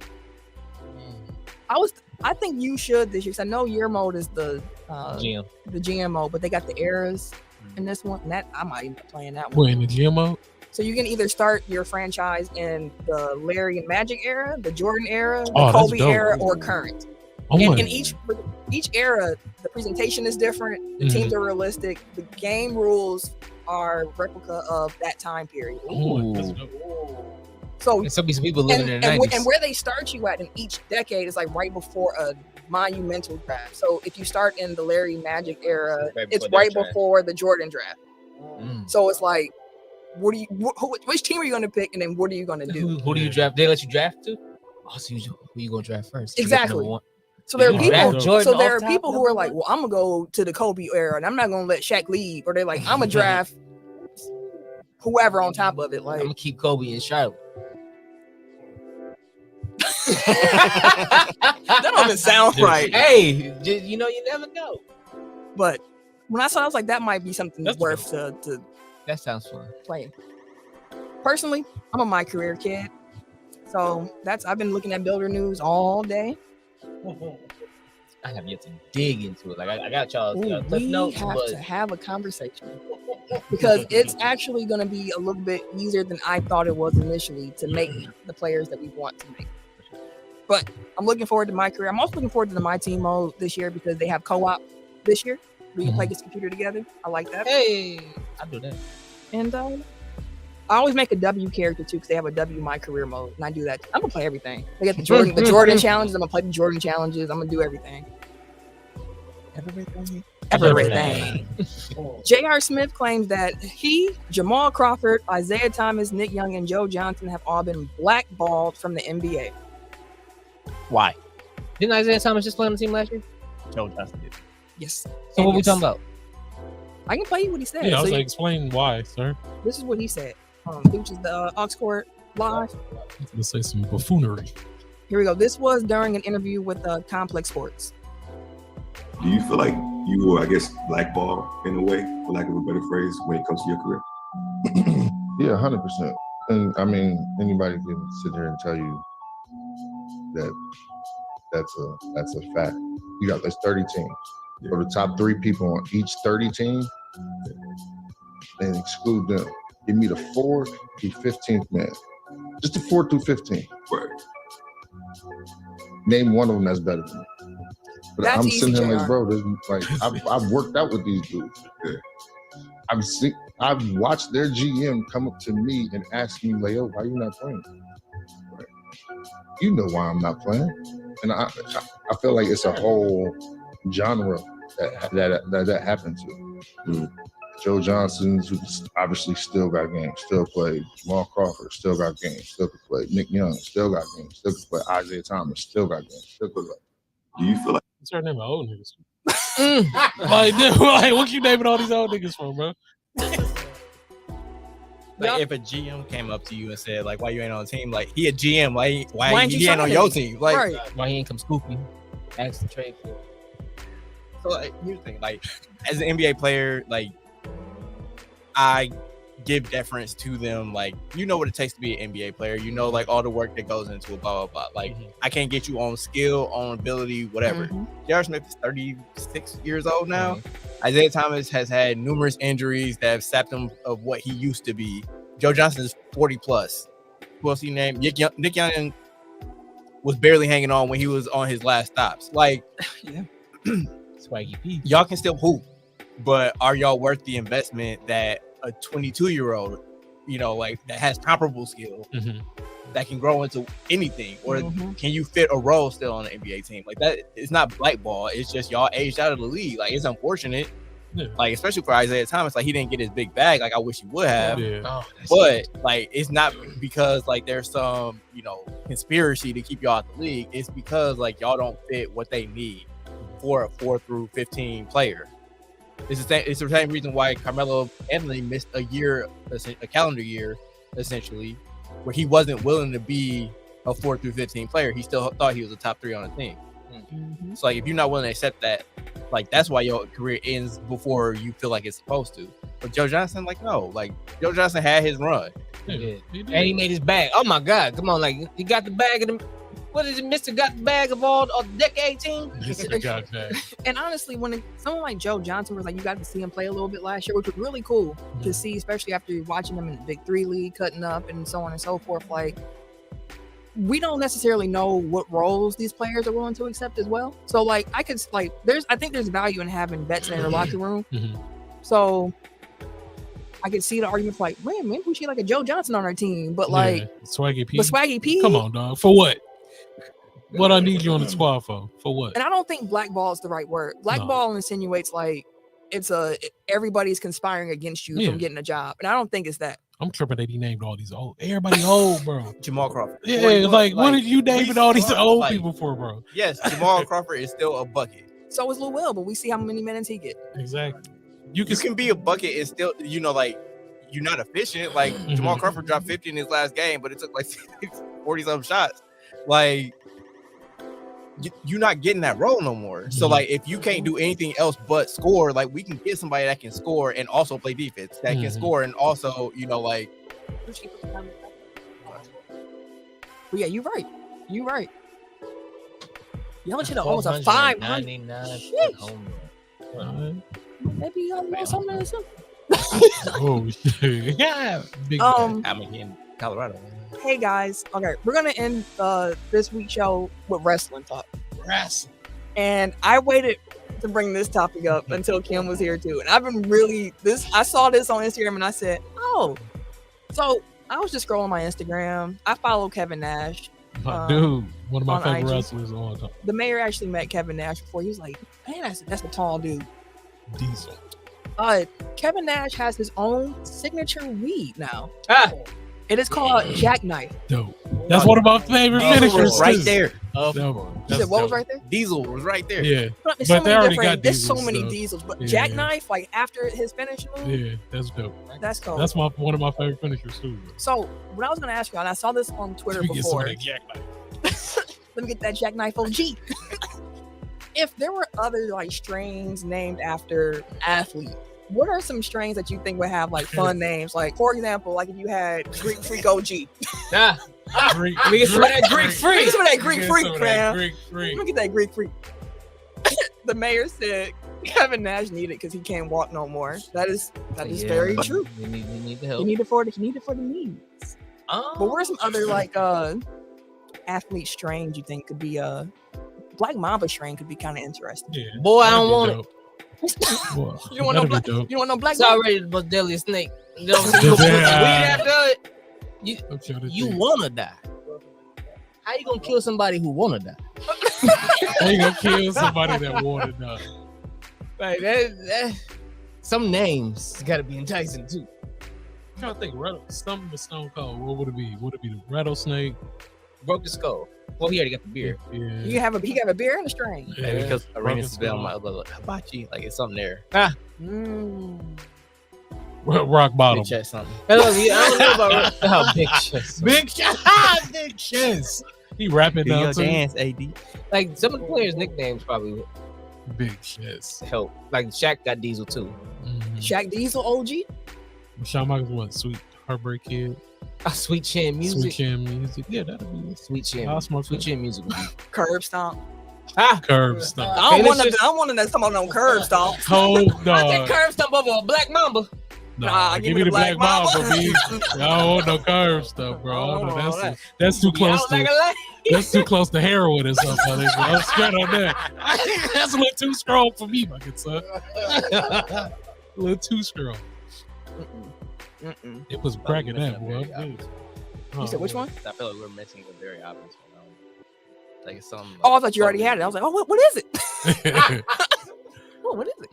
Speaker 2: I think you should this year because I know year mode is the GM mode, but they got the eras in this one. And that I might end up playing that one.
Speaker 3: We're in the GM mode.
Speaker 2: So you can either start your franchise in the Larry and Magic era, the Jordan era, the
Speaker 3: Oh, that's
Speaker 2: Kobe
Speaker 3: dope.
Speaker 2: era, or current.
Speaker 3: Oh,
Speaker 2: And
Speaker 3: my-
Speaker 2: in each era, the presentation is different. The
Speaker 3: Mhm.
Speaker 2: teams are realistic. The game rules are replica of that time period.
Speaker 3: Oh, that's dope.
Speaker 2: So
Speaker 4: And some of these people living in the
Speaker 2: and
Speaker 4: 90s.
Speaker 2: and where they start you at in each decade is like right before a monumental draft. So if you start in the Larry Magic era,
Speaker 4: Right
Speaker 2: it's
Speaker 4: before
Speaker 2: right
Speaker 4: their draft.
Speaker 2: before the Jordan draft.
Speaker 4: Mm.
Speaker 2: So it's like, which team are you going to pick, and then what are you going to do?
Speaker 4: Who do you draft? They let you draft too? Oh, so who you gonna draft first? You get
Speaker 2: Exactly.
Speaker 4: number one.
Speaker 2: So there are
Speaker 3: Yeah,
Speaker 2: people.
Speaker 3: draft
Speaker 4: Jordan
Speaker 2: So there are
Speaker 4: off top,
Speaker 2: people who are
Speaker 4: number
Speaker 2: like,
Speaker 4: one?
Speaker 2: well, I'm gonna go to the Kobe era, and I'm not gonna let Shaq leave. Or they're like, I'm gonna draft whoever on top of it.
Speaker 4: I'm
Speaker 2: Like,
Speaker 4: gonna keep Kobe in Charlotte.
Speaker 2: that don't even sound right.
Speaker 4: Hey, you know, you never know.
Speaker 2: But when I saw it, I was like, that might be something
Speaker 3: That's
Speaker 2: worth to
Speaker 4: That sounds fun.
Speaker 2: play. Personally, I'm a my career kid. So I've been looking at Builder News all day.
Speaker 4: I have yet to dig into it. Like I got y'all
Speaker 2: Ooh,
Speaker 4: cliff
Speaker 2: we
Speaker 4: notes,
Speaker 2: have
Speaker 4: but
Speaker 2: to have a conversation because it's actually going to be a little bit easier than I thought it was initially to make the players that we want to make. But I'm looking forward to my career. I'm also looking forward to the My Team mode this year because they have co-op this year where you play this computer together. I like that.
Speaker 4: hey, I do that.
Speaker 2: And I always make a W character too because they have a W My Career mode, and I do that. I'm gonna play everything. They got the Jordan challenges. I'm gonna play the Jordan challenges. I'm gonna do everything. Everything. J.R. Smith claims that he, Jamal Crawford, Isaiah Thomas, Nick Young, and Joe Johnson have all been blackballed from the NBA.
Speaker 1: Why?
Speaker 4: Didn't Isaiah Thomas just play on the team last year?
Speaker 1: Joe Johnson did.
Speaker 2: Yes.
Speaker 4: So what we talking about?
Speaker 2: I can play you what he said.
Speaker 3: Yeah, I was
Speaker 2: So
Speaker 3: like, explain why, sir.
Speaker 2: this is what he said. Which is the Aux Court Live.
Speaker 3: Let's say some buffoonery.
Speaker 2: Here we go. This was during an interview with Complex Sports.
Speaker 5: Do you feel like you were, I guess, blackballed in a way, for lack of a better phrase, when it comes to your career?
Speaker 6: Yeah, 100%. And I mean, anybody can sit here and tell you that that's a fact. You got there's 30 teams. For the top 3 people on each 30 team, and exclude them. Give me the 4th through 15th man. Just the 4 through 15.
Speaker 5: Right.
Speaker 6: Name one of them that's better than me. But
Speaker 2: That's
Speaker 6: I'm
Speaker 2: easy,
Speaker 6: sitting here like,
Speaker 2: JR.
Speaker 6: bro, this, like I've worked out with these dudes.
Speaker 5: Yeah.
Speaker 6: I've watched their GM come up to me and ask me, like, yo, why you not playing? Right. You know why I'm not playing. And I feel like it's a whole genre that happened to.
Speaker 5: Mm.
Speaker 6: Joe Johnson, who's obviously still got games, still plays. Jamal Crawford still got games, still could play. Nick Young still got games, still could play. Isaiah Thomas still got games, still could play.
Speaker 5: Do you feel like
Speaker 3: What's her name? Old niggas. Like, dude, like, what you naming all these old niggas for, bro?
Speaker 1: Like if a GM came up to you and said, like, why you ain't on the team? Like, he a GM, why
Speaker 2: Why ain't you
Speaker 1: he ain't on
Speaker 2: signing?
Speaker 1: your team? Like,
Speaker 2: Right.
Speaker 4: Why he ain't come scoop you? Ask the trade for.
Speaker 1: so like, here's the thing, like, as an NBA player, like, I give deference to them. Like, you know what it takes to be an NBA player. You know, like, all the work that goes into it, blah, blah, blah. Like, I can't get you on skill, on ability, whatever.
Speaker 2: Mhm.
Speaker 1: J.R. Smith is 36 years old now. Isaiah Thomas has had numerous injuries that have sapped him of what he used to be. Joe Johnson is 40 plus. Who else he named? Nick Young was barely hanging on when he was on his last stops. Like,
Speaker 2: Yeah.
Speaker 4: Swaggy P.
Speaker 1: y'all can still hoop, but are y'all worth the investment that a 22-year-old, you know, like, that has comparable skill that can grow into anything? Or
Speaker 2: Mhm.
Speaker 1: can you fit a role still on an NBA team? Like, that, it's not blackball. It's just y'all aged out of the league. Like, it's unfortunate.
Speaker 3: Yeah.
Speaker 1: Like, especially for Isaiah Thomas, like, he didn't get his big bag. Like, I wish he would have.
Speaker 3: Yeah.
Speaker 4: Oh, that's
Speaker 1: But like, it's not because like there's some, you know, conspiracy to keep y'all out the league. It's because like y'all don't fit what they need for a 4 through 15 player. It's the same reason why Carmelo Anthony missed a calendar year, essentially, where he wasn't willing to be a 4 through 15 player. He still thought he was a top 3 on the team.
Speaker 2: Mhm.
Speaker 1: So like, if you're not willing to accept that, like, that's why your career ends before you feel like it's supposed to. But Joe Johnson, like, no, like, Joe Johnson had his run.
Speaker 3: Yeah.
Speaker 4: And he made his bag. Oh my God! Come on, like he got the bag of them. What is it, Mister? Got the bag of all decade team?
Speaker 2: And honestly, when someone like Joe Johnson was like, you got to see him play a little bit last year, which was really cool to see, especially after watching him in the Big 3 league, cutting up and so on and so forth. Like, we don't necessarily know what roles these players are willing to accept as well. So like, I think there's value in having vets in your locker room.
Speaker 3: Mhm.
Speaker 2: So I could see the argument like, man, maybe we should like a Joe Johnson on our team, but like,
Speaker 3: Swaggy P.
Speaker 2: but Swaggy P.
Speaker 3: Come on, dog. For what? What I need you on the squad for? For what?
Speaker 2: And I don't think blackball is the right word. Blackball insinuates like everybody's conspiring against you from getting a job, and I don't think it's that.
Speaker 3: I'm tripping that he named all these old. Everybody old, bro.
Speaker 1: Jamal Crawford.
Speaker 3: Yeah, what are you naming all these old people for, bro?
Speaker 1: Yes, Jamal Crawford is still a bucket.
Speaker 2: So is Lou Will, but we see how many minutes he get.
Speaker 3: Exactly.
Speaker 1: You can be a bucket and still, like, you're not efficient. Like, Jamal Crawford dropped 50 in his last game, but it took like 40-something shots. Like, you're not getting that role no more. So, like, if you can't do anything else but score, like, we can get somebody that can score and also play defense, that can score and also, like.
Speaker 2: But yeah, you're right. Y'all should have almost a 500. Maybe something.
Speaker 3: Oh shit! Yeah, big
Speaker 1: I'm in Colorado.
Speaker 2: Hey guys, okay, we're gonna end this week's show with wrestling talk.
Speaker 3: Wrestling.
Speaker 2: And I waited to bring this topic up until Kim was here too. And I've been I saw this on Instagram and I said, oh, so I was just scrolling my Instagram. I follow Kevin Nash.
Speaker 3: Dude, one of my favorite
Speaker 2: IG.
Speaker 3: wrestlers of all time.
Speaker 2: The mayor actually met Kevin Nash before. He was like, man, that's a tall dude.
Speaker 3: Diesel.
Speaker 2: Kevin Nash has his own signature weed now. It is called Jackknife.
Speaker 3: Dope. That's one of my favorite finishers.
Speaker 1: Right there.
Speaker 2: You said what was right there?
Speaker 1: Diesel was right there.
Speaker 3: Yeah.
Speaker 2: But
Speaker 3: they already got
Speaker 2: there's so
Speaker 3: diesels,
Speaker 2: many
Speaker 3: so.
Speaker 2: diesels, but
Speaker 3: Yeah.
Speaker 2: Jackknife, like after his finish move,
Speaker 3: Yeah, that's dope.
Speaker 2: that's cool.
Speaker 3: That's one of my favorite finishers too. Bro.
Speaker 2: So what I was gonna ask you, and I saw this on Twitter
Speaker 3: Let me get some of
Speaker 2: before.
Speaker 3: that jackknife.
Speaker 2: Let me get that Jackknife OG. If there were other like strains named after athletes, what are some strains that you think would have like fun names? Like, for example, like if you had Greek Freak OG.
Speaker 3: Greek,
Speaker 4: Let me get some of that Greek
Speaker 2: Get
Speaker 4: freak.
Speaker 2: some of that Greek
Speaker 3: Get
Speaker 2: Freak,
Speaker 3: some of that
Speaker 2: fam.
Speaker 3: Greek freak.
Speaker 2: Look at that Greek Freak. The mayor said Kevin Nash needed because he can't walk no more. That is very true.
Speaker 4: We need the
Speaker 2: You
Speaker 4: help.
Speaker 2: need it for the knees. But what are some other like athlete strains you think could be Black Mamba strain could be kind of interesting?
Speaker 3: Yeah,
Speaker 4: Boy, I
Speaker 3: that'd
Speaker 4: don't
Speaker 3: be
Speaker 4: want
Speaker 3: dope. Boy,
Speaker 2: You don't want no
Speaker 3: that'd
Speaker 2: black.
Speaker 3: be
Speaker 2: You
Speaker 3: dope.
Speaker 2: don't want no Black
Speaker 4: It's
Speaker 2: Mamba.
Speaker 4: already the most deadliest snake. You know what I'm saying? You
Speaker 3: Yeah.
Speaker 4: weed after it,
Speaker 3: I'm sure that
Speaker 4: you
Speaker 3: thing-
Speaker 4: wanna die. How you gonna kill somebody who wanna die?
Speaker 3: How you gonna kill somebody that wanted to?
Speaker 4: Like that some names gotta be enticing too.
Speaker 3: I'm trying to think. Something with Stone Cold. What would it be? Would it be the rattlesnake?
Speaker 4: Broke the skull. Well, he already got the beer.
Speaker 3: Yeah.
Speaker 2: He got a beer and a strain.
Speaker 3: Yeah.
Speaker 1: Because Arenas is
Speaker 3: Broken
Speaker 1: on my
Speaker 3: skull.
Speaker 1: other hibachi, like it's something there.
Speaker 3: Rock bottom.
Speaker 1: Big chest something.
Speaker 4: I don't know about big chest.
Speaker 3: Big chest. He rapping
Speaker 1: Do
Speaker 3: now
Speaker 1: your
Speaker 3: too.
Speaker 1: dance, AD.
Speaker 4: Like some of the players' nicknames probably
Speaker 3: Big chest.
Speaker 4: help. Like Shaq got Diesel too.
Speaker 3: Mm-hmm.
Speaker 2: Shaq Diesel OG.
Speaker 3: Shawn Michaels, what? Sweet Heartbreak Kid.
Speaker 4: Sweet Chin Music.
Speaker 3: Sweet Chin Music. Yeah, that'd be it.
Speaker 4: Sweet Chin.
Speaker 3: I'll smoke
Speaker 4: Sweet
Speaker 3: that.
Speaker 4: Chin Music.
Speaker 2: Curb Stomp.
Speaker 3: Curb Stomp.
Speaker 2: I don't want
Speaker 4: let's
Speaker 2: to. I don't want to talking about no curb stomp.
Speaker 3: Cold
Speaker 4: I
Speaker 3: dog.
Speaker 4: said curb stomp over a Black Mamba.
Speaker 2: Nah,
Speaker 3: give me the Black Mamba, B. I don't want no curb stuff, bro. I don't know. That's too close
Speaker 4: I
Speaker 3: to.
Speaker 4: was like,
Speaker 3: That's too close to heroin or something. I'm scared on that. That's a little too strong for me, my good son. A little too strong. It was cracking that, boy. I'm good.
Speaker 2: You said which one?
Speaker 1: I feel like we're missing a very obvious one. Like it's something.
Speaker 2: Oh, I thought you already had it. I was like, oh, what is it? Oh, what is it?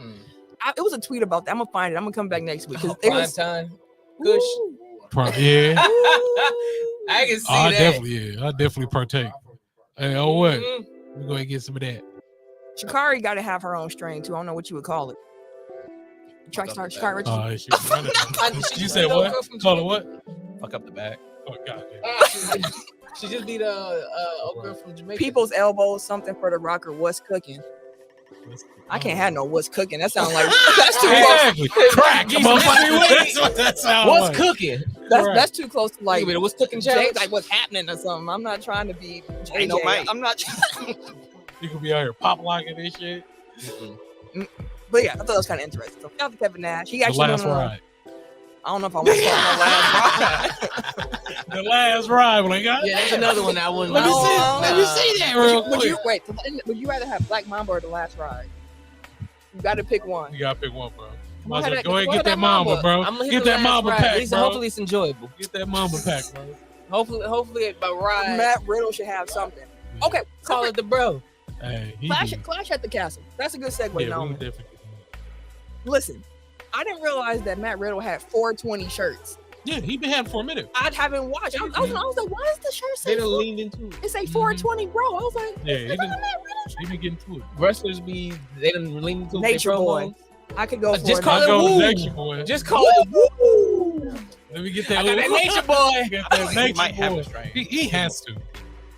Speaker 2: It was a tweet about that. I'm gonna find it. I'm gonna come back next week because it
Speaker 4: prime
Speaker 2: was.
Speaker 4: time. Kush.
Speaker 3: Yeah.
Speaker 4: I can see
Speaker 3: I
Speaker 4: that.
Speaker 3: definitely partake. Hey, oh what? We're gonna get some of that.
Speaker 2: Shikari got to have her own strain too. I don't know what you would call it. Track star Shikari.
Speaker 3: You said what? Call it what?
Speaker 1: Fuck up the back.
Speaker 3: Oh god.
Speaker 4: She just beat a girl from Jamaica.
Speaker 2: People's elbows, something for the rocker. What's cooking? I can't have no what's cooking. That sounds like that's too
Speaker 3: Exactly.
Speaker 2: close.
Speaker 3: Crack. That's what that sounds
Speaker 4: What's
Speaker 3: like.
Speaker 4: cooking?
Speaker 2: That's too close to like
Speaker 4: Wait, what's cooking
Speaker 2: James,
Speaker 4: challenge?
Speaker 2: like what's happening or something. I'm not trying to be JJ.
Speaker 1: Ain't no Mike.
Speaker 2: I'm not.
Speaker 3: You could be out here pop locking this shit.
Speaker 2: But yeah, I thought it was kind of interesting. So shout out to Kevin Nash. He
Speaker 3: The
Speaker 2: actually
Speaker 3: last
Speaker 2: went on,
Speaker 3: ride.
Speaker 2: I don't know if I want to call it my last ride.
Speaker 3: The last ride. Like,
Speaker 4: Yeah, that's another one I wouldn't.
Speaker 3: Let me see. Let me see that real
Speaker 2: Would you
Speaker 3: quick.
Speaker 2: would you rather have Black Mamba or the last ride? You got to pick one.
Speaker 3: You gotta pick one, bro. Go ahead and get that mamba, bro.
Speaker 4: I'm gonna hit
Speaker 3: Get
Speaker 4: the
Speaker 3: that
Speaker 4: last
Speaker 3: mamba
Speaker 4: ride.
Speaker 3: pack,
Speaker 4: At least,
Speaker 3: bro.
Speaker 4: hopefully it's enjoyable.
Speaker 3: Get that mamba pack, bro.
Speaker 4: Hopefully by ride.
Speaker 2: Matt Riddle should have something. Okay,
Speaker 4: Call it the bro.
Speaker 3: Hey,
Speaker 2: Clash at the Castle. That's a good segue.
Speaker 3: Yeah,
Speaker 2: now.
Speaker 3: we definitely.
Speaker 2: Listen, I didn't realize that Matt Riddle had 420 shirts.
Speaker 3: Yeah, he been had for a minute.
Speaker 2: I haven't watched. I was like, why is the shirt
Speaker 4: They
Speaker 2: say?
Speaker 4: done leaned into it.
Speaker 2: It say 420, bro. I was like,
Speaker 3: Yeah,
Speaker 2: is that a Matt Riddle
Speaker 3: he been getting to it.
Speaker 4: Wrestlers they done leaned into it. with
Speaker 2: Nature
Speaker 4: their
Speaker 2: Boy.
Speaker 4: promos.
Speaker 2: I could go for
Speaker 4: Just
Speaker 2: it.
Speaker 4: call
Speaker 3: I
Speaker 4: it
Speaker 3: go
Speaker 4: woo.
Speaker 3: with Nature Boy.
Speaker 4: Just call it woo.
Speaker 3: Let me get that.
Speaker 4: I got that Nature Boy.
Speaker 3: Get
Speaker 1: I
Speaker 3: that
Speaker 1: think he
Speaker 3: Nature
Speaker 1: might have
Speaker 3: Boy.
Speaker 1: a strain.
Speaker 3: He has to.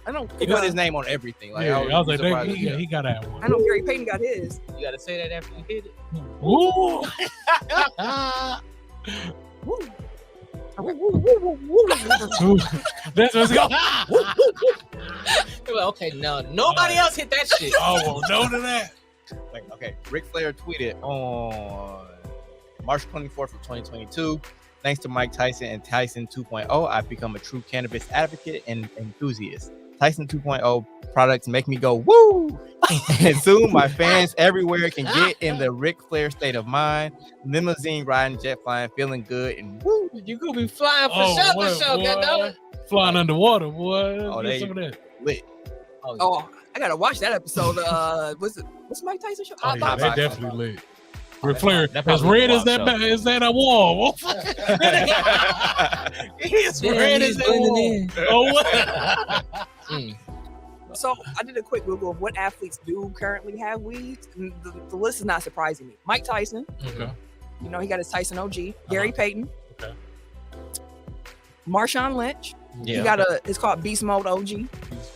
Speaker 2: I don't.
Speaker 1: He put his name on everything. Like,
Speaker 3: Yeah, I was like,
Speaker 1: surprised if
Speaker 3: he got that one.
Speaker 2: I know Gary Payton got his.
Speaker 4: You gotta say that after you hit it.
Speaker 3: Ooh. That's what's going on.
Speaker 4: You're like, okay, no, nobody else hit that shit.
Speaker 3: Oh, well, no to that.
Speaker 1: Like, okay, Ric Flair tweeted on March 24th of 2022. Thanks to Mike Tyson and Tyson 2.0, I've become a true cannabis advocate and enthusiast. Tyson 2.0 products make me go woo, and soon my fans everywhere can get in the Ric Flair state of mind. Limousine riding, jet flying, feeling good, and woo.
Speaker 4: You gonna be flying for
Speaker 3: Oh,
Speaker 4: sure,
Speaker 3: what,
Speaker 4: for sure,
Speaker 3: boy?
Speaker 4: goddammit.
Speaker 3: Flying underwater, boy.
Speaker 1: Oh,
Speaker 3: Get
Speaker 1: they-
Speaker 3: some of that.
Speaker 1: Lit.
Speaker 2: Oh, I gotta watch that episode. What's Mike Tyson show?
Speaker 3: Oh, yeah,
Speaker 2: Hot
Speaker 3: they
Speaker 2: Box.
Speaker 3: definitely lit. Ric
Speaker 1: That
Speaker 3: Flair,
Speaker 1: probably
Speaker 3: as
Speaker 1: was
Speaker 3: red
Speaker 1: a
Speaker 3: as that
Speaker 1: wild show.
Speaker 3: is that a wall. He's
Speaker 4: Damn,
Speaker 3: red
Speaker 4: he's
Speaker 3: as that
Speaker 4: blending
Speaker 3: wall.
Speaker 4: in.
Speaker 3: Oh, what?
Speaker 2: So I did a quick Google of what athletes do currently have weeds. And the list is not surprising me. Mike Tyson,
Speaker 3: Okay.
Speaker 2: you know, he got his Tyson OG. Gary Payton.
Speaker 3: Okay.
Speaker 2: Marshawn Lynch.
Speaker 4: Yeah,
Speaker 2: He got it's called Beast Mode OG.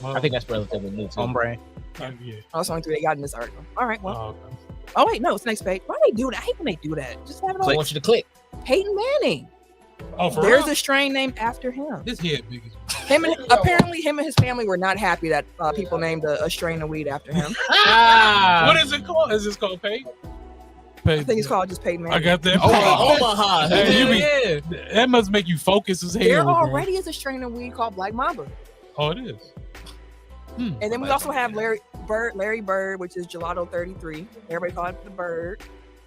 Speaker 4: I think that's relatively new too.
Speaker 1: On brand.
Speaker 3: Yeah.
Speaker 2: Oh, that's the only three they got in this article. All right, well.
Speaker 3: Oh, okay.
Speaker 2: Oh, wait, no, it's next page. Why do they do that? I hate when they do that. Just have it
Speaker 4: I
Speaker 2: on
Speaker 4: want you to click.
Speaker 2: Peyton Manning.
Speaker 3: Oh, for
Speaker 2: There's
Speaker 3: real?
Speaker 2: a strain named after him.
Speaker 3: His head big as
Speaker 2: Apparently, him and his family were not happy that people named a strain of weed after him.
Speaker 3: What is it called? Is this called Pay?
Speaker 2: I think it's called just Peyton Manning.
Speaker 3: I got that.
Speaker 4: Oh, Omaha.
Speaker 3: Hey, you be-
Speaker 4: Yeah.
Speaker 3: That must make you focus as hell.
Speaker 2: There
Speaker 3: bro.
Speaker 2: already is a strain of weed called Black Mamba.
Speaker 3: Oh, it is.
Speaker 2: And then we also have Larry Bird, which is Gelato 33. Everybody call it the Bird.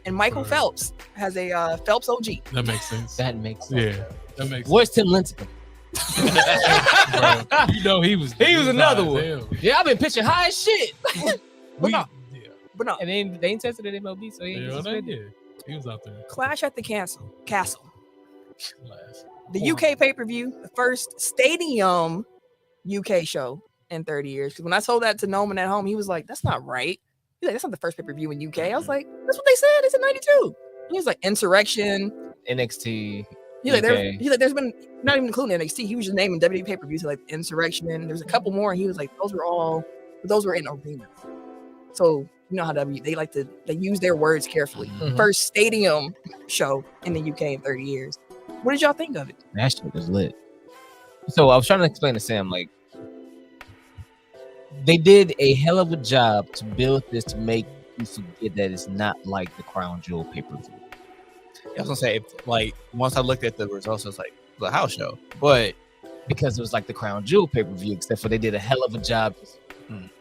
Speaker 2: And Michael
Speaker 3: Bird.
Speaker 2: Phelps has a Phelps OG.
Speaker 3: That makes sense.
Speaker 4: That makes sense.
Speaker 3: Yeah, that makes
Speaker 4: Where's Tim Lincecum?
Speaker 3: sense. Bro, you know he was
Speaker 4: another
Speaker 3: high
Speaker 4: one.
Speaker 3: as hell.
Speaker 4: Yeah, I've been pitching high as shit.
Speaker 3: We,
Speaker 2: no.
Speaker 3: yeah,
Speaker 2: But no,
Speaker 4: And they ain't tested at MLB, so he ain't
Speaker 3: yeah,
Speaker 4: suspended.
Speaker 3: he was out there.
Speaker 2: Clash at the Castle.
Speaker 3: Last.
Speaker 2: The UK pay-per-view, the first stadium UK show in 30 years. Because when I told that to Noman at home, he was like, that's not right. He's like, that's not the first pay-per-view in UK. I was like, that's what they said. They said 92. He was like, Insurrection.
Speaker 4: NXT.
Speaker 2: He's like,
Speaker 4: UK.
Speaker 2: there's been, not even including NXT, he was just naming WWE pay-per-views like Insurrection. There's a couple more, and he was like, those were in arenas. So you know how they use their words carefully.
Speaker 4: Mhm.
Speaker 2: First stadium show in the UK in 30 years. What did y'all think of it?
Speaker 4: That shit was lit. So I was trying to explain to Sam, like, they did a hell of a job to build this to make you forget that it's not like the Crown Jewel pay-per-view.
Speaker 1: I was gonna say, like, once I looked at the results, I was like, the house show. But
Speaker 4: Because it was like the Crown Jewel pay-per-view, except for they did a hell of a job,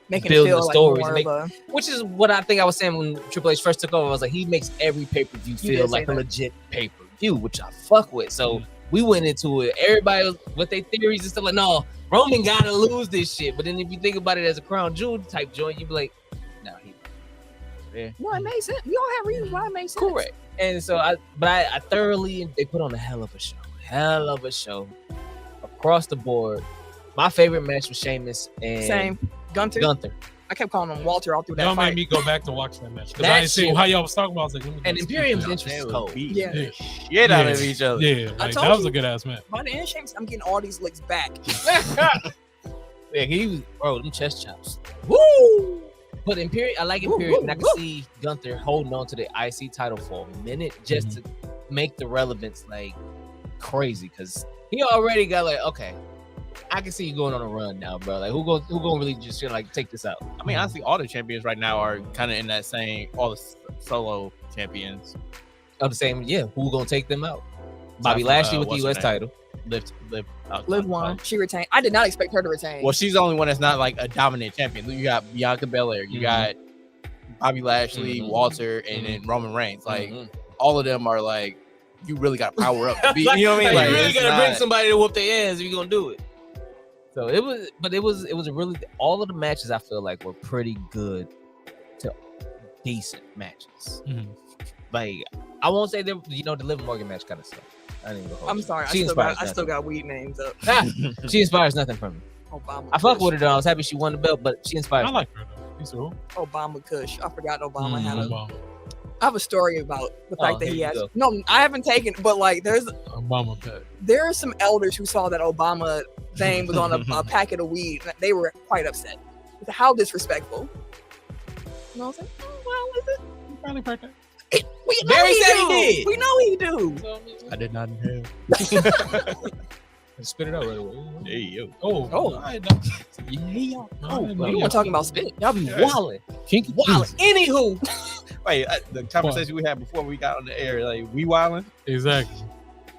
Speaker 2: Making
Speaker 4: Build
Speaker 2: it feel
Speaker 4: the
Speaker 2: like
Speaker 4: stories,
Speaker 2: more
Speaker 4: make-
Speaker 2: of a,
Speaker 4: which is what I think I was saying when Triple H first took over. I was like, he makes every pay-per-view
Speaker 2: did
Speaker 4: feel
Speaker 2: say
Speaker 4: like a
Speaker 2: that.
Speaker 4: legit pay-per-view, which I fuck with. So we went into it. Everybody was with their theories and stuff like, no, Roman gotta lose this shit. But then if you think about it as a Crown Jewel type joint, you'd be like, no,
Speaker 2: no, it made sense. We all have reasons why it made sense.
Speaker 4: correct. And so I thoroughly, they put on a hell of a show across the board. My favorite match was Sheamus and
Speaker 2: Same. Gunther. I kept calling him Walter all through that
Speaker 3: Y'all
Speaker 2: fight.
Speaker 3: made me go back to watch that match because
Speaker 4: That
Speaker 3: I didn't see
Speaker 4: shit-
Speaker 3: how y'all was talking about. I was like, let me
Speaker 4: and
Speaker 3: just
Speaker 4: Imperium's
Speaker 3: skip
Speaker 4: entrance
Speaker 1: they
Speaker 4: is
Speaker 1: was
Speaker 4: cold.
Speaker 1: beating
Speaker 2: Yeah.
Speaker 1: the shit out of each other.
Speaker 3: Yeah, like,
Speaker 2: told
Speaker 3: that was
Speaker 2: you.
Speaker 3: a good ass match.
Speaker 2: By the end, James, I'm getting all these licks back.
Speaker 4: Yeah, he was, bro, them chest chops. Woo! But Imperium, I like Imperium, and I can see Gunther holding on to the IC title for a minute just to make the relevance like crazy, because he already got like, okay, I can see you going on a run now, bro. Like, who gonna really just like take this out?
Speaker 1: I mean, honestly, all the champions right now are kind of in that same, all the solo champions.
Speaker 4: Of the same, yeah, who gonna take them out? Bobby
Speaker 1: Aside from,
Speaker 4: Lashley with the
Speaker 1: what's her
Speaker 4: US
Speaker 1: name?
Speaker 4: title.
Speaker 2: Liv won. She retained. I did not expect her to retain.
Speaker 1: Well, she's the only one that's not like a dominant champion. You got Bianca Belair, you got Bobby Lashley,
Speaker 4: Mhm.
Speaker 1: Walter, and then Roman Reigns. Like,
Speaker 4: Mhm.
Speaker 1: all of them are like, you really got to power up to beat. You know what I mean?
Speaker 4: Like, you really
Speaker 1: it's
Speaker 4: gotta bring
Speaker 1: not-
Speaker 4: somebody to whoop their ass if you're gonna do it. So it was a really, all of the matches I feel like were pretty good to decent matches.
Speaker 3: Mhm.
Speaker 4: Like I won't say the Liv Morgan match kind of sucked. I didn't even hold
Speaker 2: I'm
Speaker 4: you.
Speaker 2: sorry.
Speaker 4: She
Speaker 2: I
Speaker 4: inspires
Speaker 2: still got weed names up.
Speaker 4: nothing. She inspires nothing from me.
Speaker 2: Obama.
Speaker 4: I fuck
Speaker 2: Kush.
Speaker 4: with her though. I was happy she won the belt, but she inspires.
Speaker 3: I like her though. He's cool.
Speaker 2: Obama Kush. I forgot Obama had a.
Speaker 3: Obama.
Speaker 2: I have a story about the fact that
Speaker 4: here
Speaker 2: he
Speaker 4: you
Speaker 2: has.
Speaker 4: go.
Speaker 2: No, I haven't taken. But like,
Speaker 3: Obama pet.
Speaker 2: there are some elders who saw that Obama name was on a packet of weed. They were quite upset. How disrespectful. You know what I'm saying? Oh, well, is it?
Speaker 3: Probably birthday.
Speaker 2: We know
Speaker 4: Barry
Speaker 2: he
Speaker 4: said
Speaker 2: do.
Speaker 4: he did.
Speaker 2: We know he do.
Speaker 1: I did not inhale.
Speaker 4: Spit it out right away.
Speaker 1: Hey, yo.
Speaker 3: Oh,
Speaker 4: Yeah,
Speaker 3: you
Speaker 2: You want talking about spit?
Speaker 4: y'all be wildin'.
Speaker 3: kinky.
Speaker 4: Wildin'. Anywho,
Speaker 1: Wait, the conversation we had before we got on the air, like, we wilding?
Speaker 3: Exactly.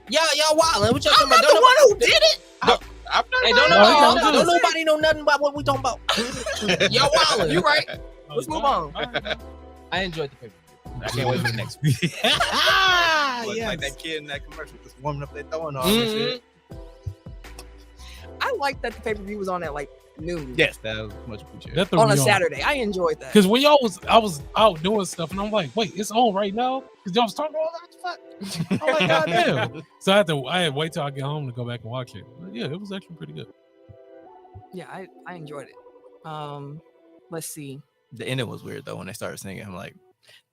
Speaker 4: y'all wildin'. What y'all
Speaker 2: I'm
Speaker 4: talking
Speaker 2: not
Speaker 4: about?
Speaker 2: the one who did it.
Speaker 1: I'm not
Speaker 4: Hey,
Speaker 3: No,
Speaker 4: don't nobody know nothing about what we talking about. Y'all wildin'.
Speaker 2: You right. Let's move on.
Speaker 4: I enjoyed the paper. I can't wait for the next one.
Speaker 1: Look like that kid in that commercial just warming up their throwing arm
Speaker 4: Mhm.
Speaker 1: and shit.
Speaker 2: I like that the pay-per-view was on at like noon
Speaker 1: Yes, that was much appreciated.
Speaker 3: That threw
Speaker 2: on
Speaker 3: me
Speaker 2: a
Speaker 3: off.
Speaker 2: Saturday. I enjoyed that.
Speaker 3: Because when I was out doing stuff, and I'm like, wait, it's on right now? Because y'all was talking all that fuck. I'm like, goddamn. So I had to wait till I get home to go back and watch it. But yeah, it was actually pretty good.
Speaker 2: Yeah, I enjoyed it. Let's see.
Speaker 1: The ending was weird though when they started singing. I'm like,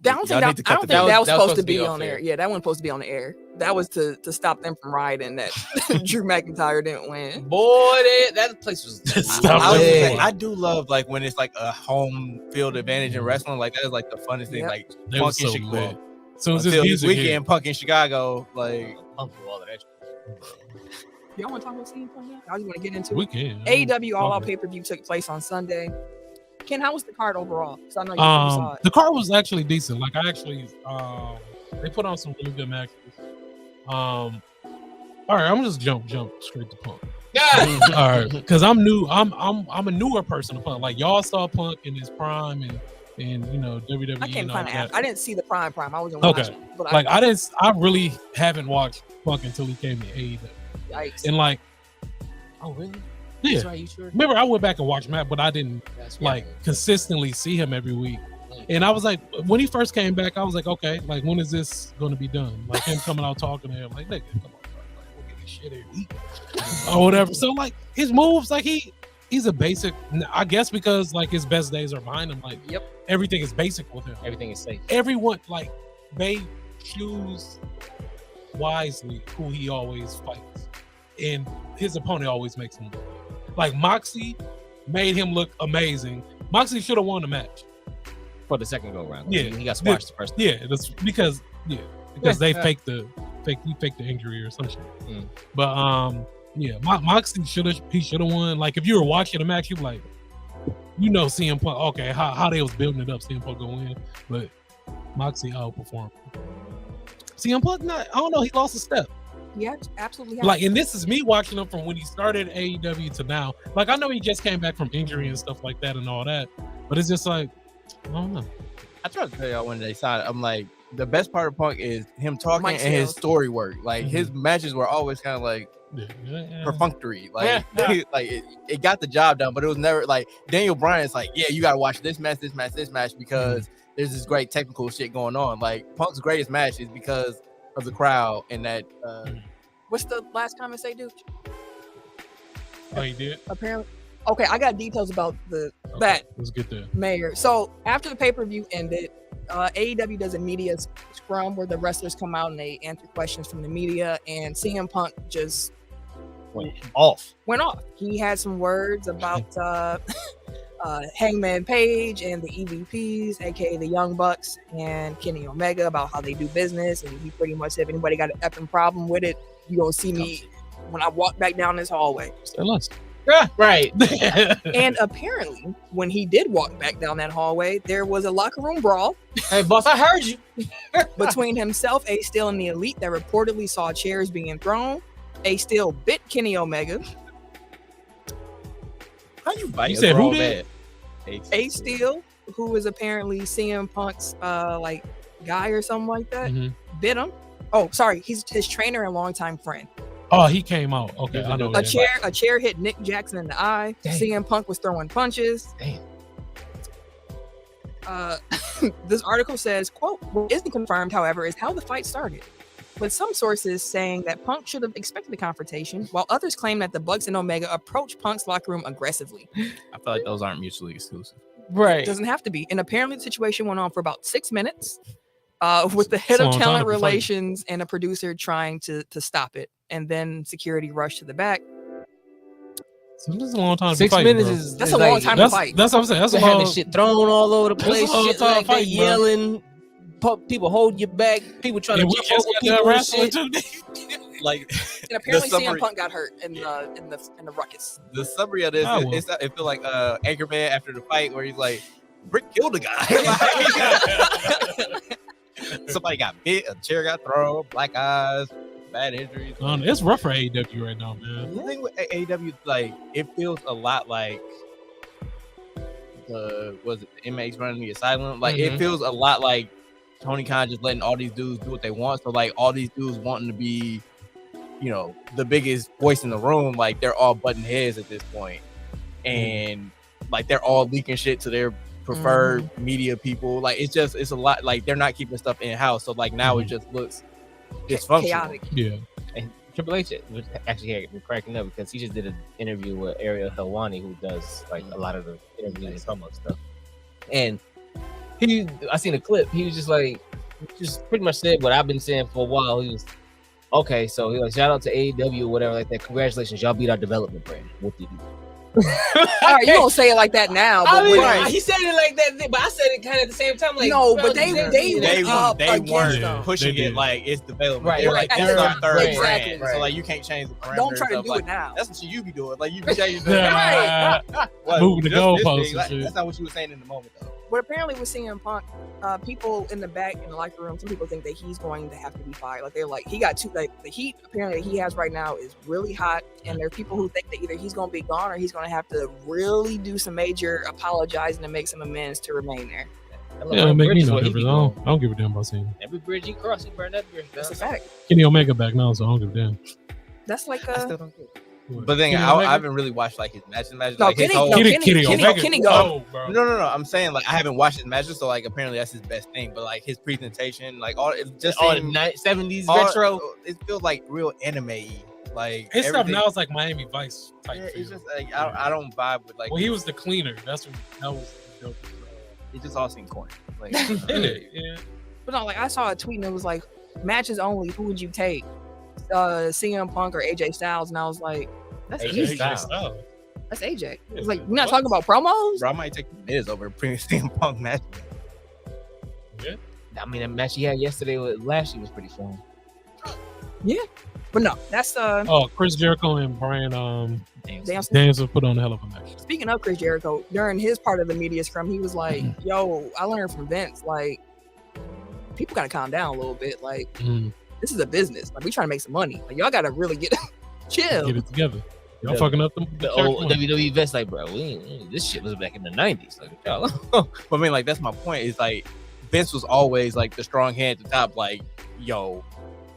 Speaker 2: I don't think
Speaker 1: y'all need to
Speaker 2: that, I
Speaker 1: cut
Speaker 2: don't
Speaker 1: the
Speaker 2: think that was supposed to
Speaker 4: be
Speaker 2: be
Speaker 4: off
Speaker 2: on
Speaker 4: air.
Speaker 2: air. Yeah, that wasn't supposed to be on the air. That was to stop them from rioting that Drew McIntyre didn't win.
Speaker 4: Boy, that place was.
Speaker 3: Stop
Speaker 1: I, was
Speaker 3: it.
Speaker 1: saying, I do love like when it's like a home field advantage in wrestling. Like that is like the funnest thing.
Speaker 2: Yep.
Speaker 1: Like
Speaker 3: They was
Speaker 1: Punk in
Speaker 3: so
Speaker 1: Chicago.
Speaker 3: lit. So it's this
Speaker 1: Until this
Speaker 3: music
Speaker 1: weekend,
Speaker 3: hit.
Speaker 1: Punk in Chicago. Like
Speaker 4: Punk for all of that.
Speaker 2: Y'all want to talk about CM Punk now? I just want to get into
Speaker 3: We
Speaker 2: it.
Speaker 3: can.
Speaker 2: AEW All Out
Speaker 3: Okay.
Speaker 2: pay-per-view took place on Sunday. Ken, how was the card overall? Because I know you saw it.
Speaker 3: The card was actually decent. Like I actually, they put on some really good matches. All right, I'm just jump straight to Punk.
Speaker 4: Yeah.
Speaker 3: All right, because I'm new. I'm a newer person to Punk. Like y'all saw Punk in his prime and you know WWE.
Speaker 2: I can't
Speaker 3: and all
Speaker 2: find the app.
Speaker 3: that.
Speaker 2: I didn't see the prime. I wasn't
Speaker 3: Okay.
Speaker 2: watching. But
Speaker 3: Like I really haven't watched Punk until he came to AEW.
Speaker 2: yikes.
Speaker 3: And like,
Speaker 4: Oh really?
Speaker 3: yeah.
Speaker 4: That's right. You sure?
Speaker 3: Remember, I went back and watched Matt, but I didn't
Speaker 4: That's
Speaker 3: like consistently see him every week. And I was like, when he first came back, I was like, okay, like when is this going to be done? Like him coming out talking to him, like, nigga, come on, bro. Like, we'll get this shit every week or whatever. So like his moves, like he's a basic. I guess because like his best days are behind him. Like
Speaker 2: Yep.
Speaker 3: everything is basic with him.
Speaker 4: Everything is safe.
Speaker 3: Everyone like they choose wisely who he always fights, and his opponent always makes him look. Like Moxie made him look amazing. Moxie should have won the match.
Speaker 4: For the second go round.
Speaker 3: Yeah.
Speaker 4: He got squashed the first time.
Speaker 3: Yeah, that's because they faked the injury or some shit.
Speaker 4: Mm.
Speaker 3: But yeah, Moxie should have won. Like if you were watching the match, you were like, you know, CM Punk. Okay, how they was building it up, CM Punk gonna win, but Moxie outperformed. CM Punk, I don't know, he lost a step.
Speaker 2: Yeah, absolutely.
Speaker 3: Like, and this is me watching him from when he started AEW to now. Like, I know he just came back from injury and stuff like that and all that, but it's just like, I don't know.
Speaker 1: I tried to tell y'all when they signed, I'm like, the best part of Punk is him talking
Speaker 2: Mike
Speaker 1: and his
Speaker 2: Sales.
Speaker 1: story work. Like his matches were always kind of like
Speaker 3: Yeah.
Speaker 1: perfunctory. Like, like it got the job done, but it was never like Daniel Bryan's like, yeah, you gotta watch this match because there's this great technical shit going on. Like Punk's greatest match is because of the crowd and that
Speaker 2: What's the last comment say, dude?
Speaker 3: Oh, he did?
Speaker 2: Apparently. Okay, I got details about
Speaker 3: Okay,
Speaker 2: that
Speaker 3: let's get there.
Speaker 2: mayor. So after the pay-per-view ended, AEW does a media scrum where the wrestlers come out and they answer questions from the media, and CM Punk just
Speaker 4: Went off.
Speaker 2: went off. He had some words about Hangman Page and the EVPs, aka the Young Bucks, and Kenny Omega about how they do business, and he pretty much said, if anybody got an effing problem with it, you gonna see me when I walk back down this hallway.
Speaker 3: Say less.
Speaker 4: Yeah, right.
Speaker 2: And apparently, when he did walk back down that hallway, there was a locker room brawl
Speaker 4: Hey, boss, I heard you.
Speaker 2: between himself, Ace Steel, and the Elite that reportedly saw chairs being thrown. Ace Steel bit Kenny Omega.
Speaker 1: how you bite
Speaker 3: You
Speaker 1: a
Speaker 3: said who
Speaker 1: grown
Speaker 3: did?
Speaker 1: man?
Speaker 2: Ace Steel, who is apparently CM Punk's like guy or something like that.
Speaker 3: Mhm.
Speaker 2: Bit him. Oh, sorry, he's his trainer and longtime friend.
Speaker 3: Oh, he came out. Okay, I know.
Speaker 2: A chair hit Nick Jackson in the eye.
Speaker 4: Damn.
Speaker 2: CM Punk was throwing punches.
Speaker 4: Damn.
Speaker 2: This article says, quote, what isn't confirmed, however, is how the fight started. With some sources saying that Punk should have expected the confrontation, while others claim that the Bucks and Omega approached Punk's locker room aggressively.
Speaker 1: I feel like those aren't mutually exclusive.
Speaker 4: Right.
Speaker 2: It doesn't have to be. And apparently the situation went on for about 6 minutes with the head
Speaker 3: It's a
Speaker 2: of
Speaker 3: long time
Speaker 2: talent
Speaker 3: to be fighting.
Speaker 2: relations and a producer trying to stop it. And then security rushed to the back.
Speaker 3: So this is a long time.
Speaker 4: 6
Speaker 3: to fight,
Speaker 4: minutes
Speaker 3: bro.
Speaker 4: is
Speaker 2: That's
Speaker 4: is
Speaker 2: a long
Speaker 4: like-
Speaker 2: time to
Speaker 3: That's
Speaker 2: fight.
Speaker 3: that's what I'm saying. That's a
Speaker 4: They're having
Speaker 3: long.
Speaker 4: shit thrown all over the
Speaker 3: That's a
Speaker 4: place.
Speaker 3: long
Speaker 4: Shit
Speaker 3: time
Speaker 4: like
Speaker 3: fight,
Speaker 4: they
Speaker 3: bro.
Speaker 4: yelling. People hold your back. People trying
Speaker 3: Yeah,
Speaker 4: to
Speaker 3: we
Speaker 4: jump
Speaker 3: just
Speaker 4: over
Speaker 3: got
Speaker 4: people
Speaker 3: that
Speaker 4: and
Speaker 3: wrestling
Speaker 4: shit.
Speaker 3: too.
Speaker 1: Like
Speaker 2: And apparently CM
Speaker 1: summary-
Speaker 2: Punk got hurt in the ruckus.
Speaker 1: the summary of this,
Speaker 3: I will.
Speaker 1: it feel like Anchorman after the fight where he's like, Brick killed a guy. Like, somebody got bit, a chair got thrown, black eyes, bad injuries.
Speaker 3: It's rough for AEW right now, man.
Speaker 1: The thing with AEW, like, it feels a lot like the inmates running the asylum. Like, it
Speaker 4: Mhm.
Speaker 1: feels a lot like Tony Khan just letting all these dudes do what they want. So, like, all these dudes wanting to be, you know, the biggest voice in the room. Like, they're all butting heads at this point, and like they're all leaking shit to their preferred media people. Like, it's a lot. Like, they're not keeping stuff in house. So, like, now it just looks dysfunctional.
Speaker 2: Chaotic.
Speaker 3: Yeah.
Speaker 4: And Triple H was actually had me cracking up because he just did an interview with Ariel Helwani, who does like a lot of the interviews and promo stuff. And I seen a clip. He was just like, just pretty much said what I've been saying for a while. He was okay. So he was like, shout out to AEW or whatever like that. Congratulations, y'all beat our development brand. What did you?
Speaker 2: All right, you don't say it like that now. But
Speaker 4: I mean,
Speaker 2: when-
Speaker 4: he said it like that, but I said it kind of at the same time. Like,
Speaker 2: No,
Speaker 4: bro,
Speaker 2: but they
Speaker 1: They
Speaker 2: up
Speaker 1: weren't
Speaker 2: against them.
Speaker 1: pushing
Speaker 3: They
Speaker 1: it
Speaker 3: did.
Speaker 1: like it's development.
Speaker 4: Right,
Speaker 1: They're
Speaker 4: right.
Speaker 1: like, this is our third
Speaker 2: Exactly.
Speaker 1: brand. So, like, you can't change the parameters.
Speaker 2: Don't try to
Speaker 1: of,
Speaker 2: do
Speaker 1: like,
Speaker 2: it now.
Speaker 1: That's what you be doing. Like, you be changing the
Speaker 3: Yeah.
Speaker 1: Like,
Speaker 3: Moving the
Speaker 1: just this
Speaker 3: goalposts
Speaker 1: thing,
Speaker 3: and
Speaker 1: like,
Speaker 3: shit.
Speaker 1: that's not what you were saying in the moment, though.
Speaker 2: But apparently with CM Punk, people in the back in the locker room, some people think that he's going to have to be fired. Like, they're like, he got two, like, the heat apparently that he has right now is really hot. And there are people who think that either he's going to be gone or he's going to have to really do some major apologizing and make some amends to remain there.
Speaker 3: Yeah, it make me no difference. I don't give a damn about seeing
Speaker 4: Every bridge he crosses, he burned that bridge.
Speaker 2: That's a fact.
Speaker 3: Kenny Omega back now, so I don't give a damn.
Speaker 2: That's like
Speaker 1: I
Speaker 2: a
Speaker 1: still don't get it. But then
Speaker 3: Kenny
Speaker 1: I
Speaker 3: Omega?
Speaker 1: haven't really watched like his matches.
Speaker 2: No,
Speaker 1: Like, his
Speaker 2: Kenny-
Speaker 1: whole,
Speaker 2: no,
Speaker 3: Kenny
Speaker 2: Omega.
Speaker 3: Kenny
Speaker 2: go.
Speaker 3: Oh, bro.
Speaker 1: No. I'm saying like I haven't watched his matches, so like apparently that's his best thing. But like his presentation, like all it just
Speaker 4: all
Speaker 1: seemed-
Speaker 4: the 70s
Speaker 1: all-
Speaker 4: retro.
Speaker 1: It feels like real anime-y. Like
Speaker 3: His stuff
Speaker 1: everything-
Speaker 3: now is like Miami Vice type.
Speaker 1: Yeah, it's
Speaker 3: feel.
Speaker 1: just like I don't vibe with like.
Speaker 3: Well, he was the cleaner. That was dope.
Speaker 1: It just all seemed corny. Like,
Speaker 3: Yeah.
Speaker 2: But no, like I saw a tweet and it was like, matches only, who would you take? CM Punk or AJ Styles? And I was like, that's
Speaker 4: AJ
Speaker 2: easy.
Speaker 4: Styles.
Speaker 2: That's AJ.
Speaker 3: Yeah,
Speaker 2: It's like,
Speaker 3: but
Speaker 2: we're not
Speaker 3: what?
Speaker 2: talking about promos?
Speaker 1: bro, I might take the Miz over previous CM Punk match.
Speaker 4: I mean, that match he had yesterday with Lashley was pretty fun.
Speaker 2: But no, that's
Speaker 3: Oh, Chris Jericho and Brian
Speaker 2: damn.
Speaker 3: Danielson put on a hell of a match.
Speaker 2: Speaking of Chris Jericho, during his part of the media scrum, he was like, yo, I learned from Vince, like, people gotta calm down a little bit. Like,
Speaker 3: Mm,
Speaker 2: this is a business. Like, we trying to make some money. Like, y'all gotta really chill.
Speaker 3: get it together. Y'all
Speaker 4: The-
Speaker 3: fucking up the
Speaker 4: The old WWE vets, like, bro, this shit was back in the 90s. Like, y'all.
Speaker 1: But I mean, like that's my point. Is like Vince was always like the strong hand at the top. Like, yo,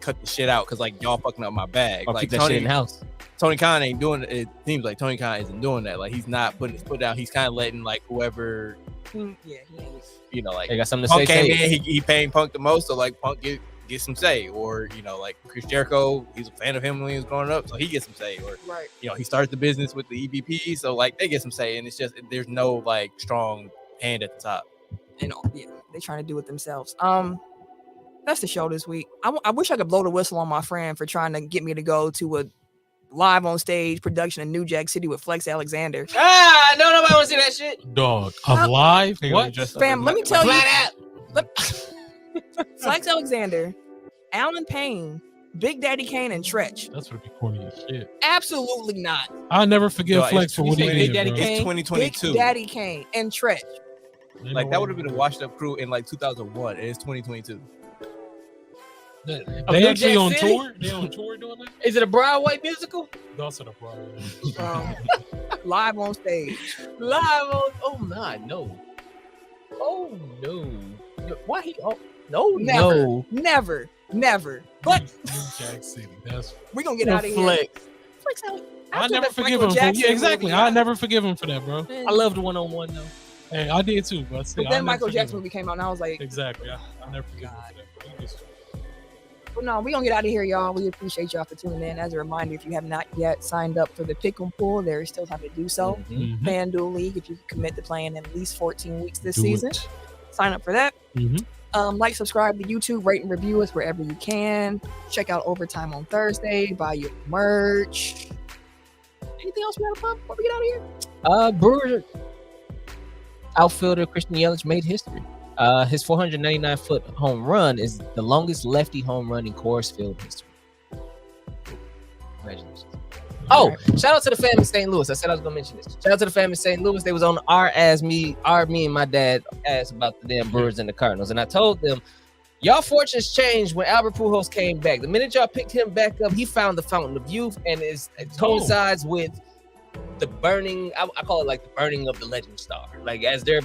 Speaker 1: cut the shit out because like y'all fucking up my bag.
Speaker 4: Or
Speaker 1: Like
Speaker 4: keep that shit in
Speaker 1: Tony,
Speaker 4: house.
Speaker 1: Tony Khan ain't doing it. It seems like Tony Khan isn't doing that. Like he's not putting his foot down. He's kind of letting like whoever,
Speaker 2: Yeah, he ain't.
Speaker 1: you know, like
Speaker 4: They got something to
Speaker 1: Punk
Speaker 4: say.
Speaker 1: came
Speaker 4: say
Speaker 1: in, he paying Punk the most, so like Punk get some say, or you know, like Chris Jericho, he's a fan of him when he was growing up, so he gets some say, or
Speaker 2: Right.
Speaker 1: you know, he started the business with the EVP, so like they get some say, and it's just there's no like strong hand at the top.
Speaker 2: And yeah, they trying to do it themselves. That's the show this week. I wish I could blow the whistle on my friend for trying to get me to go to a live on stage production in New Jack City with Flex Alexander.
Speaker 4: Ah, no, nobody want to see that shit.
Speaker 3: Dog, alive? What?
Speaker 2: Fam, let me tell you,
Speaker 4: Flat out.
Speaker 2: Flex Alexander, Alan Payne, Big Daddy Kane, and Tretch.
Speaker 3: That's what be corny as shit.
Speaker 2: Absolutely not.
Speaker 3: I'll never forget
Speaker 1: No,
Speaker 3: Flex for what he
Speaker 4: Big
Speaker 3: did,
Speaker 4: Daddy
Speaker 3: bro.
Speaker 4: Kane.
Speaker 1: It's 2022.
Speaker 2: Big Daddy Kane and Tretch.
Speaker 3: Ain't
Speaker 1: Like
Speaker 3: no
Speaker 1: that
Speaker 3: way.
Speaker 1: would have been a washed up crew in like 2001, and it's 2022.
Speaker 3: They
Speaker 4: New
Speaker 3: actually
Speaker 4: Jack
Speaker 3: on
Speaker 4: City?
Speaker 3: tour? They on tour doing that?
Speaker 4: Is it a Broadway musical?
Speaker 3: That's the problem.
Speaker 2: Live on stage.
Speaker 4: Live on. Oh, my, no. Oh, no. Why he. Oh,
Speaker 2: Never. But
Speaker 3: Jack City. That's
Speaker 2: we're gonna get out of here. Flex out.
Speaker 3: I
Speaker 2: After
Speaker 3: never
Speaker 2: the
Speaker 3: forgive
Speaker 2: Michael
Speaker 3: him.
Speaker 2: Jackson
Speaker 3: Exactly.
Speaker 2: movie,
Speaker 3: I never forgive him for that, bro.
Speaker 4: I love the one-on-one though.
Speaker 3: Hey, I did too, but still,
Speaker 2: But then
Speaker 3: I
Speaker 2: Michael
Speaker 3: never forgive
Speaker 2: Jackson
Speaker 3: him.
Speaker 2: movie came out, and I was like,
Speaker 3: Exactly. I never forgive him for that. Bro. He just-
Speaker 2: well, no, we're gonna get out of here, y'all. We appreciate y'all for tuning in. As a reminder, if you have not yet signed up for the Pick'em Pool, there is still time to do so.
Speaker 3: Mhm.
Speaker 2: FanDuel League, if you commit to playing at least 14 weeks this
Speaker 3: Do
Speaker 2: season,
Speaker 3: it.
Speaker 2: sign up for that.
Speaker 3: Mhm.
Speaker 2: Like, subscribe to YouTube, rate and review us wherever you can. Check out Overtime on Thursday. Buy your merch. Anything else we want to pump before we get out of here?
Speaker 4: Brewer outfielder Christian Yelich made history. His 499-foot home run is the longest lefty home run in Coors Field history. Congratulations. Oh, shout out to the fam in St. Louis. I said I was gonna mention this. Shout out to the fam in St. Louis. They was on me and my dad asked about the damn Brewers and the Cardinals, and I told them, y'all fortunes changed when Albert Pujols came back. The minute y'all picked him back up, he found the fountain of youth, and it coincides with the burning. I call it like the burning of the legend star. Like as they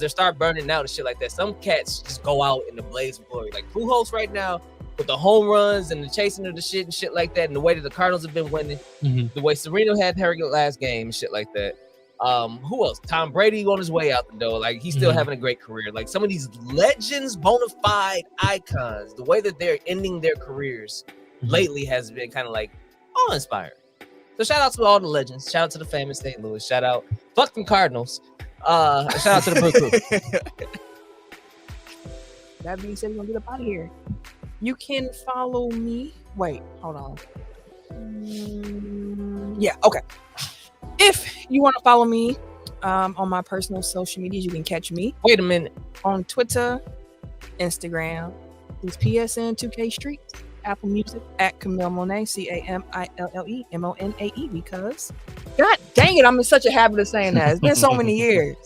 Speaker 4: start burning out and shit like that, some cats just go out in the blaze of glory. Like Pujols right now, with the home runs and the chasing of the shit and shit like that, and the way that the Cardinals have been winning, the way Serena had her last game and shit like that. Who else? Tom Brady on his way out the door. Like he's still having a great career. Like some of these legends, bona fide icons, the way that they're ending their careers lately has been kind of like awe-inspiring. So shout out to all the legends. Shout out to the fam in St. Louis. Shout out, fuck them Cardinals. Shout out to the Brew Crew.
Speaker 2: That being said, we're gonna get up out of here. You can follow me. Wait, hold on. Yeah, okay. If you want to follow me on my personal social medias, you can catch me.
Speaker 4: Wait a minute.
Speaker 2: On Twitter, Instagram, it's PSN2K Street, Apple Music at Camille Monet, CAMILLEMONAE, because God dang it, I'm in such a habit of saying that. It's been so many years.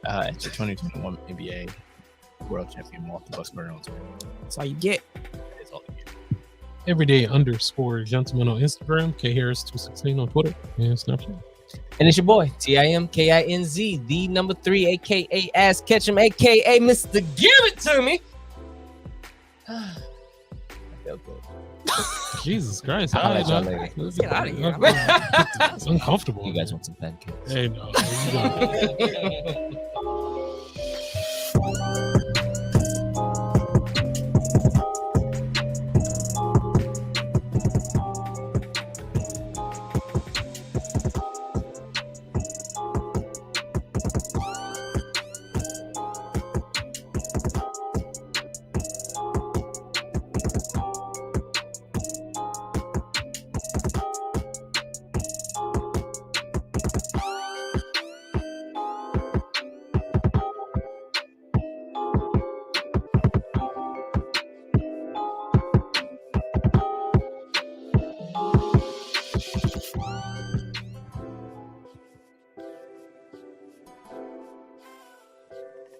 Speaker 1: It's the 2021 NBA World Champion Mark Bucksberg on Twitter.
Speaker 2: That's all you get.
Speaker 1: That is all you get.
Speaker 3: Everyday_gentleman on Instagram, KHarris216 on Twitter and Snapchat.
Speaker 4: And it's your boy, TIMKINZ, the number 3, aka Ass Ketchum, aka Mr. Give It To Me. I felt good.
Speaker 3: Jesus Christ.
Speaker 4: I'll let y'all
Speaker 3: man.
Speaker 4: later.
Speaker 2: Let's get out of here.
Speaker 3: It's uncomfortable.
Speaker 4: You guys want some pancakes?
Speaker 3: Hey, no.